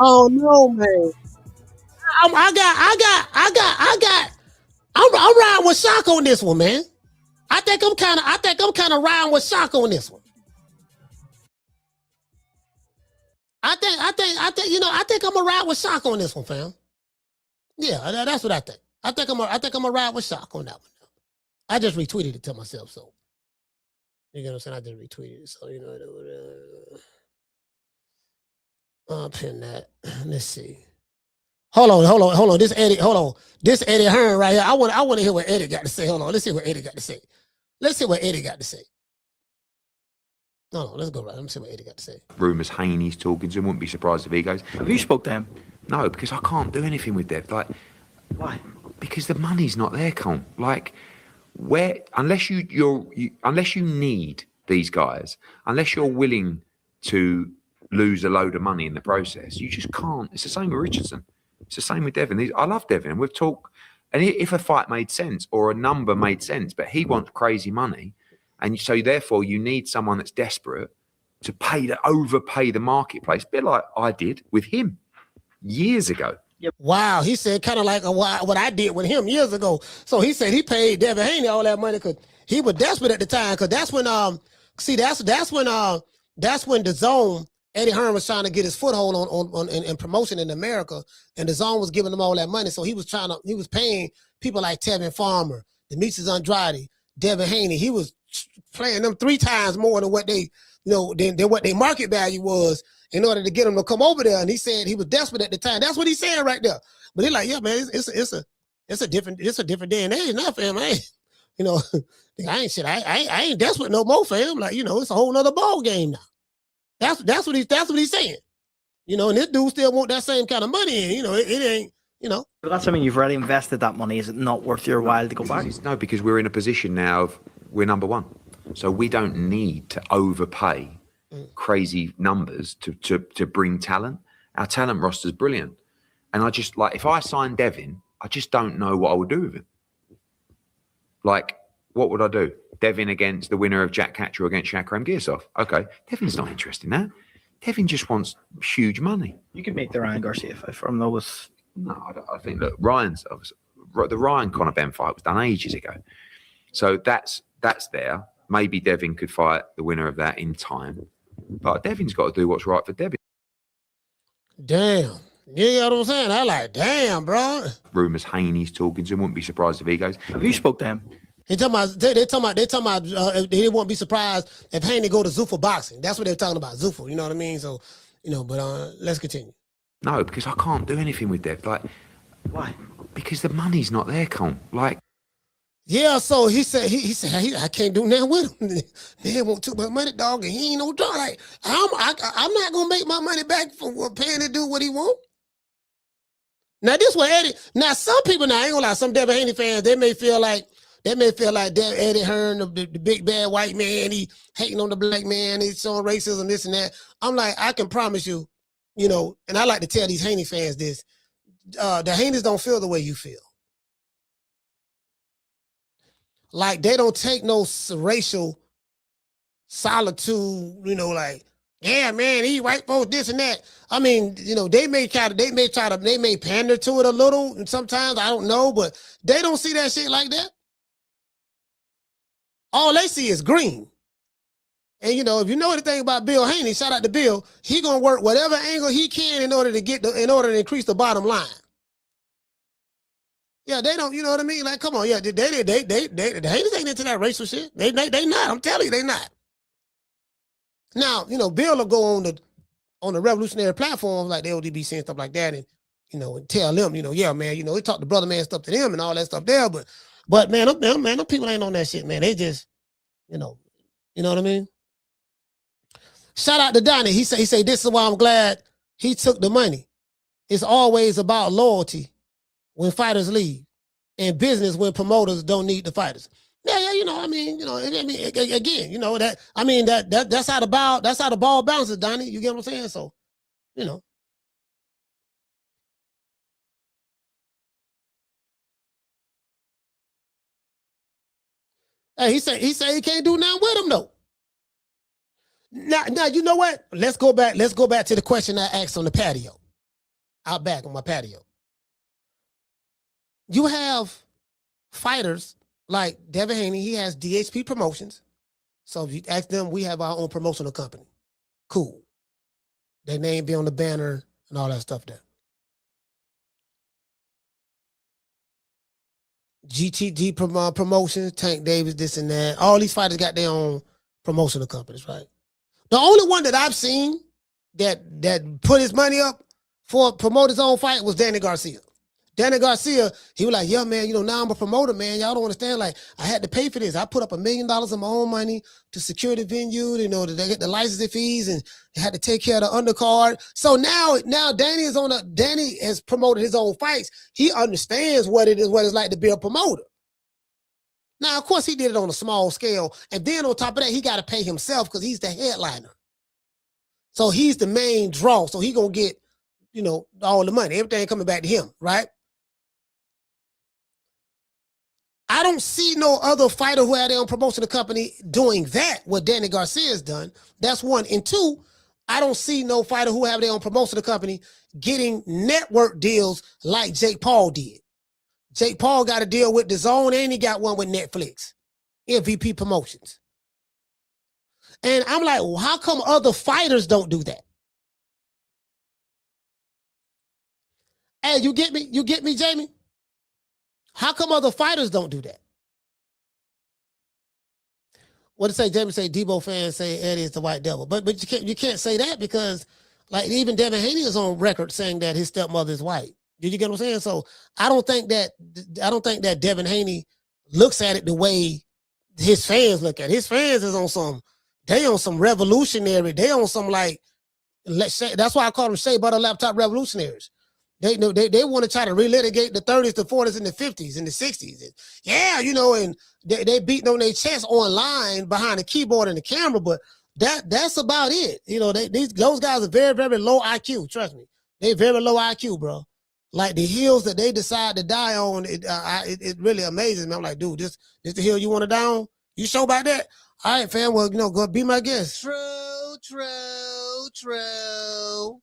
Oh no, man. I'm riding with Shock on this one, man. I think I'm kind of riding with Shock on this one. I think I'm gonna ride with Shock on this one, fam. Yeah, that's what I think. I think I'm gonna ride with Shock on that one. I just retweeted it to myself, so you know what I'm saying. I just retweeted it, so you know. I'll pin that. Let's see. Hold on. This Eddie Hearn right here. I want to hear what Eddie got to say. Hold on. Let's hear what Eddie got to say. No, let's go right. Let me see what Eddie got to say. Rumours Haney's talking to him. Wouldn't be surprised if he goes. Have you spoke to him? No, because I can't do anything with Dev. Like, why? Because the money's not there, Con. Like, unless you need these guys, unless you're willing to lose a load of money in the process, you just can't. It's the same with Richardson. It's the same with Devin. I love Devin. We've talked, and if a fight made sense or a number made sense, but he wants crazy money, and so therefore you need someone that's desperate to overpay the marketplace, a bit like I did with him years ago. Wow, he said kind of like what I did with him years ago. So he said he paid Devin Haney all that money because he was desperate at the time. Because that's when that's when the Zone, Eddie Hearn was trying to get his foothold on promotion in America, and the Zone was giving him all that money. So he was paying people like Tevin Farmer, Demetrius Andrade, Devin Haney. He was paying them 3 times more than what they than what their market value was, in order to get him to come over there. And he said he was desperate at the time. That's what he's saying right there. But he's like, yeah, man, it's a different day and age now, fam. I ain't desperate no more, fam. Like, it's a whole nother ball game now. That's what he's saying. And this dude still want that same kind of money. And, it ain't, But that's, you've already invested that money. Is it not worth your while to go back? No, because we're in a position now of we're number one. So we don't need to overpay crazy numbers to bring talent. Our talent roster is brilliant. And I just, like, if I sign Devin, I just don't know what I would do with him. Like, what would I do? Devin against the winner of Jack Catcher against Shakram Girsov. Okay, Devin's not interested in that. Devin just wants huge money. You could make the Ryan Garcia fight from those. No, I think, look, the Ryan Conor Ben fight was done ages ago. So that's there. Maybe Devin could fight the winner of that in time. But Devin's got to do what's right for Devin. Damn. You know what I'm saying? I like, damn, bro. Rumours Haney's talking to him. Wouldn't be surprised if he goes. Have you spoke to him? They talking about they won't be surprised if Haney go to Zuffa boxing. That's what they're talking about, Zuffa. You know what I mean? So, but let's continue. No, because I can't do anything with Dev. Like, why? Because the money's not there, Con. Like, yeah. So he said I can't do nothing with him. They want too much money, dog, and he ain't no dog. Like, I'm not gonna make my money back for paying to do what he want. Now this one, Eddie. Now some people, I ain't gonna lie, some Devin Haney fans, they may feel like Eddie Hearn, the big bad white man, he hating on the black man, he's showing racism, this and that. I'm like, I can promise you, and I like to tell these Haney fans this, the Haneys don't feel the way you feel. Like, they don't take no racial solitude, like, yeah, man, he white folks, this and that. I mean, they may pander to it a little, and sometimes, I don't know, but they don't see that shit like that. All they see is green. And, if you know anything about Bill Haney, shout out to Bill, he going to work whatever angle he can in order to increase the bottom line. Yeah, they don't, you know what I mean? Like, come on, yeah, the Haney's ain't into that racial shit. They not, I'm telling you, they not. Now, Bill will go on the revolutionary platforms like the LDBC and stuff like that, and, and tell them, yeah, man, he talk the brother man stuff to them and all that stuff there, but man, them people ain't on that shit, man. They just, you know what I mean? Shout out to Donnie. He say, this is why I'm glad he took the money. It's always about loyalty when fighters leave, and business when promoters don't need the fighters. Yeah, again, that's how the ball bounces, Donnie. You get what I'm saying? So, Hey, he say he can't do nothing with him though. Now, you know what? Let's go back to the question I asked on the patio. Out back on my patio. You have fighters like Devin Haney, he has DHP Promotions. So if you ask them, we have our own promotional company. Cool. Their name be on the banner and all that stuff there. GTG Promotions, Tank Davis, this and that. All these fighters got their own promotional companies, right? The only one that I've seen that put his money up for promote his own fight was Danny Garcia. Danny Garcia, he was like, yeah, man, now I'm a promoter, man. Y'all don't understand. Like, I had to pay for this. I put up $1 million of my own money to secure the venue, to get the licensing fees, and they had to take care of the undercard. So now Danny has promoted his own fights. He understands what it's like to be a promoter. Now, of course, he did it on a small scale. And then on top of that, he got to pay himself because he's the headliner. So he's the main draw. So he going to get, all the money, everything coming back to him, right? I don't see no other fighter who had their own promotional company doing that, what Danny Garcia has done. That's one. And two, I don't see no fighter who have their own promotional company getting network deals like Jake Paul did. Jake Paul got a deal with DAZN and he got one with Netflix, MVP Promotions. And I'm like, well, how come other fighters don't do that? Hey, you get me? You get me, Jamie? How come other fighters don't do that? What did say? Jamie say Debo fans say Eddie is the white devil, but you can't say that because like even Devin Haney is on record saying that his stepmother is white. Did you get what I'm saying? So I don't think that Devin Haney looks at it the way his fans look at it. His fans is on some revolutionary. They on some like, that's why I call them Shea Butter Laptop revolutionaries. They want to try to relitigate the 30s, the 40s, and the 50s, and the 60s. And yeah, and they beating on their chest online behind the keyboard and the camera, but that's about it. Those guys are very, very low IQ. Trust me, they very low IQ, bro. Like the hills that they decide to die on, it really amazes me. I'm like, dude, this the hill you want to die on? You sure about that? All right, fam. Well, go be my guest. True.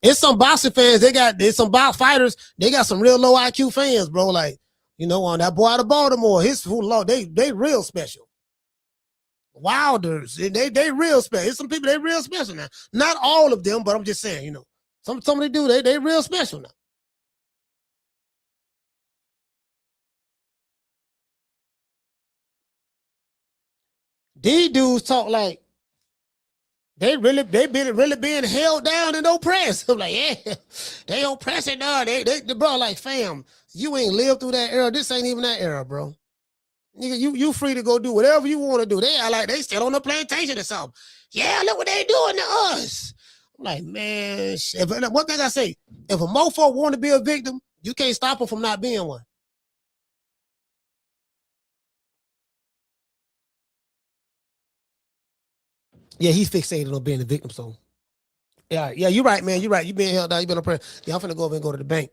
It's some boxing fans. There's some box fighters. They got some real low IQ fans, bro. Like, on that boy out of Baltimore, they real special. Wilders, they real special. There's some people they real special now. Not all of them, but I'm just saying, some of they do they real special now. These dudes talk like they really being held down and oppressed. I'm like, yeah, they oppressing now. They bro, like, fam, you ain't lived through that era. This ain't even that era, bro. Nigga, you free to go do whatever you want to do. They are like they still on the plantation or something. Yeah, look what they doing to us. I'm like, man, one thing I say, if a mofo want to be a victim, you can't stop him from not being one. Yeah, he's fixated on being the victim. So, yeah, you're right, man. You're right. You being held down. You been oppressed. Yeah, I'm finna go over and go to the bank.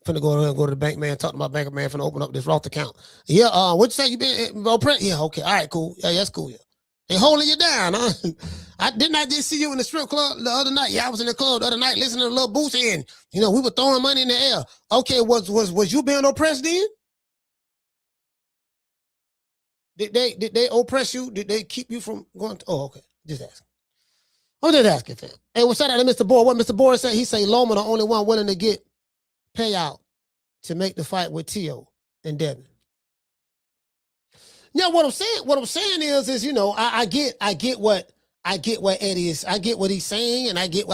Finna go over and go to the bank, man. Talk to my banker, man. Finna open up this Roth account. Yeah, what you say? You been oppressed? Yeah, okay. All right, cool. Yeah, that's cool. Yeah, they holding you down, huh? I just see you in the strip club the other night. Yeah, I was in the club the other night listening to Lil Boosie, and we were throwing money in the air. Okay, was you being oppressed then? Did they oppress you? Did they keep you from going to, okay. Just asking. I'm just asking, fam. Hey, what's that to Mr. Boyd? What Mr. Boyd said, he say Loma the only one willing to get payout to make the fight with Tio and Devin. Yeah, what I'm saying is, I get what Eddie is, I get what he's saying, and I get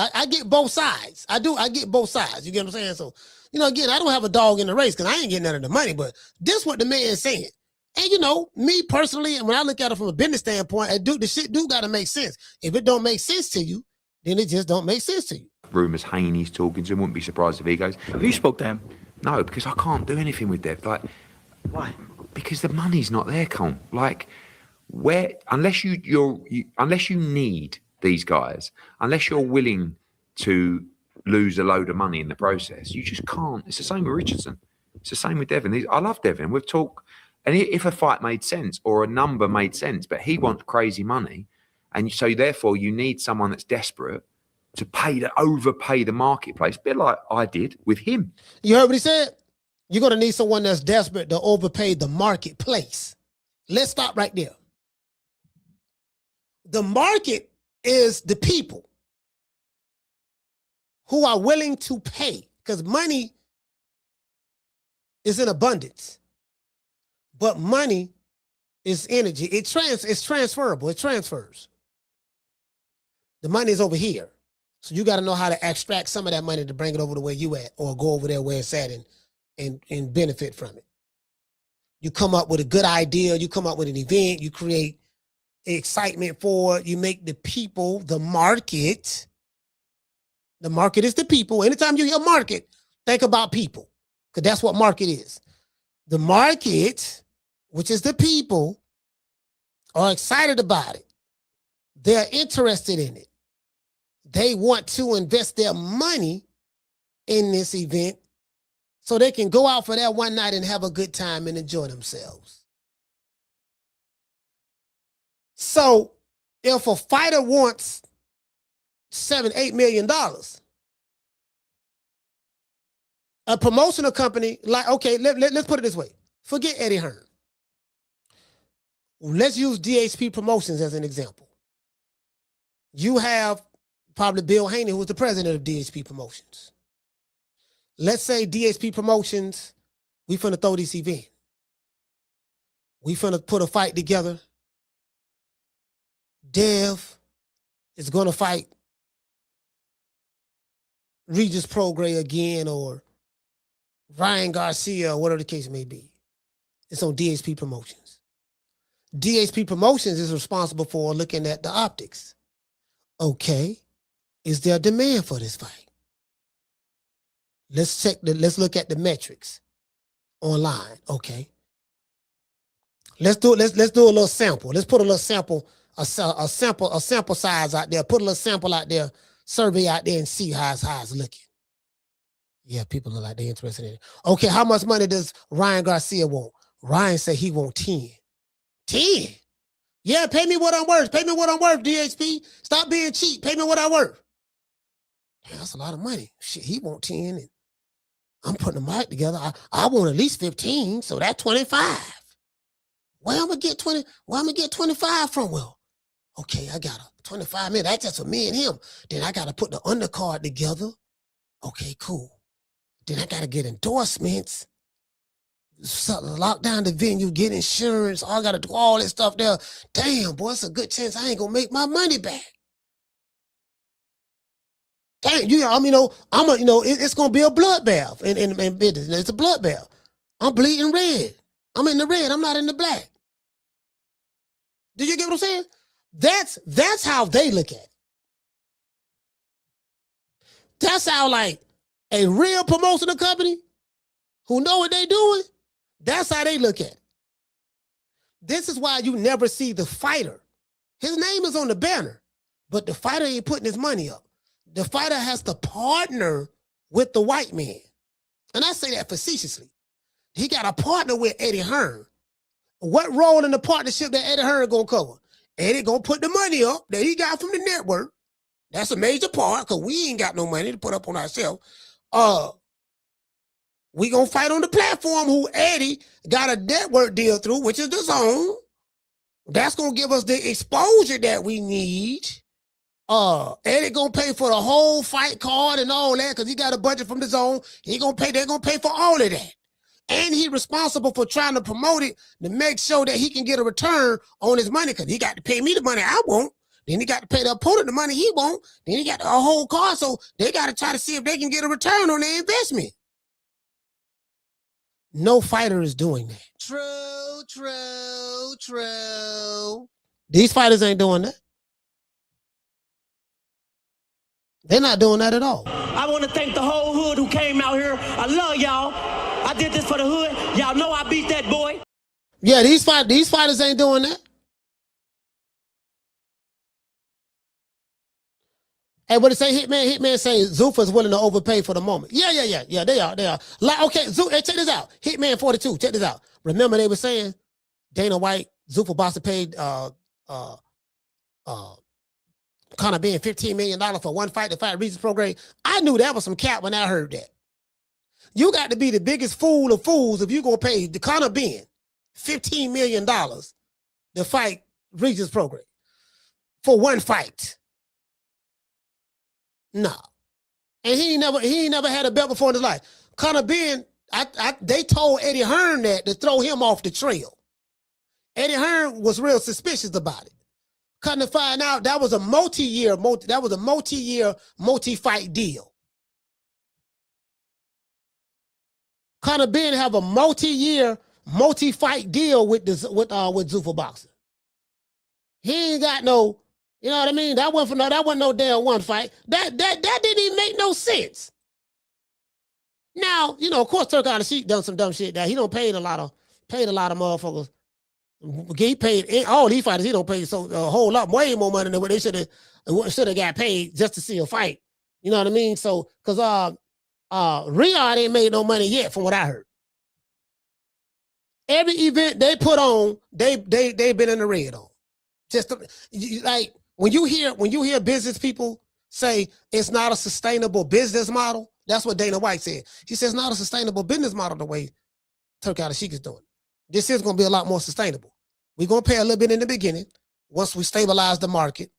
both sides. I get both sides. You get what I'm saying? So, again, I don't have a dog in the race because I ain't getting none of the money, but this what the man is saying. And me personally, and when I look at it from a business standpoint, the shit do gotta make sense. If it don't make sense to you, then it just don't make sense to you. Rumours Haney's talking to him. Wouldn't be surprised if he goes. Have you spoke to him? No, because I can't do anything with Dev. Like, why? Because the money's not there, Con. Like, unless you need these guys, unless you're willing to lose a load of money in the process, you just can't. It's the same with Richardson. It's the same with Devin. I love Devin. We've talked. And if a fight made sense or a number made sense, but he wants crazy money, and so therefore you need someone that's desperate to overpay the marketplace, a bit like I did with him. You heard what he said? You're going to need someone that's desperate to overpay the marketplace. Let's stop right there. The market is the people who are willing to pay, because money is in abundance. But money is energy. It's transferable. It transfers. The money is over here. So you got to know how to extract some of that money to bring it over to where you at, or go over there where it's at and benefit from it. You come up with a good idea. You come up with an event. You create excitement for it. You make the people, the market. The market is the people. Anytime you hear market, think about people, because that's what market is. The market, which is the people, are excited about it. They're interested in it. They want to invest their money in this event so they can go out for that one night and have a good time and enjoy themselves. So if a fighter wants $7-8 million, a promotional company, like, okay, let's put it this way. Forget Eddie Hearn. Let's use DHP Promotions as an example. You have probably Bill Haney, who was the president of DHP Promotions. Let's say DHP Promotions, we finna throw this event. We finna put a fight together. Dev is gonna fight Regis Prograis again, or Ryan Garcia, or whatever the case may be. It's on DHP Promotions. DHP Promotions is responsible for looking at the optics. Okay, is there a demand for this fight? Let's look at the metrics online. Okay. Let's do a little sample. Let's put a little sample, a sample size out there. Put a little sample out there, survey out there, and see how it's looking. Yeah, people look like they're interested in it. Okay, how much money does Ryan Garcia want? Ryan said he want 10. 10? Yeah, pay me what I'm worth. Pay me what I'm worth, DHP. Stop being cheap. Pay me what I'm worth. Damn, that's a lot of money. Shit, he want 10, and I'm putting the mic together. I want at least 15, so that's 25. Where I'm gonna get 20? Where I'm gonna get 25 from? Well, okay, I got a 25 minutes. That's just for me and him. Then I gotta put the undercard together. Okay, cool. Then I gotta get endorsements. Lock down the venue, get insurance. I gotta do all this stuff there. Damn, boy, it's a good chance I ain't gonna make my money back. Damn, it's gonna be a bloodbath in business. It's a bloodbath. I'm bleeding red. I'm in the red. I'm not in the black. Did you get what I'm saying? That's how they look at it. That's how, like, a real promotional company who know what they doing, that's how they look at it. This is why you never see the fighter. His name is on the banner, but the fighter ain't putting his money up. The fighter has to partner with the white man. And I say that facetiously. He got a partner with Eddie Hearn. What role in the partnership that Eddie Hearn gonna cover? Eddie gonna put the money up that he got from the network. That's a major part, because we ain't got no money to put up on ourselves. We gonna fight on the platform who Eddie got a network deal through, which is the Zone. That's gonna give us the exposure that we need. Eddie gonna pay for the whole fight card and all that, because he got a budget from the Zone. They're gonna pay for all of that. And he's responsible for trying to promote it to make sure that he can get a return on his money, because he got to pay me the money I want. Then he got to pay the opponent the money he want. Then he got a whole card, so they got to try to see if they can get a return on their investment. No fighter is doing that. True. These fighters ain't doing that. They're not doing that at all. I want to thank the whole hood who came out here. I love y'all. I did this for the hood. Y'all know I beat that boy. Yeah, these fighters ain't doing that. Hey, what it say? Hitman say Zuffa's willing to overpay for the moment. Yeah, they are. Like, okay, hey, check this out. Hitman 42, check this out. Remember they were saying Dana White, Zuffa Bossa paid Conor being $15 million for one fight to fight Regis Prograis. I knew that was some cap when I heard that. You got to be the biggest fool of fools if you're going to pay the Conor Ben $15 million to fight Regis Prograis for one fight. No. And he ain't never had a belt before in his life. Conor Ben, they told Eddie Hearn that to throw him off the trail. Eddie Hearn was real suspicious about it. Come to find out, that was a multi-fight deal. Conor Ben have a multi-fight deal with Zuffa Boxing. He ain't got no, you know what I mean? That wasn't no damn one fight. That didn't even make no sense. Now, you know, of course, Turk on the Sheik done some dumb shit that he don't paid a lot of motherfuckers. He paid all these fighters. He don't pay a whole lot, way more money than what they should have got paid just to see a fight. You know what I mean? So, because Riyadh ain't made no money yet, from what I heard. Every event they put on, they been in the red on. Just like when you hear business people say it's not a sustainable business model, that's what Dana White said. He says it's not a sustainable business model the way Turk Al Sheikh is doing. This is going to be a lot more sustainable. We're going to pay a little bit in the beginning. Once we stabilize the market,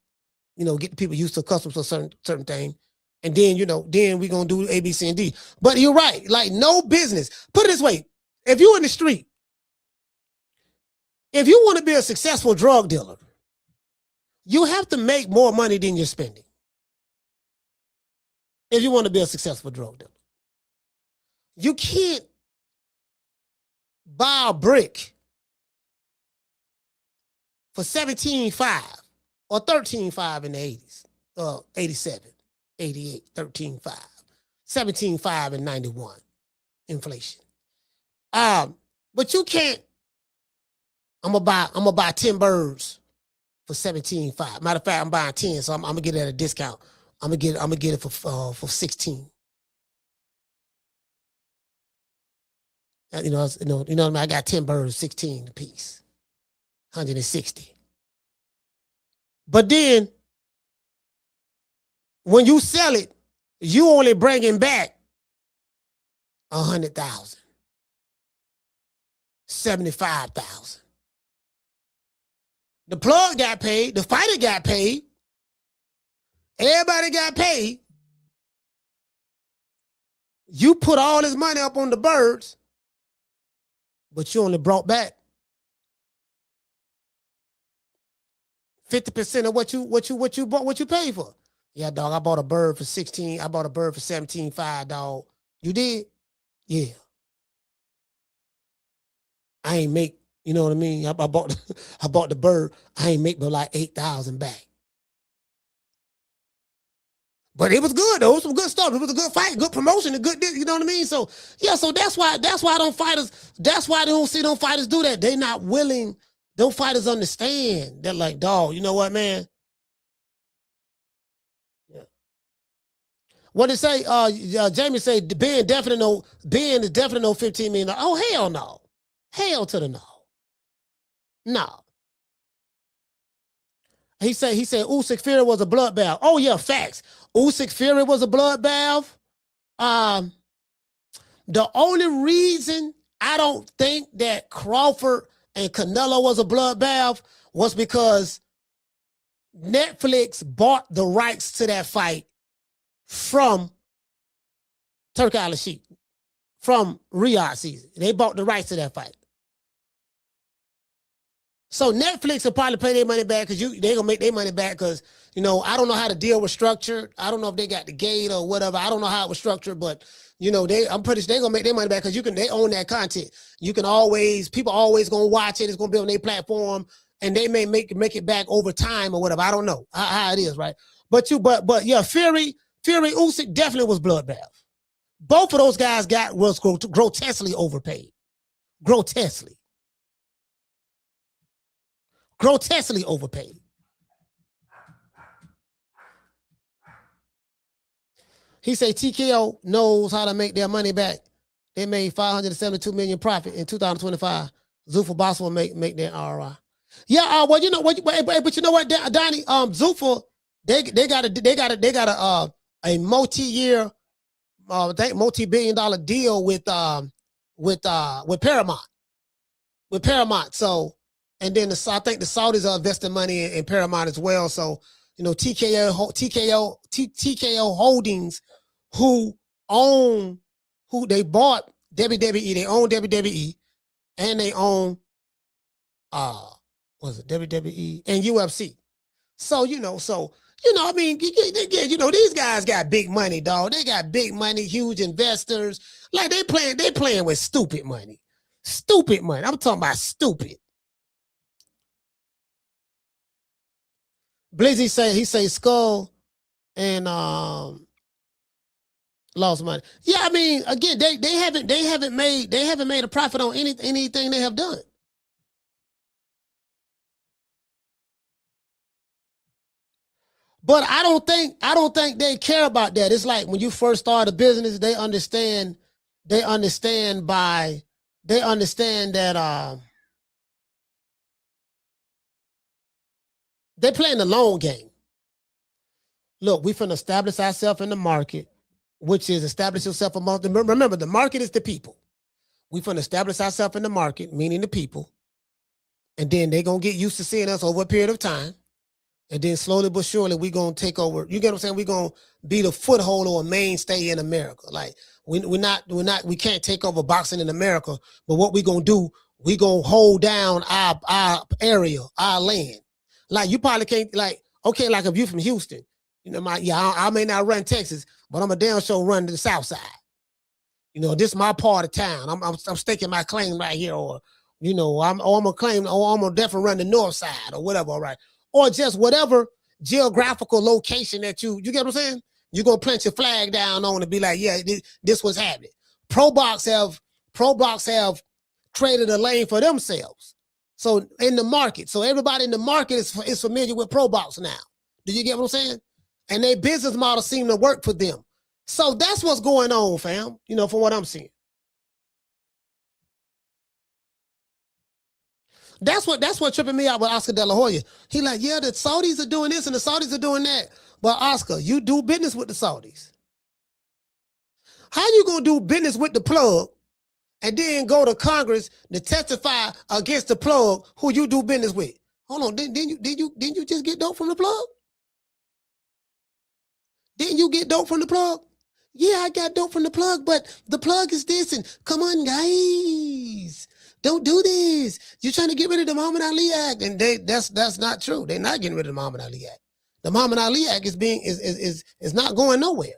you know, get the people used to accustomed to a certain thing. And then, you know, then we're going to do A, B, C, and D. But you're right. Like, no business. Put it this way. If you're in the street, if you want to be a successful drug dealer, you have to make more money than you're spending. If you want to be a successful drug dealer. You can't buy a brick for $17.5 or $13.5 in the 80s, 87, 88, $13.5, $17.5 in 91, inflation. But you can't. I'm gonna buy 10 birds for $17.5. Matter of fact, I'm buying 10, so I'm gonna get it at a discount. I'm gonna get it for 16. You know what I mean? I got 10 birds, 16 a piece, 160. But then, when you sell it, you only bringing back 100,000, 75,000. The plug got paid. The fighter got paid. Everybody got paid. You put all this money up on the birds, but you only brought back 50% of what you paid for. Yeah, dog. I bought a bird for 16. I bought a bird for 17.5, dog. You did? Yeah. I ain't make. You know what I mean? I bought the bird. I ain't make but like 8,000 back. But it was good though. It was some good stuff. It was a good fight, good promotion, a good, you know what I mean? So yeah, so that's why they don't see them fighters do that. They not willing. Them fighters understand. They're like, dog, you know what, man? Yeah. What did say? Jamie say Ben is definitely no $15 million. Oh, hell no. Hell to the no. No. He said Usyk Fury was a bloodbath. Oh yeah, facts. Usyk Fury was a bloodbath. The only reason I don't think that Crawford and Canelo was a bloodbath was because Netflix bought the rights to that fight from Turk Al Sheikh, from Riyadh season. They bought the rights to that fight. So Netflix will probably pay their money back because they're gonna make their money back because, you know, I don't know how the deal was structured. I don't know if they got the gate or whatever. I don't know how it was structured, but you know, I'm pretty sure they're gonna make their money back because they own that content. People always gonna watch it. It's gonna be on their platform, and they may make it back over time or whatever. I don't know how it is, right? But yeah, Fury Usyk definitely was bloodbath. Both of those guys was grotesquely overpaid. Grotesquely overpaid. He said TKO knows how to make their money back. They made $572 million profit in 2025. Zuffa Boxing will make their ROI. Yeah, well, you know what? But you know what, Donnie? Zuffa, they got a multi-year, multi-billion-dollar deal with Paramount. With Paramount, so. And then I think the Saudis are investing money in Paramount as well. So, you know, TKO Holdings, who they bought WWE, they own WWE, and they own WWE and UFC. So, I mean, these guys got big money, dog. They got big money, huge investors. Like they playing with stupid money. Stupid money. I'm talking about stupid. Blizzy say Skull and lost money. Yeah, I mean, again, they haven't made a profit on anything they have done. But I don't think they care about that. It's like when you first start a business, they understand that they playing the long game. Look, we finna establish ourselves in the market, which is establish yourself among them. Remember, the market is the people. We finna establish ourselves in the market, meaning the people, and then they're gonna get used to seeing us over a period of time. And then slowly but surely, we're going to take over. You get what I'm saying? We're going to be the foothold or a mainstay in America. Like, we can't take over boxing in America, but what we're going to do, we're going to hold down our area, our land. Like, you probably can't, like, okay, like if you're from Houston, I may not run Texas, but I'm a damn sure run to the South Side. This is my part of town. I'm staking my claim right here, or, I'm gonna definitely run the North Side or whatever, all right? Or just whatever geographical location that you get what I'm saying? You're going to plant your flag down on and be like, yeah, this was happening. Pro Box have created a lane for themselves. So in the market, so everybody in the market is familiar with Pro Box now. Do you get what I'm saying? And their business model seem to work for them. So that's what's going on, fam, from what I'm seeing. That's what tripping me out with Oscar De La Hoya. He like, yeah, the Saudis are doing this and the Saudis are doing that. But Oscar, you do business with the Saudis. How you gonna do business with the plug and then go to Congress to testify against the plug who you do business with? Hold on, didn't you just get dope from the plug? Didn't you get dope from the plug? Yeah, I got dope from the plug, but the plug is this, and come on, guys. Don't do this. You're trying to get rid of the Muhammad Ali Act, and that's not true. They're not getting rid of the Muhammad Ali Act. The Muhammad Ali Act is not going nowhere.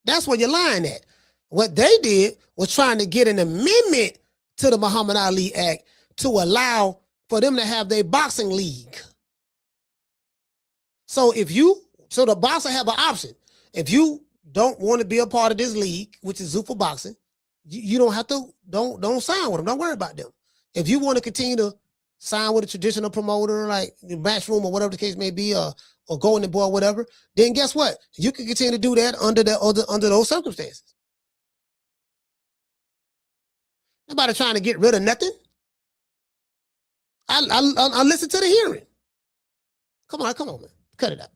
That's where you're lying at. What they did was trying to get an amendment to the Muhammad Ali Act to allow for them to have their boxing league. So the boxer have an option. If you don't want to be a part of this league, which is Zuffa Boxing, you don't have to, don't sign with them. Don't worry about them. If you want to continue to sign with a traditional promoter, like the Matchroom or whatever the case may be, or go in the board, whatever, then guess what? You can continue to do that under those circumstances. Nobody trying to get rid of nothing. I listen to the hearing. Come on, man. Cut it out.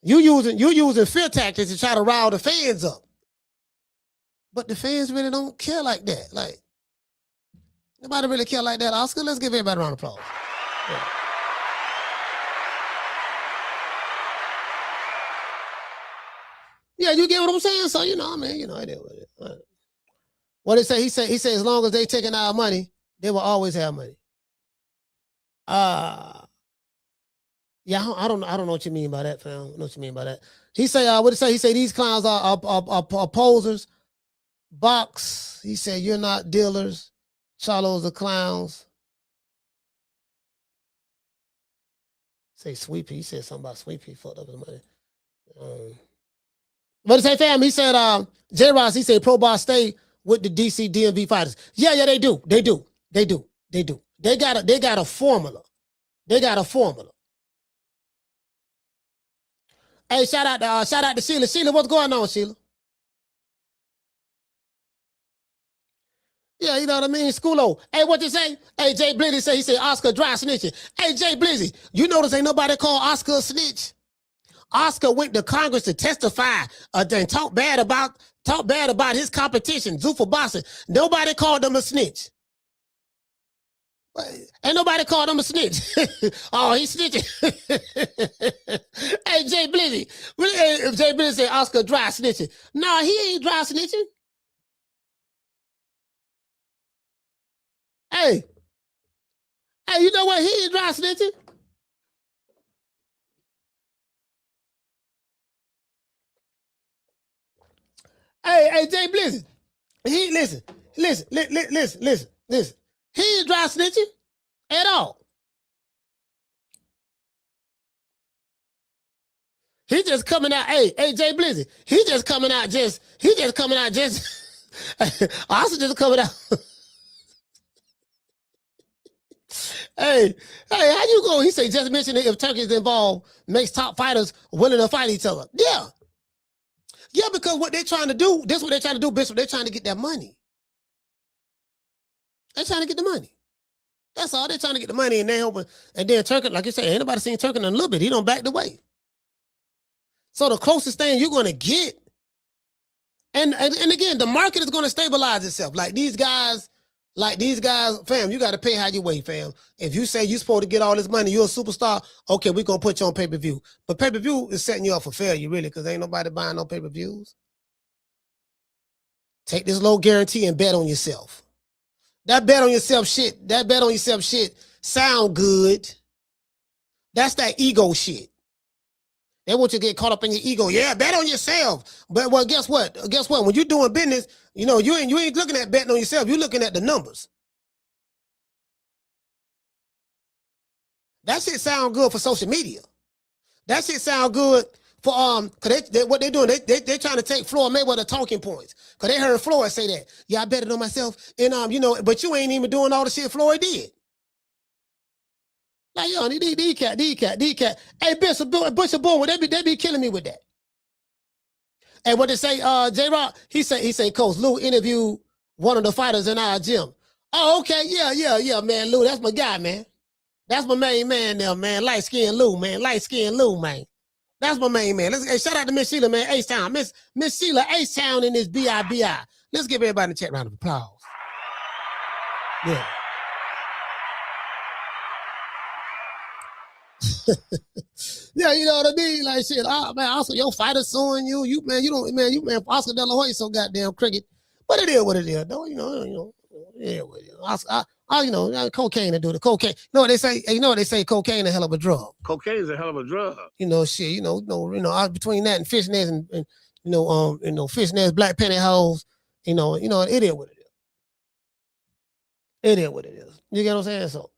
You using fear tactics to try to rile the fans up. But the fans really don't care like that. Like, nobody really care like that. Oscar, let's give everybody a round of applause. Yeah, you get what I'm saying? So, it is what it is. What they say? He said, as long as they taking our money, they will always have money. Yeah, I don't know what you mean by that, fam. I don't know what you mean by that. He say, what did he say? He say these clowns are posers. Box. He said you're not dealers. Charlos are clowns. Say Sweepy. He said something about Sweepy. He fucked up his money. What did he say, fam? He said, J. Ross, he said Pro Box stay with the DC DMV fighters. Yeah, they do. They got a formula. They got a formula. Hey, shout out to Sheila. Sheila, what's going on, Sheila? Yeah, you know what I mean? Schoolo. Hey, what you say? Hey, Jay Blizzy he said Oscar dry snitching. Hey, Jay Blizzy, you notice ain't nobody called Oscar a snitch? Oscar went to Congress to testify and talk bad about his competition, Zuffa Boxing. Nobody called him a snitch. Ain't nobody called him a snitch. Oh, he's snitching. Hey, Jay Blizzy. Jay Blizzy said Oscar dry snitching. No, he ain't dry snitching. Hey, Hey, you know what? He ain't dry snitching. Hey, Jay Blizzard. He listen. He ain't dry snitching at all. He just coming out. Hey, Jay Blizzard. He just coming out. Also just coming out. Hey, how you go? He say just mention it if Turkey's involved makes top fighters willing to fight each other. Yeah, because what they're trying to do, this is what they're trying to do, Bishop. They're trying to get that money. They're trying to get the money. That's all. They're trying to get the money, and they hoping. And then Turkey, like you said, ain't nobody seen Turkey in a little bit. He don't back the way. So the closest thing you're going to get, and again, the market is going to stabilize itself. Like these guys, fam, you got to pay how you weigh, fam. If you say you're supposed to get all this money, you're a superstar, okay, we're going to put you on pay-per-view. But pay-per-view is setting you up for failure, really, because ain't nobody buying no pay-per-views. Take this low guarantee and bet on yourself. That bet on yourself shit sound good. That's that ego shit. They want you to get caught up in your ego. Yeah, bet on yourself. But well, guess what? When you're doing business, you know, you ain't looking at betting on yourself. You're looking at the numbers. That shit sound good for social media. That shit sound good for cause what they doing, they trying to take Floyd Mayweather talking points. Cause they heard Floyd say that. Yeah, I bet it on myself. And you know, but you ain't even doing all the shit Floyd did. Like, yo, D-cat. Hey, Bishop Boy, they be killing me with that. And what they say, J-Rock, he say, Coach, Lou interviewed one of the fighters in our gym. Oh, okay, yeah, man, Lou, that's my guy, man. That's my main man there, man. Light-skinned Lou, man. That's my main man. Hey, shout out to Miss Sheila, man. H-Town. Miss Sheila, H-Town in this B-I-B-I. Let's give everybody a chat round of applause. Yeah. Yeah, you know what I mean? Like shit, man, Oscar, your fighter suing you. You Oscar De La Hoya so goddamn cricket. But it is what it is, though. You know, yeah, what it is. Oscar, cocaine to do the cocaine. You know what they say? Cocaine a hell of a drug. Cocaine is a hell of a drug. You know, shit. You know, between that and fishnets and fishnets, black pantyhose. You know, it is what it is. It is what it is. You get what I'm saying? So.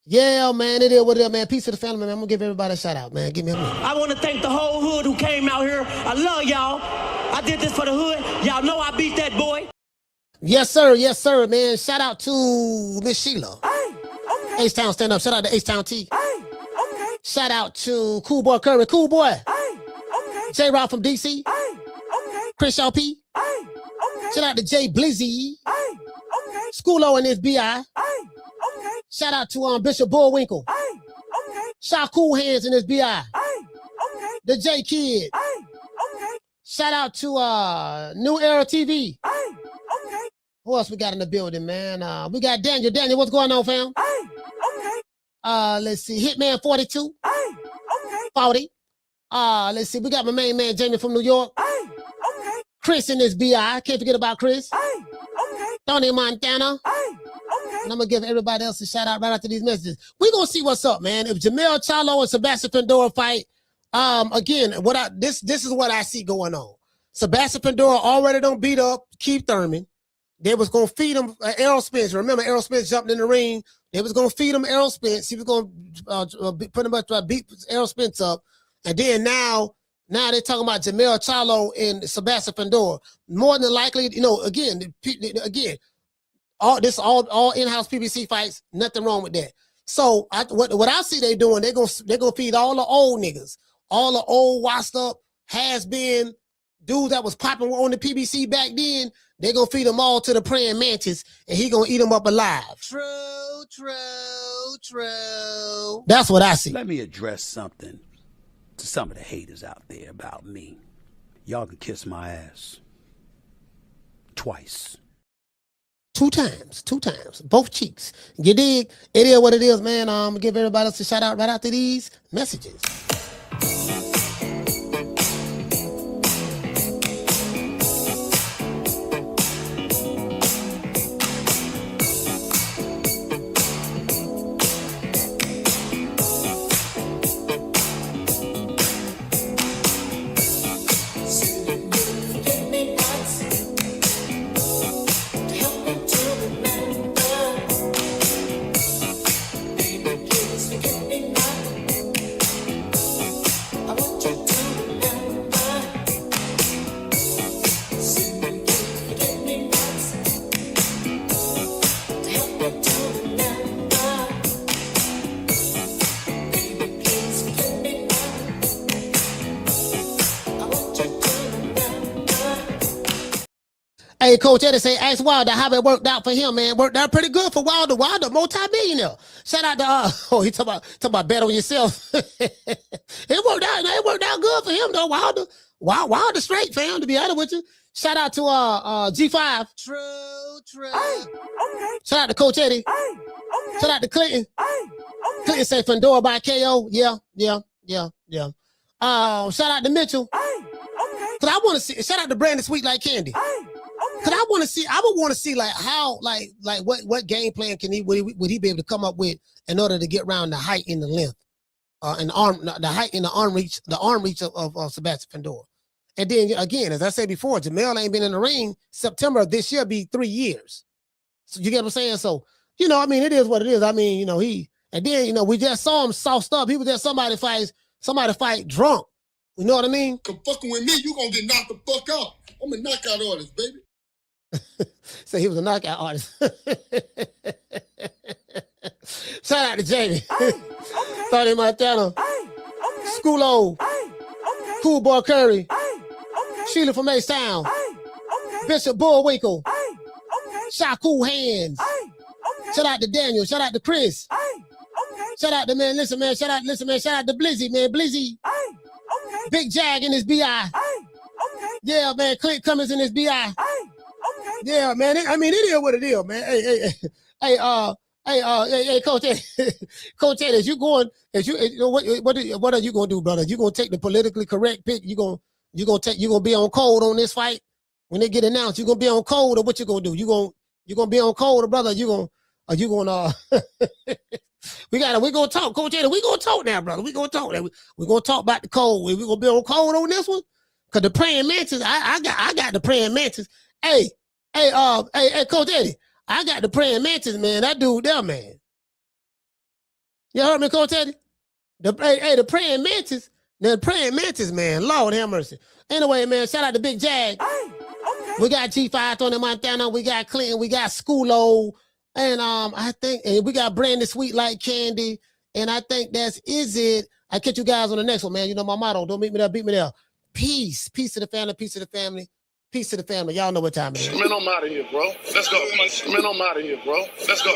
Yeah, man, it is what it is, man. Peace to the family, man. I'm going to give everybody a shout out, man. Give me a minute. I want to thank the whole hood who came out here. I love y'all. I did this for the hood. Y'all know I beat that boy. Yes, sir, man. Shout out to Miss Sheila. Hey, okay. H-Town, stand up. Shout out to H-Town T. Hey, okay. Shout out to Cool Boy Curry. Cool Boy. Hey, okay. J-Rock from DC. Hey, okay. Chris Shaw P. Hey, okay. Shout out to Jay Blizzy. Hey, okay. Schoolo in this B.I. Hey. Okay. Shout out to Bishop Bullwinkle. Hey, okay. Shout Cool Hands in this BI. Hey, okay. The J Kid. Hey, okay. Shout out to New Era TV. Hey, okay. Who else we got in the building, man? We got Daniel. Daniel, what's going on, fam? Hey, okay. Let's see. Hitman 42. Hey, okay. 40. Let's see. We got my main man Jamie from New York. Hey, okay. Chris in this BI. Can't forget about Chris. Hey, okay. Tony Montana. Hey. And I'm going to give everybody else a shout out right after these messages. We're going to see what's up, man. If Jermell Charlo and Sebastian Fundora fight, again, this is what I see going on. Sebastian Fundora already done beat up Keith Thurman. They was going to feed him Errol Spence. Remember, Errol Spence jumped in the ring. They was going to feed him Errol Spence. He was going to pretty much beat Errol Spence up. And then now they're talking about Jermell Charlo and Sebastian Fundora. More than likely, again, all in-house PBC fights, nothing wrong with that. So what I see they doing, they're gonna feed all the old niggas, all the old washed up has-been dudes that was popping on the PBC back then. They're gonna feed them all to the praying mantis, and he gonna eat them up alive. True. That's what I see. Let me address something to some of the haters out there about me. Y'all can kiss my ass twice. Two times, both cheeks. You dig? It is what it is, man. Give everybody else a shout out right after these messages. Hey, Coach Eddie say, ask Wilder how it worked out for him, man. Worked out pretty good for Wilder. Wilder, multi-millionaire. Shout out to he talk about bet on yourself. It worked out good for him though. Wilder straight, fam, to be honest with you. Shout out to G5. True. Hey, okay. Shout out to Coach Eddie. Hey, okay. Shout out to Clinton. Hey, okay. Clinton say Fundora by KO. Yeah. Shout out to Mitchell. Hey, okay. Cause I want to see. Shout out to Brandon Sweet Like Candy. Hey, okay. Cause I would want to see like how like what game plan would he be able to come up with in order to get around the height and the length, and the height and the arm reach of Sebastian Fundora. And then again, as I said before, Jermell ain't been in the ring. September of this year be 3 years. So you get what I'm saying? So, I mean, it is what it is. I mean, we just saw him sauced up. He was just somebody fight drunk. You know what I mean? Come fucking with me, you gonna get knocked the fuck out. I'm a knockout artist, baby. So he was a knockout artist. Shout out to Jamie. Tony Montana. Schoolo. Cool Boy Curry. Sheila from A-Town. Bishop Bullwinkle. Shaku Hands. Shout out to Daniel. Shout out to Chris. Shout out to listen, man. Shout out to Blizzy, man. Blizzy. Big Jag in his BI. Yeah, man. Clint Cummins in his BI. Yeah, man. I mean, it is what it is, man. Hey, Coach Ed. Coach Ed, what are you gonna do, brother? You gonna take the politically correct pick? You gonna be on cold on this fight when they get announced? You gonna be on cold, or what you gonna do? You gonna be on cold, or brother? We gonna talk, Coach Ed. We gonna talk now, brother. We gonna talk. We gonna talk about the cold. We gonna be on cold on this one, cause the praying mantis. I got the praying mantis. Hey, Coach Eddie. I got the praying mantis, man. That dude there, man. You heard me, Coach Eddie? The praying mantis. The praying mantis, man. Lord have mercy. Anyway, man, shout out to Big Jag. We got G5, Tony Montana. We got Clinton. We got Schoolo. And I think we got Brandon Sweet Like Candy. And I think that's it. I catch you guys on the next one, man. You know my motto. Don't meet me there, beat me there. Peace. Peace to the family. Peace to the family. Peace to the family. Y'all know what time it is. Man, I'm out of here, bro. Let's go. Man, I'm out of here, bro. Let's go.